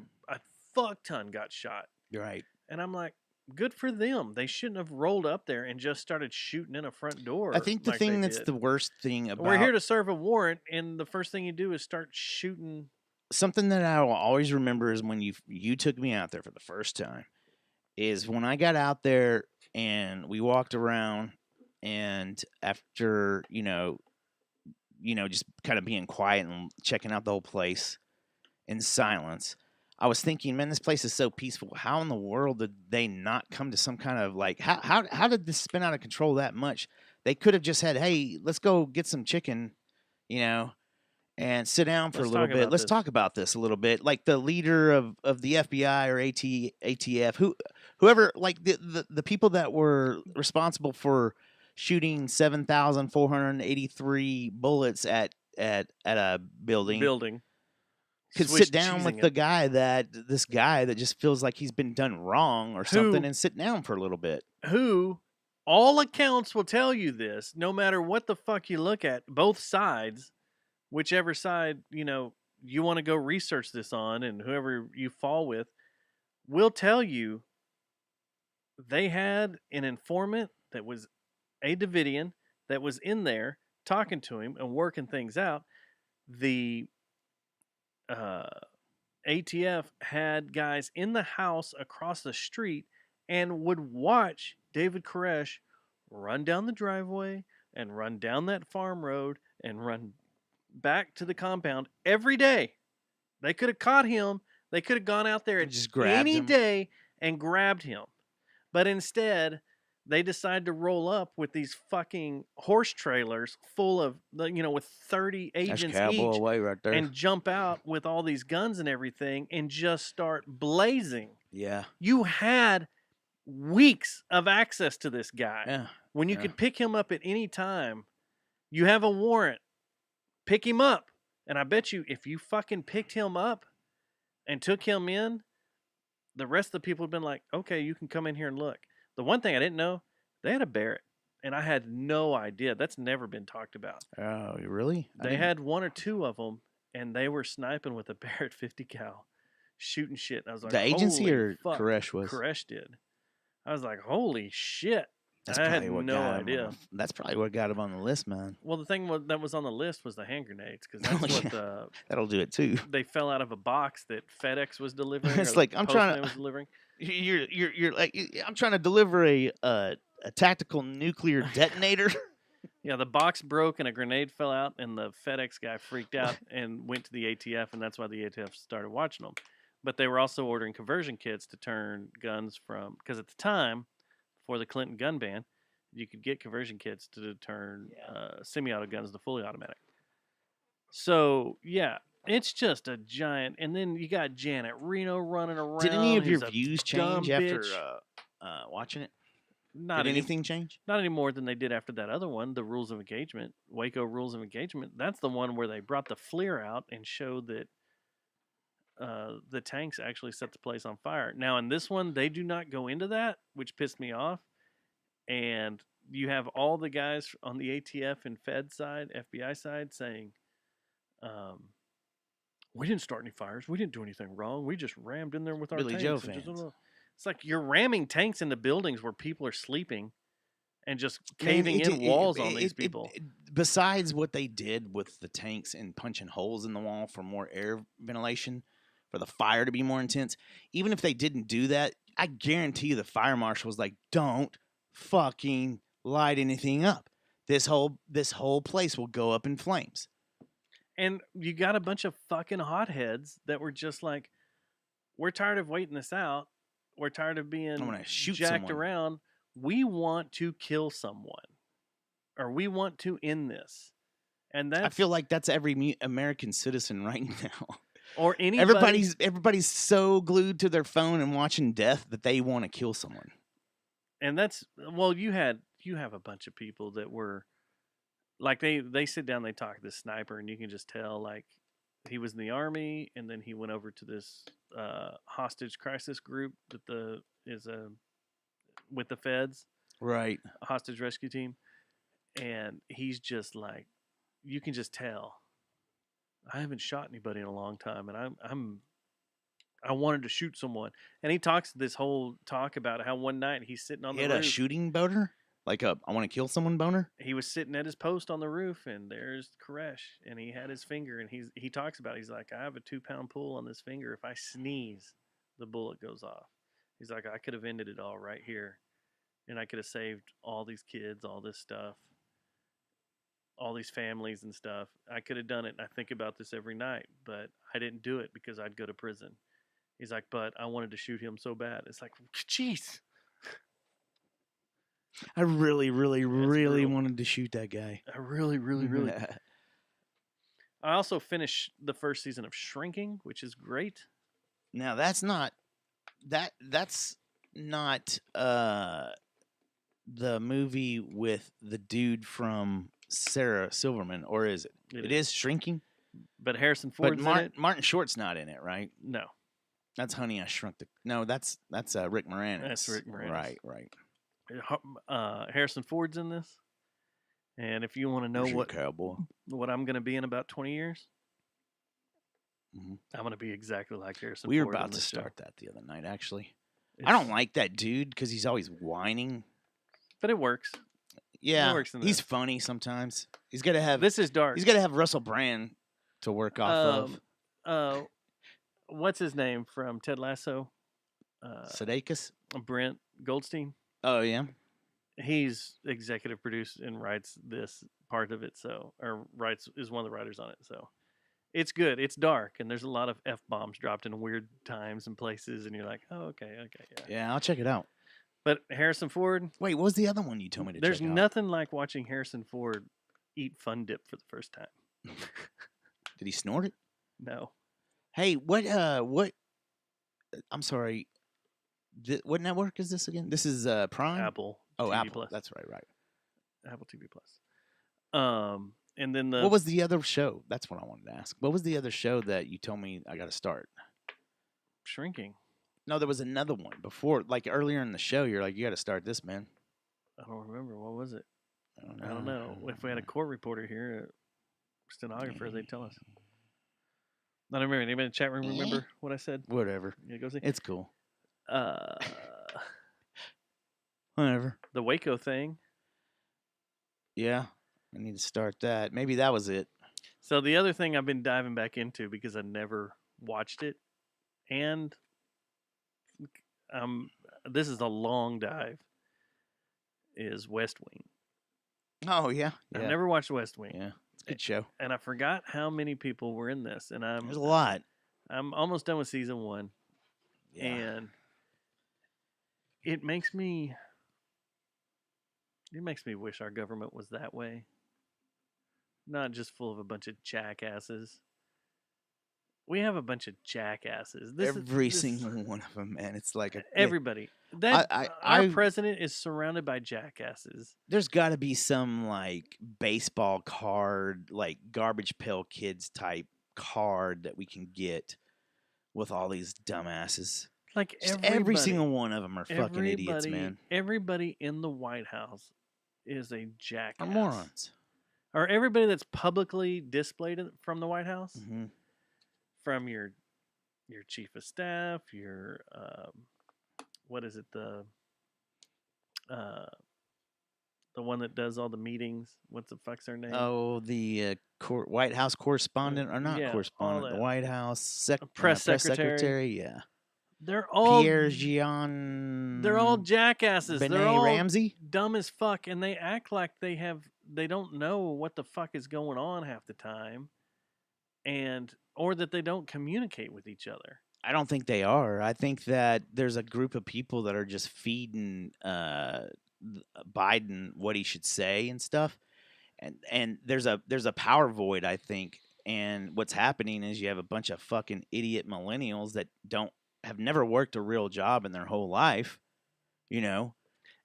fuck ton got shot. You're right. And I'm like, good for them. They shouldn't have rolled up there and just started shooting in a front door. I think the like thing they that's did. the worst thing about We're here to serve a warrant, and the first thing you do is start shooting. something that I will always remember is when you took me out there for the first time is when I got out there and we walked around, and after just kind of being quiet and checking out the whole place in silence, I was thinking, man, this place is so peaceful. How in the world did they not come to some kind of like how did this spin out of control that much? They could have just said, hey, let's go get some chicken, and sit down for Let's a little talk bit. about Let's this. talk about this a little bit. Like the leader of the FBI or ATF, whoever, like the people that were responsible for shooting 7,483 bullets at a building could Swiss sit down with cheesing this guy that just feels like he's been done wrong or something and sit down for a little bit. who all accounts will tell you this, no matter what the fuck you look at, both sides, whichever side, you want to go research this on, and whoever you fall with will tell you they had an informant that was a Davidian that was in there talking to him and working things out. The ATF had guys in the house across the street and would watch David Koresh run down the driveway and run down that farm road and run back to the compound every day. They could have caught him. They could have gone out there And at just grabbed any him. day and grabbed him. But instead, they decide to roll up with these fucking horse trailers full of, with 30 That's agents cowboy each, way right there. and jump out with all these guns and everything and just start blazing. Yeah. You had weeks of access to this guy. Yeah. When you Yeah. could pick him up at any time, you have a warrant. Pick him up. And I bet you if you fucking picked him up and took him in, the rest of the people have been like, okay, you can come in here and look. The one thing I didn't know, they had a Barrett. And I had no idea. That's never been talked about. Oh, really? They had one or two of them, and they were sniping with a Barrett 50 cal, shooting shit. And I was like, the agency holy or fuck. Koresh was? Koresh did. I was like, holy shit. That's I had probably what no got him idea. that's probably what got him on the list, man. Well, the thing that was on the list was the hand grenades, because Oh, that's what yeah. That'll do it too. they fell out of a box that FedEx was delivering. It's or like, the I'm trying to- Postman was delivering. You're like, I'm trying to deliver a tactical nuclear detonator. Yeah, the box broke and a grenade fell out, and the FedEx guy freaked out and went to the ATF, and that's why the ATF started watching them. But they were also ordering conversion kits to turn guns from, because at the time, before the Clinton gun ban, you could get conversion kits to turn semi-auto guns to fully automatic. So, yeah, it's just a giant. And then you got Janet Reno running around. Did any of your who's a views dumb change after bitch. watching it? Not Did any- anything change? Not any more than they did after that other one, the Rules of Engagement, Waco Rules of Engagement. That's the one where they brought the FLIR out and showed that the tanks actually set the place on fire. Now, in this one, they do not go into that, which pissed me off. And you have all the guys on the ATF and Fed side, FBI side, saying, we didn't start any fires. We didn't do anything wrong. We just rammed in there with our Billy tanks. Joe and just- fans. It's like you're ramming tanks into buildings where people are sleeping and just Man, caving it- in walls it- on these it- people. Besides what they did with the tanks and punching holes in the wall for more air ventilation, for the fire to be more intense, even if they didn't do that, I guarantee you the fire marshal was like, don't fucking light anything up. This whole place will go up in flames. And you got a bunch of fucking hotheads that were just like, we're tired of waiting this out. We're tired of being I'm gonna shoot jacked someone. around. We want to kill someone, or we want to end this. And that's I feel like that's every American citizen right now. or anybody. Everybody's so glued to their phone and watching death that they want to kill someone. And that's, well, you have a bunch of people that were like, they sit down, they talk to this sniper, and you can just tell, like, he was in the army, and then he went over to this hostage crisis group that is with the feds, Right. a hostage rescue team, and he's just like, you can just tell, I haven't shot anybody in a long time, and I wanted to shoot someone. And he talks this whole talk about how one night he's sitting on He the had roof. a shooting boner, like a I want to kill someone boner. He was sitting at his post on the roof, and there's Koresh, and he had his finger, and he talks about it. He's like, I have a 2-pound pull on this finger. If I sneeze, the bullet goes off. He's like, I could have ended it all right here, and I could have saved all these kids, all this stuff, all these families and stuff. I could have done it, and I think about this every night, but I didn't do it because I'd go to prison. He's like, but I wanted to shoot him so bad. It's like, jeez. I really, really, really brutal. wanted to shoot that guy. I really, really, really. I also finished the first season of Shrinking, which is great. Now that's not the movie with the dude from Sarah Silverman, or is it? It is Shrinking. But Harrison But Ford's in it. Martin Short's not in it, right? No, That's Honey, I Shrunk the. No, that's Rick Moranis. That's Rick Moranis. Right. Harrison Ford's in this. And if you want to know Where's your what cowboy? I'm going to be in about 20 years, Mhm. I'm going to be exactly like Harrison We were Ford. in about to this show. start that the other night, actually. I don't like that dude because he's always whining. But it works. Yeah, works in he's this. funny sometimes. He's got to have. This is dark. He's got to have Russell Brand to work off of. What's his name from Ted Lasso? Sudeikis. Brent Goldstein. Oh yeah. He's executive produced and writes this part of it, is one of the writers on it. So it's good. It's dark, and there's a lot of F-bombs dropped in weird times and places, and you're like, oh, okay, yeah. Yeah, I'll check it out. But Harrison Ford, Wait, what was the other one you told me to there's check out? nothing like watching Harrison Ford eat Fun Dip for the first time. Did he snort it? No. Hey, what? I'm sorry. What network is this again? This is Prime. Apple. Oh, TV Apple. Plus. That's right. Apple TV Plus. And then What was the other show? That's what I wanted to ask. What was the other show that you told me I got to start? Shrinking. No, there was another one before, like earlier in the show. You're like, you got to start this, man. I don't remember. What was it? I I don't know. If we had a court reporter here, a stenographer, they'd tell us. I don't remember. Anybody in the chat room remember what I said? Whatever. Yeah, go see. It's cool. The Whatever. Waco thing. Yeah, I need to start that. Maybe that was it. So the other thing I've been diving back into because I never watched it, and this is a long dive, is West Wing. Oh yeah. I've never watched West Wing. Yeah, it's a good show. And I forgot how many people were in this, and There's a lot. I'm almost done with season 1, Yeah. and it makes me wish our government was that way, not just full of a bunch of jackasses. We have a bunch of jackasses. Every single one of them, man. It's like everybody. I- Our president is surrounded by jackasses. There's got to be some like baseball card, like garbage pail kids type card that we can get with all these dumbasses. Like Just every single one of them are fucking idiots, man. Everybody in the White House is a jackass. Are morons. Or everybody that's publicly displayed from the White House, Mm-hmm. from your chief of staff, your what is it, the one that does all the meetings? What's the fuck's her name? Oh, the White House correspondent, or not Yeah, all correspondent, the that. White House Press secretary. Yeah, They're all Pierre Gian. They're all jackasses. Benet They're all Ramsey. dumb as fuck, and they act like they don't know what the fuck is going on half the time, or that they don't communicate with each other. I don't think they are. I think that there's a group of people that are just feeding Biden what he should say and stuff, and there's a power void, I think. And what's happening is you have a bunch of fucking idiot millennials that have never worked a real job in their whole life, you know.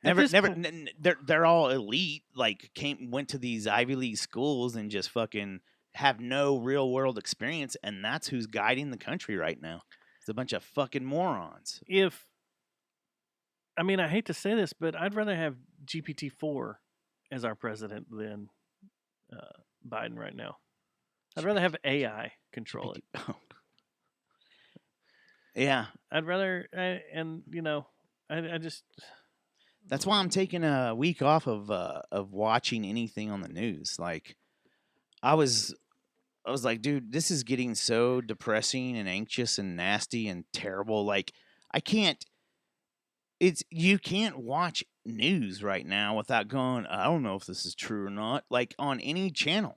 They're all elite, like went to these Ivy League schools and just fucking have no real world experience, and that's who's guiding the country right now. It's a bunch of fucking morons. I hate to say this, but I'd rather have GPT-4 as our president than Biden right now. I'd rather have AI control it. Yeah. I'd rather, I just. That's why I'm taking a week off of watching anything on the news. Like, I was like, dude, this is getting so depressing and anxious and nasty and terrible. Like, you can't watch news right now without going, I don't know if this is true or not. Like, on any channel.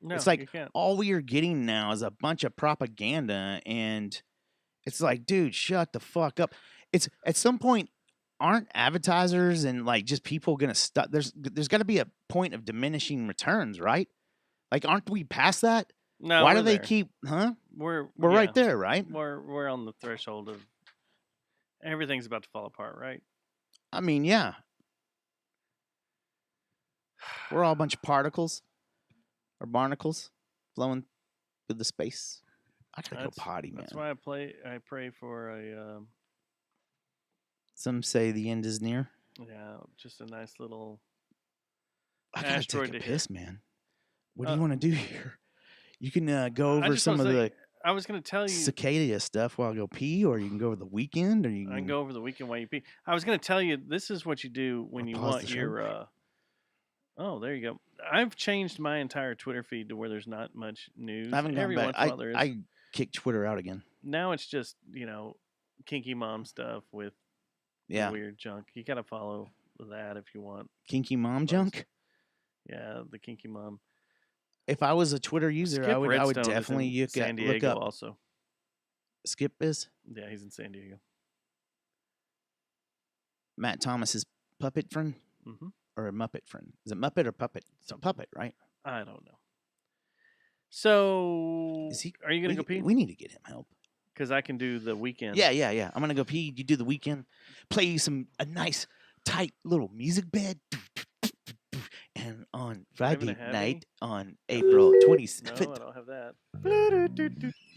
No, it's like you can't. all we are getting now is a bunch of propaganda, and it's like, dude, shut the fuck up. It's at some point, aren't advertisers and like just people gonna stop? There's got to be a point of diminishing returns, right? Like, aren't we past that? No. Why do they keep? Huh? We're right there, right? We're on the threshold of everything's about to fall apart, right? I mean, yeah. We're all a bunch of particles or barnacles flowing through the space. I gotta go potty, man. That's why I pray for a. Some say the end is near. Yeah, just a nice little. I gotta take a piss, man. What do you want to do here? You can go I over just some of wanna the say, I was going to tell you cicada stuff while I go pee, or you can go over the weekend, or you can I can go over the weekend while you pee. I was going to tell you this is what you do when you pause want the your. Oh, there you go. I've changed my entire Twitter feed to where there's not much news. I haven't gone Every back. once in a while there is. I kicked Twitter out again. Now it's just kinky mom stuff with weird junk. You got to follow that if you want. Kinky mom junk? Yeah, the kinky mom. If I was a Twitter user, I would definitely San Diego look up. Also. Skip is? Yeah, he's in San Diego. Matt Thomas's puppet friend Mm-hmm. or a Muppet friend? Is it Muppet or puppet? It's a puppet, right? I don't know. So, Is he? are you gonna go pee? We need to get him help. Because I can do the weekend. Yeah. I'm gonna go pee. You do the weekend. Play you a nice tight little music bed. And on Friday have night on April 27th. No, I don't have that.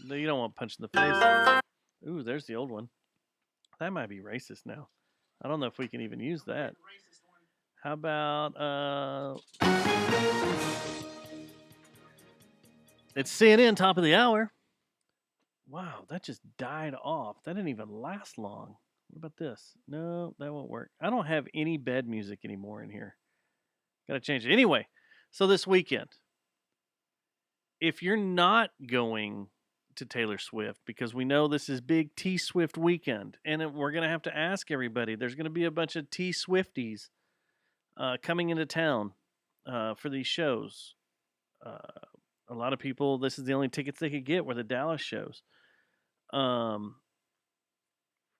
No, you don't want punch in the face. Ooh, there's the old one. That might be racist now. I don't know if we can even use that. How about it's CNN top of the hour. Wow, that just died off. That didn't even last long. What about this? No, that won't work. I don't have any bed music anymore in here. Gotta change it. Anyway, so this weekend, if you're not going to Taylor Swift, because we know this is big T Swift weekend, and we're gonna have to ask everybody. There's gonna be a bunch of T Swifties coming into town for these shows. A lot of people, this is the only tickets they could get were the Dallas shows.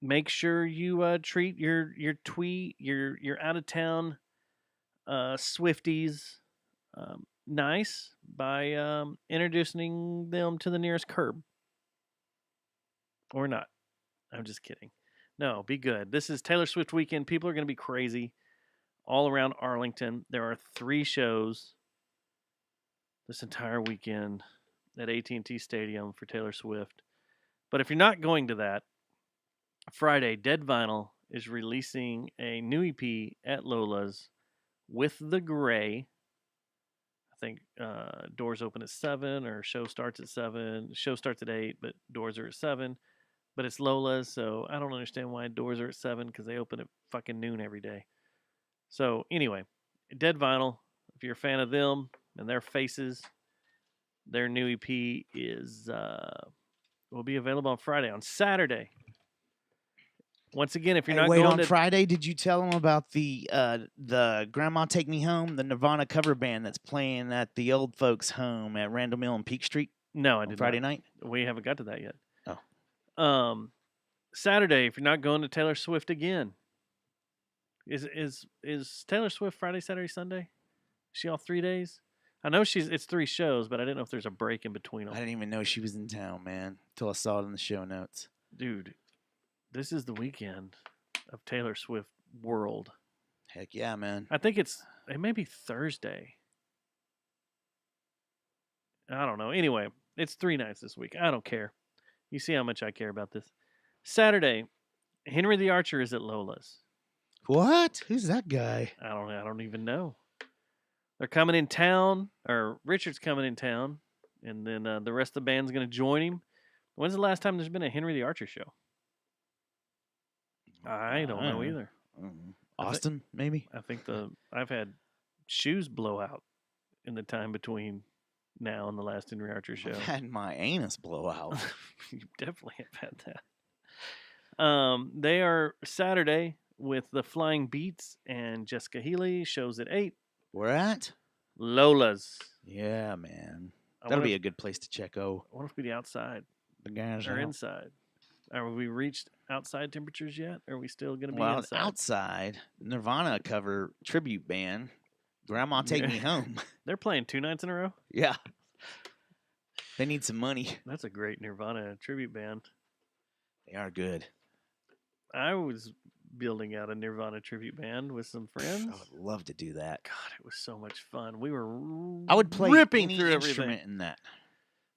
Make sure you treat your out of town Swifties nice by introducing them to the nearest curb. Or not. I'm just kidding. No, be good. This is Taylor Swift weekend. People are going to be crazy all around Arlington. There are 3 shows this entire weekend at AT&T Stadium for Taylor Swift. But if you're not going to that, Friday, Dead Vinyl is releasing a new EP at Lola's with the Gray. I think doors open at 7 or show starts at 7. Show starts at 8, but doors are at 7. But it's Lola's, so I don't understand why doors are at 7 because they open at fucking noon every day. So anyway, Dead Vinyl, if you're a fan of them and their faces, their new EP will be available on Friday. On Saturday, once again, if you're not going on to Friday, did you tell them about the Grandma Take Me Home, the Nirvana cover band that's playing at the old folks' home at Randall Mill and Peak Street? No, I on did Friday not. night. We haven't got to that yet. Oh. Saturday, if you're not going to Taylor Swift again, is Taylor Swift Friday, Saturday, Sunday? Is she all 3 days? I know it's 3 shows, but I didn't know if there's a break in between them. I didn't even know she was in town, man, until I saw it in the show notes. Dude, this is the weekend of Taylor Swift world. Heck yeah, man. I think it may be Thursday. I don't know. Anyway, it's 3 nights this week. I don't care. You see how much I care about this. Saturday, Henry the Archer is at Lola's. What? Who's that guy? I don't even know. They're coming in town, or Richard's coming in town, and then the rest of the band's going to join him. When's the last time there's been a Henry the Archer show? I don't know either. Austin, maybe? I think I've had shoes blow out in the time between now and the last Henry Archer show. I've had my anus blow out. You definitely have had that. They are Saturday with the Flying Beats and Jessica Healy. Shows at 8. Where at? Lola's. Yeah, man. That'll be a good place to check. I wonder if we'd be outside the guys or out. inside. Have we reached outside temperatures yet? Or are we still going to be inside? Outside. Nirvana cover tribute band. Grandma Take Me Home. They're playing 2 nights in a row? Yeah. They need some money. That's a great Nirvana tribute band. They are good. I was building out a Nirvana tribute band with some friends. I would love to do that. God, it was so much fun. We were I would play ripping any through instrument everything. in that.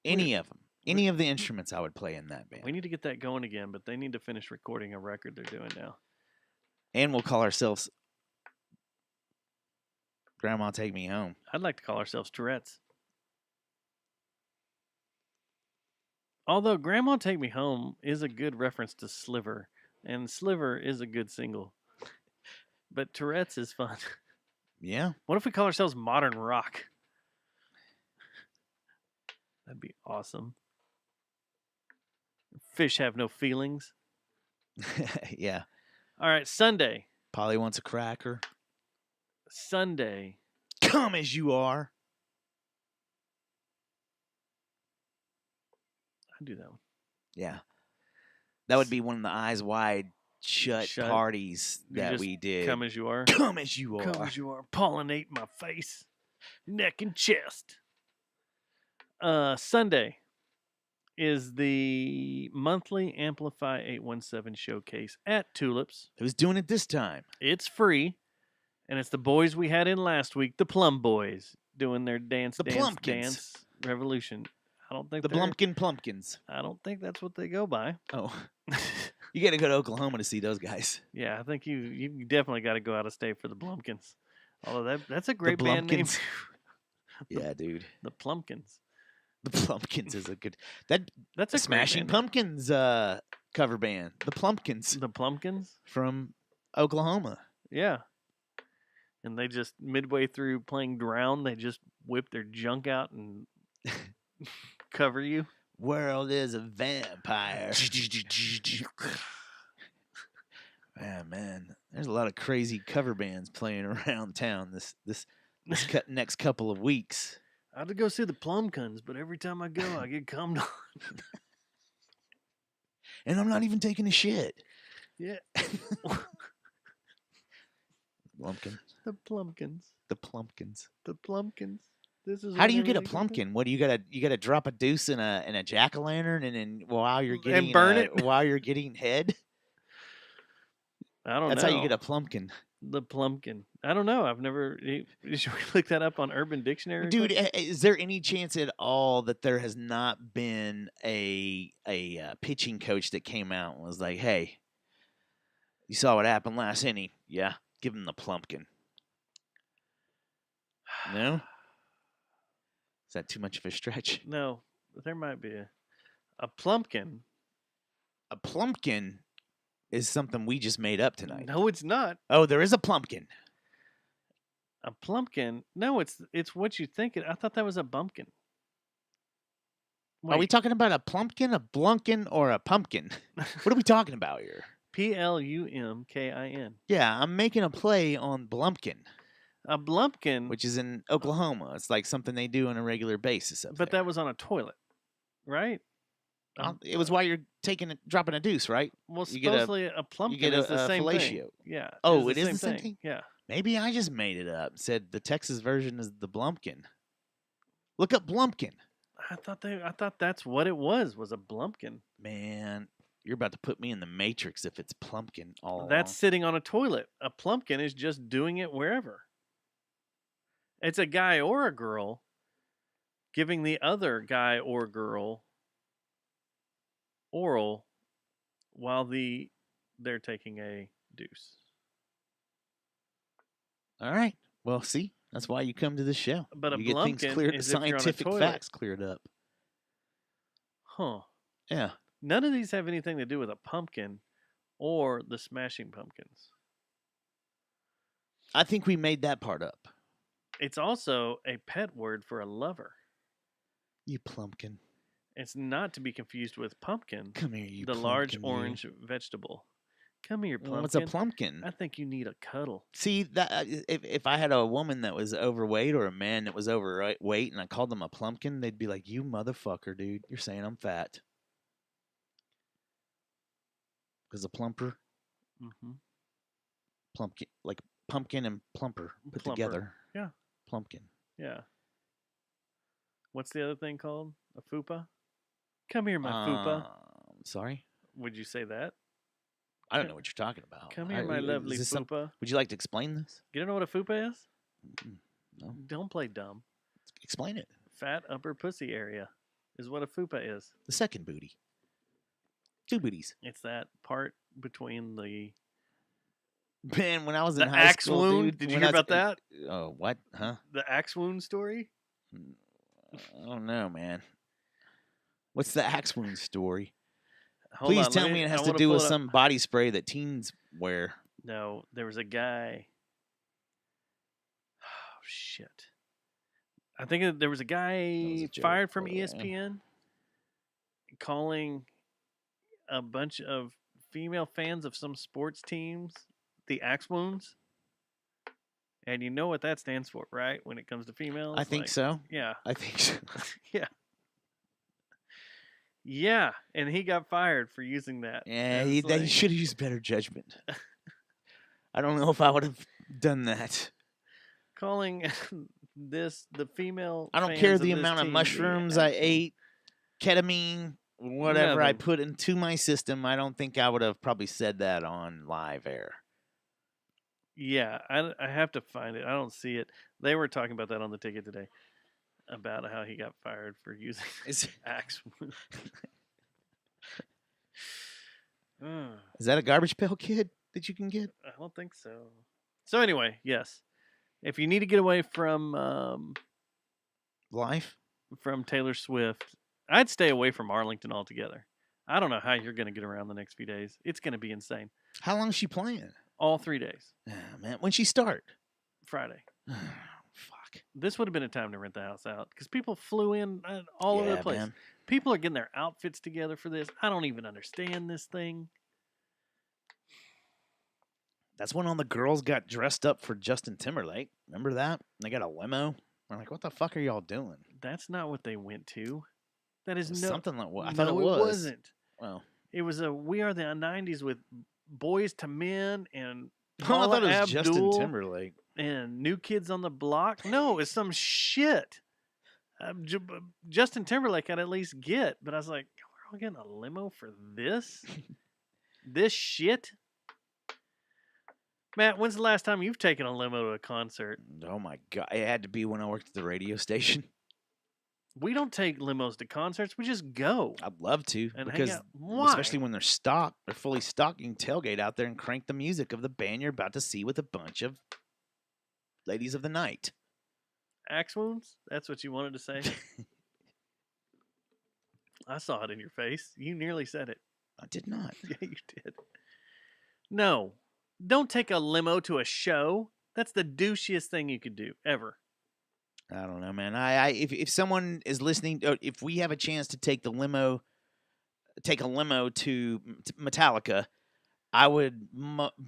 Any of them. Any of the instruments I would play in that band. We need to get that going again, but they need to finish recording a record they're doing now. And we'll call ourselves Grandma Take Me Home. I'd like to call ourselves Tourette's. Although Grandma Take Me Home is a good reference to Sliver, and Sliver is a good single. But Tourette's is fun. Yeah. What if we call ourselves Modern Rock? That'd be awesome. Fish have no feelings. Yeah. All right, Sunday. Polly wants a cracker. Sunday. Come as you are. I'd do that one. Yeah. That would be one of the Eyes Wide shut Shut. parties You that just we did. Come as you are. Come as you are. Come as you are. Pollinate my face, neck, and chest. Sunday is the monthly Amplify 817 showcase at Tulips. Who's doing it this time? It's free, and it's the boys we had in last week, the Plum Boys, doing their dance revolution. I don't think The Blumpkin Plumpkins. I don't think that's what they go by. Oh, you got to go to Oklahoma to see those guys. Yeah, I think you definitely got to go out of state for the Blumpkins. Although that's a great band name. Blumpkins. Yeah, dude. The Plumpkins. The Plumpkins is a good. That's a great Smashing band name. Pumpkins cover band. The Plumpkins The Plumpkins. from Oklahoma. Yeah. And they just midway through playing Drown, they just whip their junk out and cover you. World is a vampire. Man, there's a lot of crazy cover bands playing around town this next couple of weeks. I had to go see the Plumpkins, but every time I go, I get cummed on. And I'm not even taking a shit. Yeah. Plumpkin. The Plumpkins. The Plumpkins. The Plumpkins. This is How what do you get a everybody can do. plumpkin? What do you gotta drop a deuce in a jack-o'-lantern and then while you're getting And burn it? while you're getting head? I don't know. That's how you get a plumpkin. The Plumpkin. I don't know. I've never. Should we look that up on Urban Dictionary? Dude, is there any chance at all that there has not been a pitching coach that came out and was like, "Hey, you saw what happened last inning? Yeah, give him the plumpkin." No? Is that too much of a stretch? No, there might be a Plumpkin. A plumpkin is something we just made up tonight. No, it's not. Oh, there is a plumpkin. A Plumpkin? No, it's what you think. I thought that was a bumpkin. Are we talking about a plumpkin, a blunkin, or a pumpkin? What are we talking about here? Plumkin? Yeah, I'm making a play on blumpkin, A Blumpkin, which is in Oklahoma. It's like something they do on a regular basis up but there. that was on a toilet, right? It was while you're dropping a deuce, right? Well, You get a- supposedly a Plumpkin get is the a same fellatio. thing. Yeah. Oh, it's it is the same thing? Yeah. Maybe I just made it up. Said the Texas version is the blumpkin. Look up blumpkin. I thought that's what it was a Blumpkin. Man, you're about to put me in the Matrix if it's plumpkin all That's along. sitting on a toilet. A Plumpkin is just doing it wherever. It's a guy or a girl giving the other guy or girl oral while they're taking a deuce. All right. Well, see, that's why you come to this show. But a you get things blumpkin cleared, is if you're on a scientific toilet. facts cleared up. Huh. Yeah. None of these have anything to do with a pumpkin or the Smashing Pumpkins. I think we made that part up. It's also a pet word for a lover. You plumpkin. It's not to be confused with pumpkin, Come here, you the plumpkin. large you. orange vegetable. Come here, pumpkin. What's a plumpkin? I think you need a cuddle. See, that if I had a woman that was overweight or a man that was overweight and I called them a plumpkin, they'd be like, "You motherfucker, dude. You're saying I'm fat." Because a plumper, Mm-hmm. plumpkin, like pumpkin and plumper put Plumper. together. Yeah. Plumpkin. Yeah. What's the other thing called? A fupa? Come here, my fupa. Sorry? Would you say that? I don't know what you're talking about. Come here, my lovely is this fupa. would you like to explain this? You don't know what a fupa is? No. Don't play dumb. Explain it. Fat upper pussy area is what a fupa is. The second booty. Two booties. It's that part between the Man, when I was in the high axe school, wound. dude, Did you when hear I was about that? Oh, what? Huh? The axe wound story? I don't know, man. What's the axe wound story? Hold Please on, tell let me it I has to wanna do pull with it up. some body spray that teens wear. No, there was a guy. Oh shit! I think there was a guy joke, fired from by the way. ESPN calling a bunch of female fans of some sports teams the axe wounds. And you know what that stands for, right? When it comes to females, I think Like, so. Yeah, I think so. yeah. Yeah, and he got fired for using that. Yeah, as he slang. should have used better judgment. I don't know if I would have done that. Calling the female. I don't fans care of the this amount of team mushrooms the I actual- ate, ketamine, whatever I Nothing. put into my system. I don't think I would have probably said that on live air. Yeah, I have to find it. I don't see it. They were talking about that on the ticket today, about how he got fired for using axe. Is that a garbage pail kid that you can get? I don't think so. So anyway, yes, if you need to get away from Life? Taylor Swift, I'd stay away from Arlington altogether. I don't know how you're going to get around the next few days. It's going to be insane. How long is she playing? All 3 days. Ah, man, when she start? Friday. Fuck. This would have been a time to rent the house out because people flew in all over Yeah, the place. man. People are getting their outfits together for this. I don't even understand this thing. That's when all the girls got dressed up for Justin Timberlake. Remember that? They got a limo. We're like, what the fuck are y'all doing? That's not what they went to. That is It was no something like what I thought no, it was. wasn't. Well, It was a We Are the 90s with Boys to Men and I Paula thought it was Justin Abdul Timberlake. and New Kids on the Block. No, it's some shit. Justin Timberlake I'd at least get, but I was like, we're all getting a limo for this? This shit? Matt, when's the last time you've taken a limo to a concert? Oh my god! It had to be when I worked at the radio station. We don't take limos to concerts. We just go. I'd love to And hang because, out. Why? especially when they're stocked, they're fully stocked. You can tailgate out there and crank the music of the band you're about to see with a bunch of ladies of the night. Axe wounds? That's what you wanted to say? I saw it in your face. You nearly said it. I did not. Yeah, you did. No. Don't take a limo to a show. That's the douchiest thing you could do, ever. I don't know, man. If someone is listening, if we have a chance to take a limo to Metallica, I would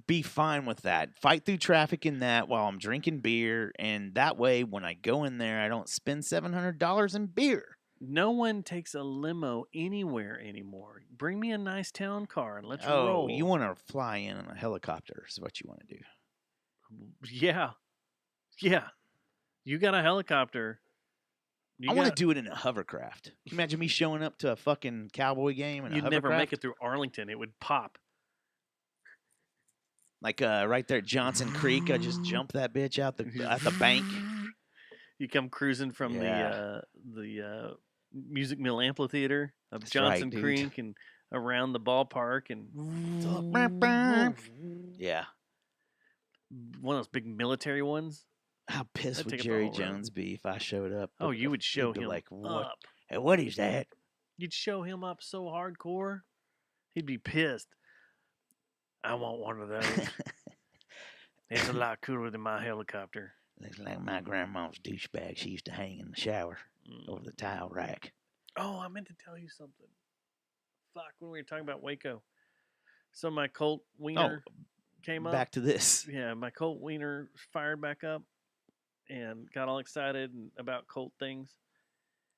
be fine with that. Fight through traffic in that while I'm drinking beer, and that way, when I go in there, I don't spend $700 in beer. No one takes a limo anywhere anymore. Bring me a nice town car and let's Oh, roll. you want to fly in on a helicopter is what you want to do. Yeah. Yeah. You got a helicopter. I want to do it in a hovercraft. Can you imagine me showing up to a fucking Cowboy game in a You'd hovercraft? never make it through Arlington. It would pop. Like right there at Johnson Creek, I just jump that bitch out at the bank. You come cruising from Yeah. the Music Mill Amphitheater of That's right, Johnson dude. Creek and around the ballpark and Yeah. one of those big military ones. How pissed That'd would take up the Jerry whole road. Jones be if I showed up? Oh, you would show He'd be him like, what? up. Hey, what is that? You'd show him up so hardcore. He'd be pissed. I want one of those. It's a lot cooler than my helicopter. Looks like my grandma's douchebag. She used to hang in the shower over the towel rack. Oh, I meant to tell you something. Fuck, when we were talking about Waco. So my Colt Wiener came up. Back to this. Yeah, my Colt Wiener fired back up and got all excited about Colt things.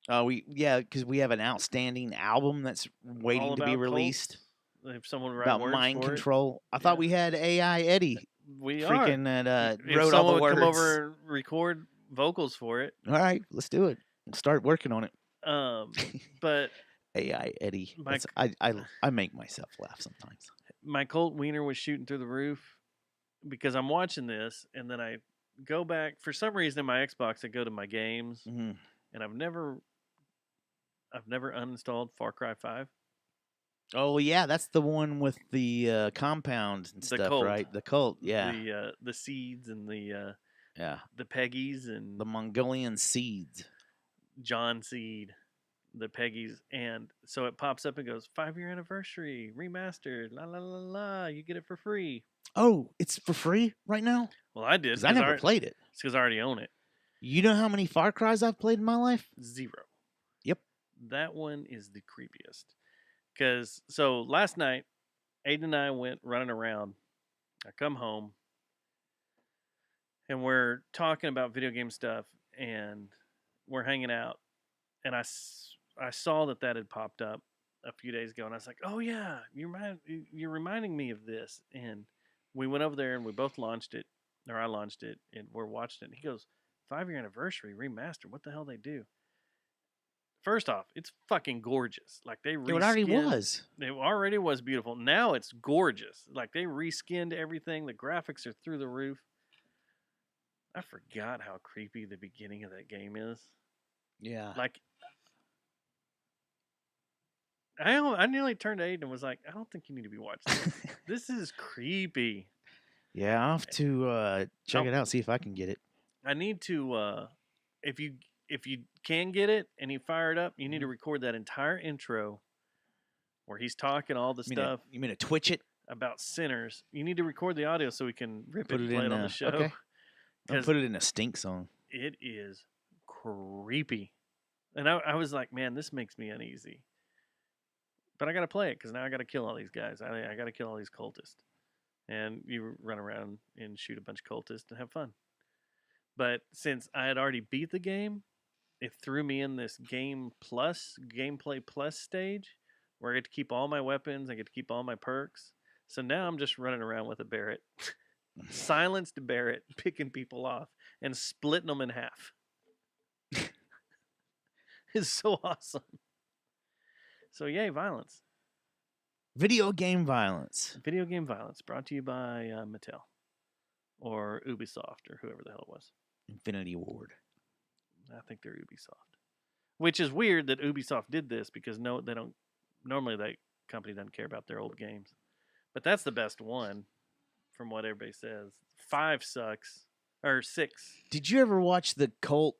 Because we have an outstanding album that's waiting All to be about released Colts. If someone write about words mind for control. I thought we had AI Eddie we are. freaking that If wrote all someone the would words. come over and record vocals for it. All right, let's do it. We'll start working on it. But AI Eddie. My- I make myself laugh sometimes. my Colt Wiener was shooting through the roof because I'm watching this, and then I go back for some reason in my Xbox. I go to my games, Mhm. and I've never uninstalled Far Cry 5. Oh yeah, that's the one with the compound and The stuff, cult. right? The cult, yeah, The seeds and the yeah. Peggies and The Mongolian seeds. John Seed, the Peggies, and so it pops up and goes 5-year anniversary remastered, la la la la. You get it for free. Oh, it's for free right now? Well, I did. Because I never played it. It's because I already own it. You know how many Far Cries I've played in my life? 0. Yep. That one is the creepiest. So last night, Aiden and I went running around. I come home, and we're talking about video game stuff, and we're hanging out, and I saw that had popped up, a few days ago, and I was like, "Oh yeah, you're reminding me of this." And we went over there and we both launched it, or I launched it, and we're watching it. And he goes, 5-year anniversary remaster. What the hell they do? First off, it's fucking gorgeous. Like they It already reskinned. was. It already was beautiful. Now it's gorgeous. Like they reskinned everything. The graphics are through the roof. I forgot how creepy the beginning of that game is. Yeah. Like I nearly turned to Aiden and was like, I don't think you need to be watching this. This is creepy. Yeah, I'll have to check Oh. it out, see if I can get it. I need to if you can get it and you fire it up, you need to record that entire intro where he's talking all the stuff You mean to twitch it? about sinners. You need to record the audio so we can rip Put it and it play in it on a- the show. okay. I'll 'Cause put it in a stink song. it is creepy. And I was like, man, this makes me uneasy. But I got to play it because now I got to kill all these guys. I got to kill all these cultists. And you run around and shoot a bunch of cultists and have fun. But since I had already beat the game, it threw me in this gameplay plus stage where I get to keep all my weapons, I get to keep all my perks. So now I'm just running around with a Barrett, silenced Barrett, picking people off and splitting them in half. It's so awesome. So yay, violence. Video game violence. Video game violence brought to you by Mattel or Ubisoft or whoever the hell it was. Infinity Ward. I think they're Ubisoft. Which is weird that Ubisoft did this because they don't normally that company doesn't care about their old games. But that's the best one from what everybody says. 5 sucks. Or 6. Did you ever watch the cult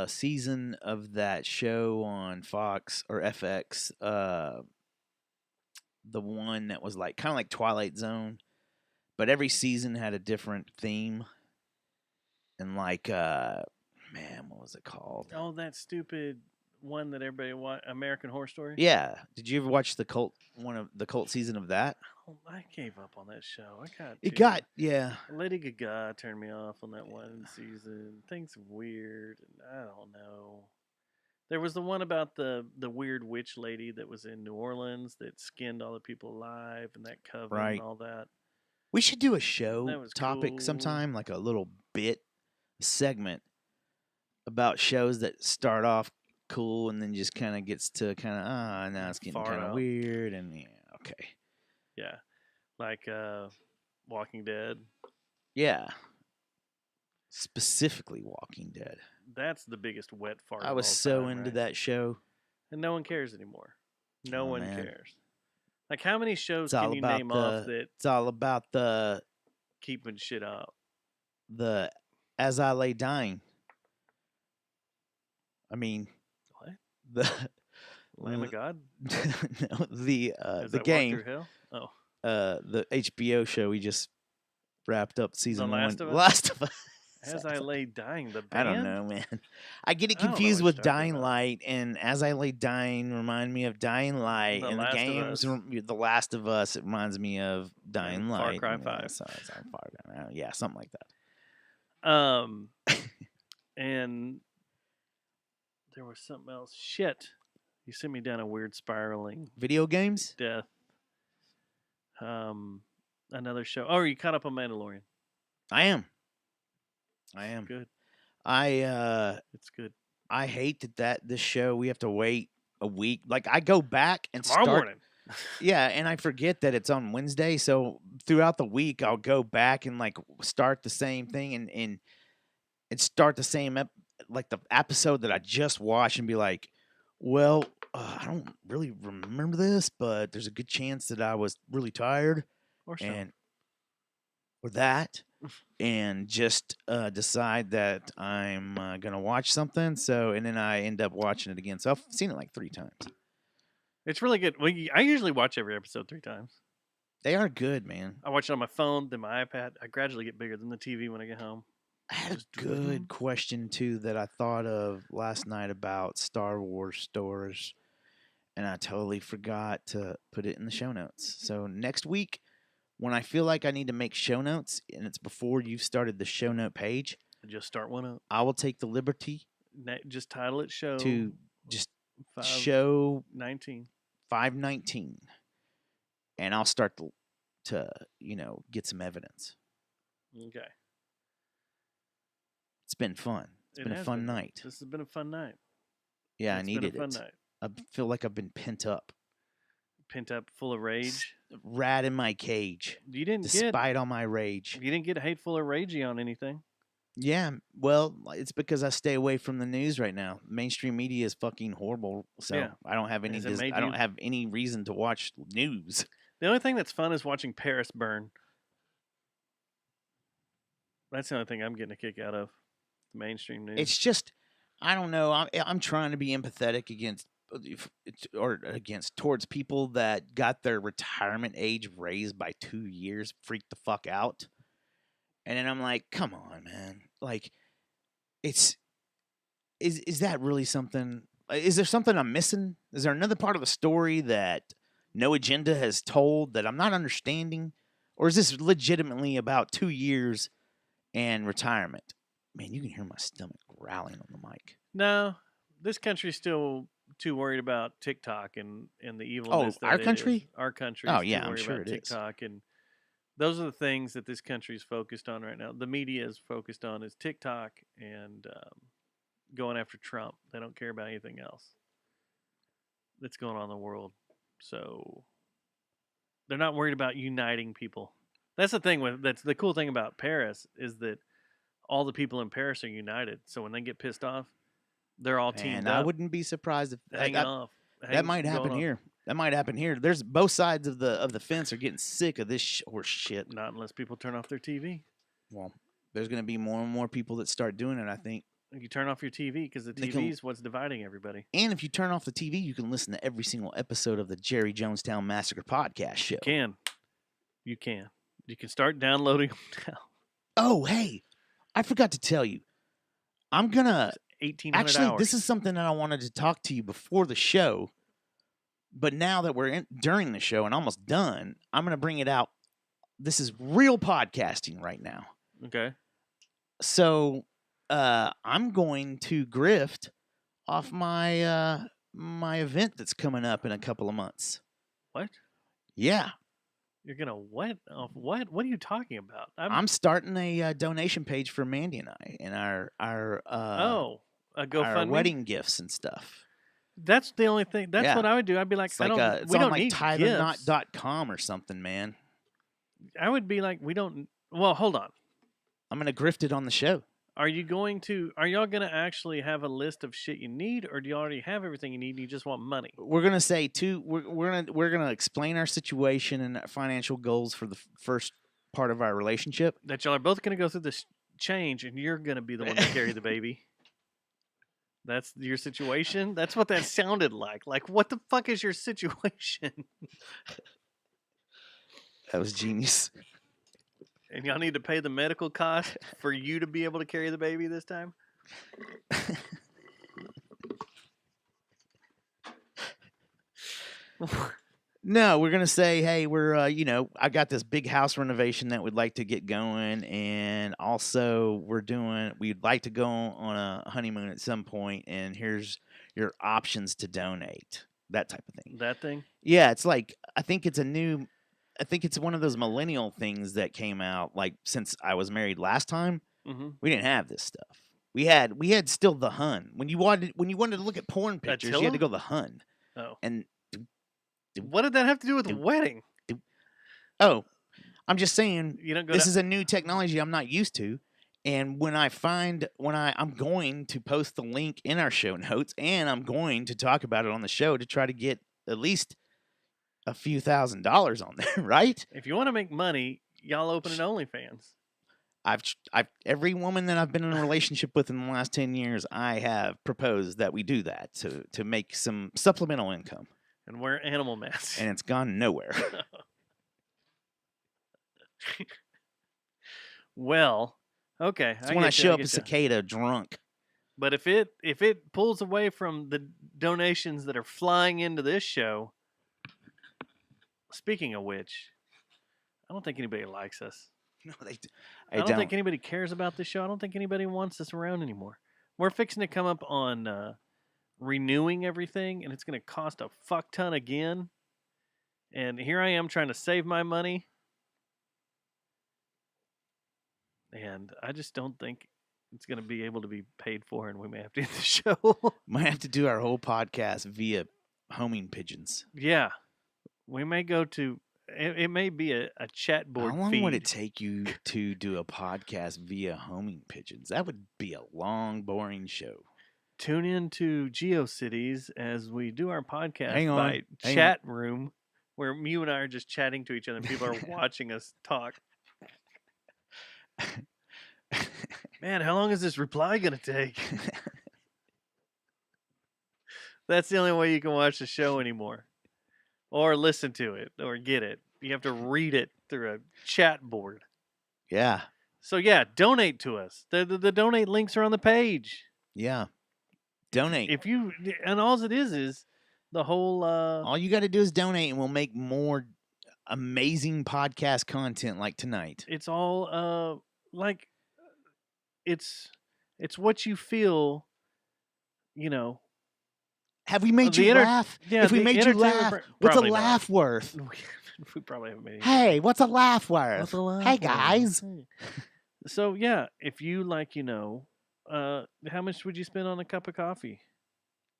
season of that show on Fox or FX? The one that was like kind of like Twilight Zone, but every season had a different theme. And like man, what was it called? Oh, that stupid one that everybody watched, American Horror Story? Yeah. Did you ever watch the cult season of that? Oh, I gave up on that show. Yeah. Lady Gaga turned me off on that one season. Things are weird, and I don't know. There was the one about the weird witch lady that was in New Orleans that skinned all the people alive, and that coven Right. and all that. We should do a That show was topic cool. sometime, like a little segment about shows that start off cool and then just kind of gets to now it's getting Far kind of out. weird and yeah, okay. Yeah, like Walking Dead. Yeah. Specifically Walking Dead. That's the biggest wet fart. I of was all so time, into right? that show. and no one cares anymore. No Oh, one man. cares. Like, how many shows It's all can you about name off that It's all about the keeping shit up? As I Lay Dying. I mean, What? the Lamb of God? no, the As the I walk game, through hell? Oh, the HBO show we just wrapped up season Last one. of Us? Last of Us. As I Lay Dying, the band? I don't know, man. I get it I don't know confused what with you're talking Dying about. Light, and As I Lay Dying remind me of Dying Light, The and the Last of games, Us. The Last of Us, it reminds me of Dying Far Light. Cry and, 5. So it's on Far Cry, yeah, something like that. And there was something else. Shit. You sent me down a weird spiraling Video games? death. Another show. Oh, you caught up on Mandalorian. I am. Good. It's good. I hate that this show we have to wait a week. Like I go back and Tomorrow start. morning. Yeah, and I forget that it's on Wednesday. So throughout the week, I'll go back and like start the same thing and start the same like the episode that I just watched and be like, well, I don't really remember this, but there's a good chance that I was really tired Or so. or that, and just decide that I'm gonna watch something. So and then I end up watching it again. So I've seen it like 3 times. It's really good. I usually watch every episode 3 times. They are good, man. I watch it on my phone, then my iPad. I gradually get bigger than the TV when I get home. I had Just a do it. good question too that I thought of last night about Star Wars stores, and I totally forgot to put it in the show notes. So next week, when I feel like I need to make show notes, and it's before you've started the show note page, Just start one up. I will take the liberty Just title it show. to just 5, show 19. 519, and I'll start to get some evidence. Okay. It's been fun. It's been a has fun been. night. This has been a fun night. Yeah, I It's needed been a it. fun night. I feel like I've been pent up, Pent up, full of rage. rat in my cage, You didn't despite all my rage. get hateful or ragey on anything. Yeah, well, it's because I stay away from the news right now. Mainstream media is fucking horrible, so Yeah. I don't have any. Has it made I don't you- have any reason to watch news. The only thing that's fun is watching Paris burn. That's the only thing I'm getting a kick out of. The mainstream news. It's just, I don't know. I'm trying to be empathetic towards people that got their retirement age raised by 2 years. Freak the fuck out. And then I'm like, come on, man. Like, is that really something? Is there something I'm missing? Is there another part of the story that No Agenda has told that I'm not understanding? Or is this legitimately about 2 years and retirement? Man, you can hear my stomach growling on the mic. No, this country's still too worried about TikTok and the evilness. our that it country? is. Our country. Oh, is yeah, too I'm worried sure about it is. TikTok, and those are the things that this country's focused on right now. The media is focused on is TikTok and going after Trump. They don't care about anything else that's going on in the world. So they're not worried about uniting people. That's the thing that's the cool thing about Paris is that all the people in Paris are united. So when they get pissed off, they're all teamed And up. I wouldn't be surprised if hanging off. that might happen here. That might happen here. There's both sides of the fence are getting sick of this horse shit. Not unless people turn off their TV. Well, there's going to be more and more people that start doing it, I think. You turn off your TV because the They TV can- is what's dividing everybody. And if you turn off the TV, you can listen to every single episode of the Jerry Jonestown Massacre podcast show. You can. You can start downloading them now. Oh, hey, I forgot to tell you. I'm going to 1,800 actually, hours. this is something that I wanted to talk to you before the show. But now that we're during the show and almost done, I'm going to bring it out. This is real podcasting right now. Okay. So I'm going to grift off my my event that's coming up in a couple of months. What? Yeah, You're gonna what? What? What are you talking about? I'm starting a donation page for Mandy and I and our a GoFundMe. our wedding gifts and stuff. That's the only thing. That's Yeah. what I would do. I'd be like, It's I like don't. it's We on don't like need gifts. TylerNot.com or something, man. I would be like, we don't. Well, hold on. I'm gonna grift it on the show. Are y'all gonna actually have a list of shit you need, or do you already have everything you need and you just want money? We're gonna say we're gonna explain our situation and our financial goals for the first part of our relationship. That y'all are both gonna go through this change, and you're gonna be the one to carry the baby. That's your situation? That's what that sounded like. Like, what the fuck is your situation? That was genius. And y'all need to pay the medical cost for you to be able to carry the baby this time? No, we're gonna say, hey, we're I got this big house renovation that we'd like to get going, and also we'd like to go on a honeymoon at some point, and here's your options to donate, that type of thing. That thing? Yeah, it's like I think it's one of those millennial things that came out. Like since I was married last time, Mm-hmm. we didn't have this stuff. We had still the Hun. When you wanted to look at porn pictures, you had to Attila? go the Hun. Oh. And What did that have to do with the wedding? oh, I'm just saying You don't go this to- is a new technology I'm not used to. And I'm going to post the link in our show notes, and I'm going to talk about it on the show to try to get at least a few $1,000s on there, right? If you want to make money, y'all open an OnlyFans. I've every woman that I've been in a relationship with in the last 10 years, I have proposed that we do that to make some supplemental income. And wear animal masks. And it's gone nowhere. Well, okay. It's when I get you, show up get as you. Cicada drunk. But if it pulls away from the donations that are flying into this show, speaking of which, I don't think anybody likes us. No, I don't think anybody cares about this show. I don't think anybody wants us around anymore. We're fixing to come up on renewing everything, and it's going to cost a fuck ton again. And here I am trying to save my money. And I just don't think it's going to be able to be paid for, and we may have to end the show. Might have to do our whole podcast via homing pigeons. Yeah. We may go to, it may be a chat board How long feed. would it take you to do a podcast via homing pigeons? That would be a long, boring show. Tune in to GeoCities as we do our podcast Hang on, by hang chat room, where you and I are just chatting to each other and people are watching us talk. Man, how long is this reply going to take? That's the only way you can watch the show anymore. Or listen to it, or get it. You have to read it through a chat board. Yeah, So yeah, donate to us. The donate links are on the page. yeah. Donate. If you, and all it is the whole All you got to do is donate, and we'll make more amazing podcast content like tonight. it's all like it's what you feel, you know. Have we made The you enter- laugh? Yeah, If we the made you entertainment laugh, part- what's a probably not. laugh worth? We probably haven't made any. Hey, what's a laugh worth? What's a laugh Hey, worth? guys. Hey. So yeah, if you like, how much would you spend on a cup of coffee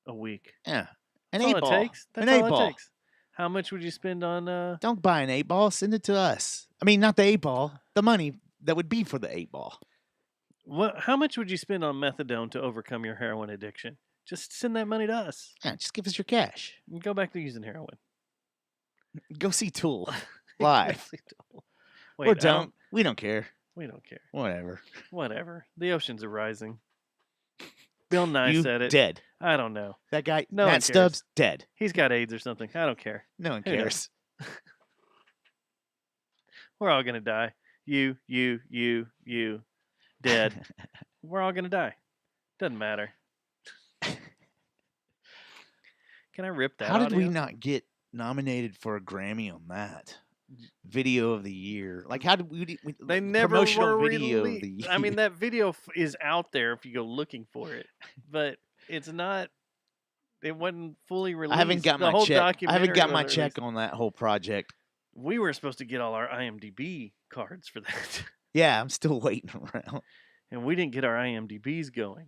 a week? Yeah. An That's all 8 it ball. takes. That's An 8 all ball. it takes. How much would you spend on Don't buy an 8 ball. Send it to us. I mean, not the 8 ball. The money that would be for the 8 ball. how much would you spend on methadone to overcome your heroin addiction? Just send that money to us. Yeah, just give us your cash. And go back to using heroin. Go see Tool live. Wait, Or I don't. We don't care. We don't care. Whatever. Whatever. The oceans are rising. Bill Nye You said it. dead. I don't know. That guy, No one Matt cares. Stubbs, dead. He's got AIDS or something. I don't care. No one Who knows? cares. We're all gonna die. You, dead. We're all gonna die. Doesn't matter. Can I rip that? How did we audio? not get nominated for a Grammy on that? Video of the year. Like, how did we They never promotional were video of the released. year? I mean, that video is out there if you go looking for it, but it's not. It wasn't fully released. I haven't got The my whole check. I haven't documentary got my wasn't check released. on that whole project. We were supposed to get all our IMDb cards for that, Yeah, I'm still waiting around. and we didn't get our IMDb's going.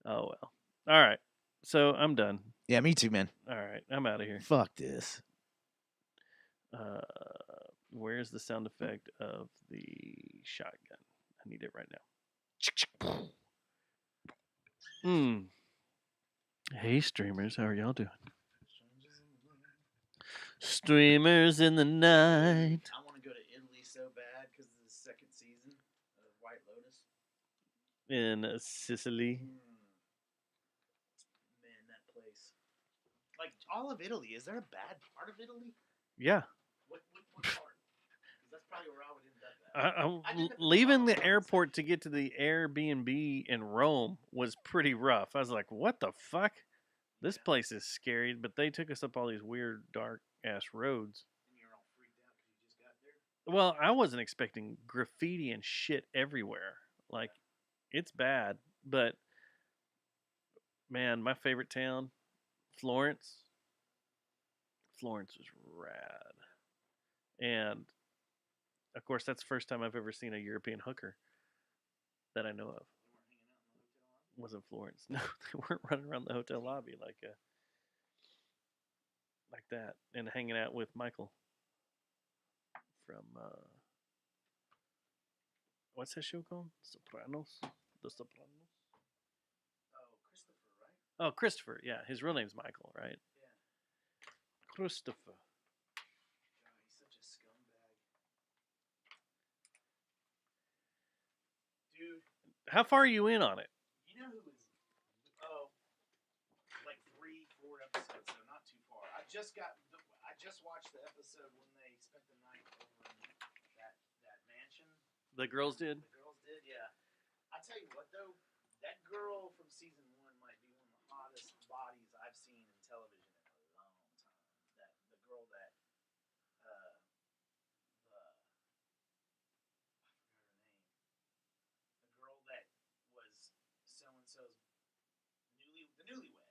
Oh well. All right. So I'm done. Yeah, me too, man. All right, I'm out of here. Fuck this. Where's the sound effect of the shotgun? I need it right now. Hey, streamers, how are y'all doing? Streamers in the night. I want to go to Italy so bad because of the second season of White Lotus. In Sicily. Man, that place. Like, all of Italy. Is there a bad part of Italy? Yeah. What part? 'Cause that's probably where I would end up at. I did Leaving the airport to get to the Airbnb in Rome was pretty rough. I was like, what the fuck? This place is scary, but they took us up all these weird, dark ass roads. And you're all freaked out because you just got there. Well, I wasn't expecting graffiti and shit everywhere. Like, it's bad. But, man, my favorite town, Florence. Florence was rad. And, of course, that's the first time I've ever seen a European hooker that I know of. Was in Florence. No, they weren't running around the hotel lobby like that and hanging out with Michael from what's that show called? Sopranos? The Sopranos? Oh, Christopher, right? Oh, Christopher. Yeah, his real name's Michael, right? Yeah. Christopher. God, he's such a scumbag. Dude, How far are you in on it? you know who is... Oh, like 3-4 episodes, so not too far. I just watched the episode when they spent the night over in that mansion. The girls did? The girls did, yeah. I tell you what, though, that girl from season 1 might be one of the hottest bodies I've seen in television in a long time. The girl that, I forgot her name. The girl that was so and so's the newlywed.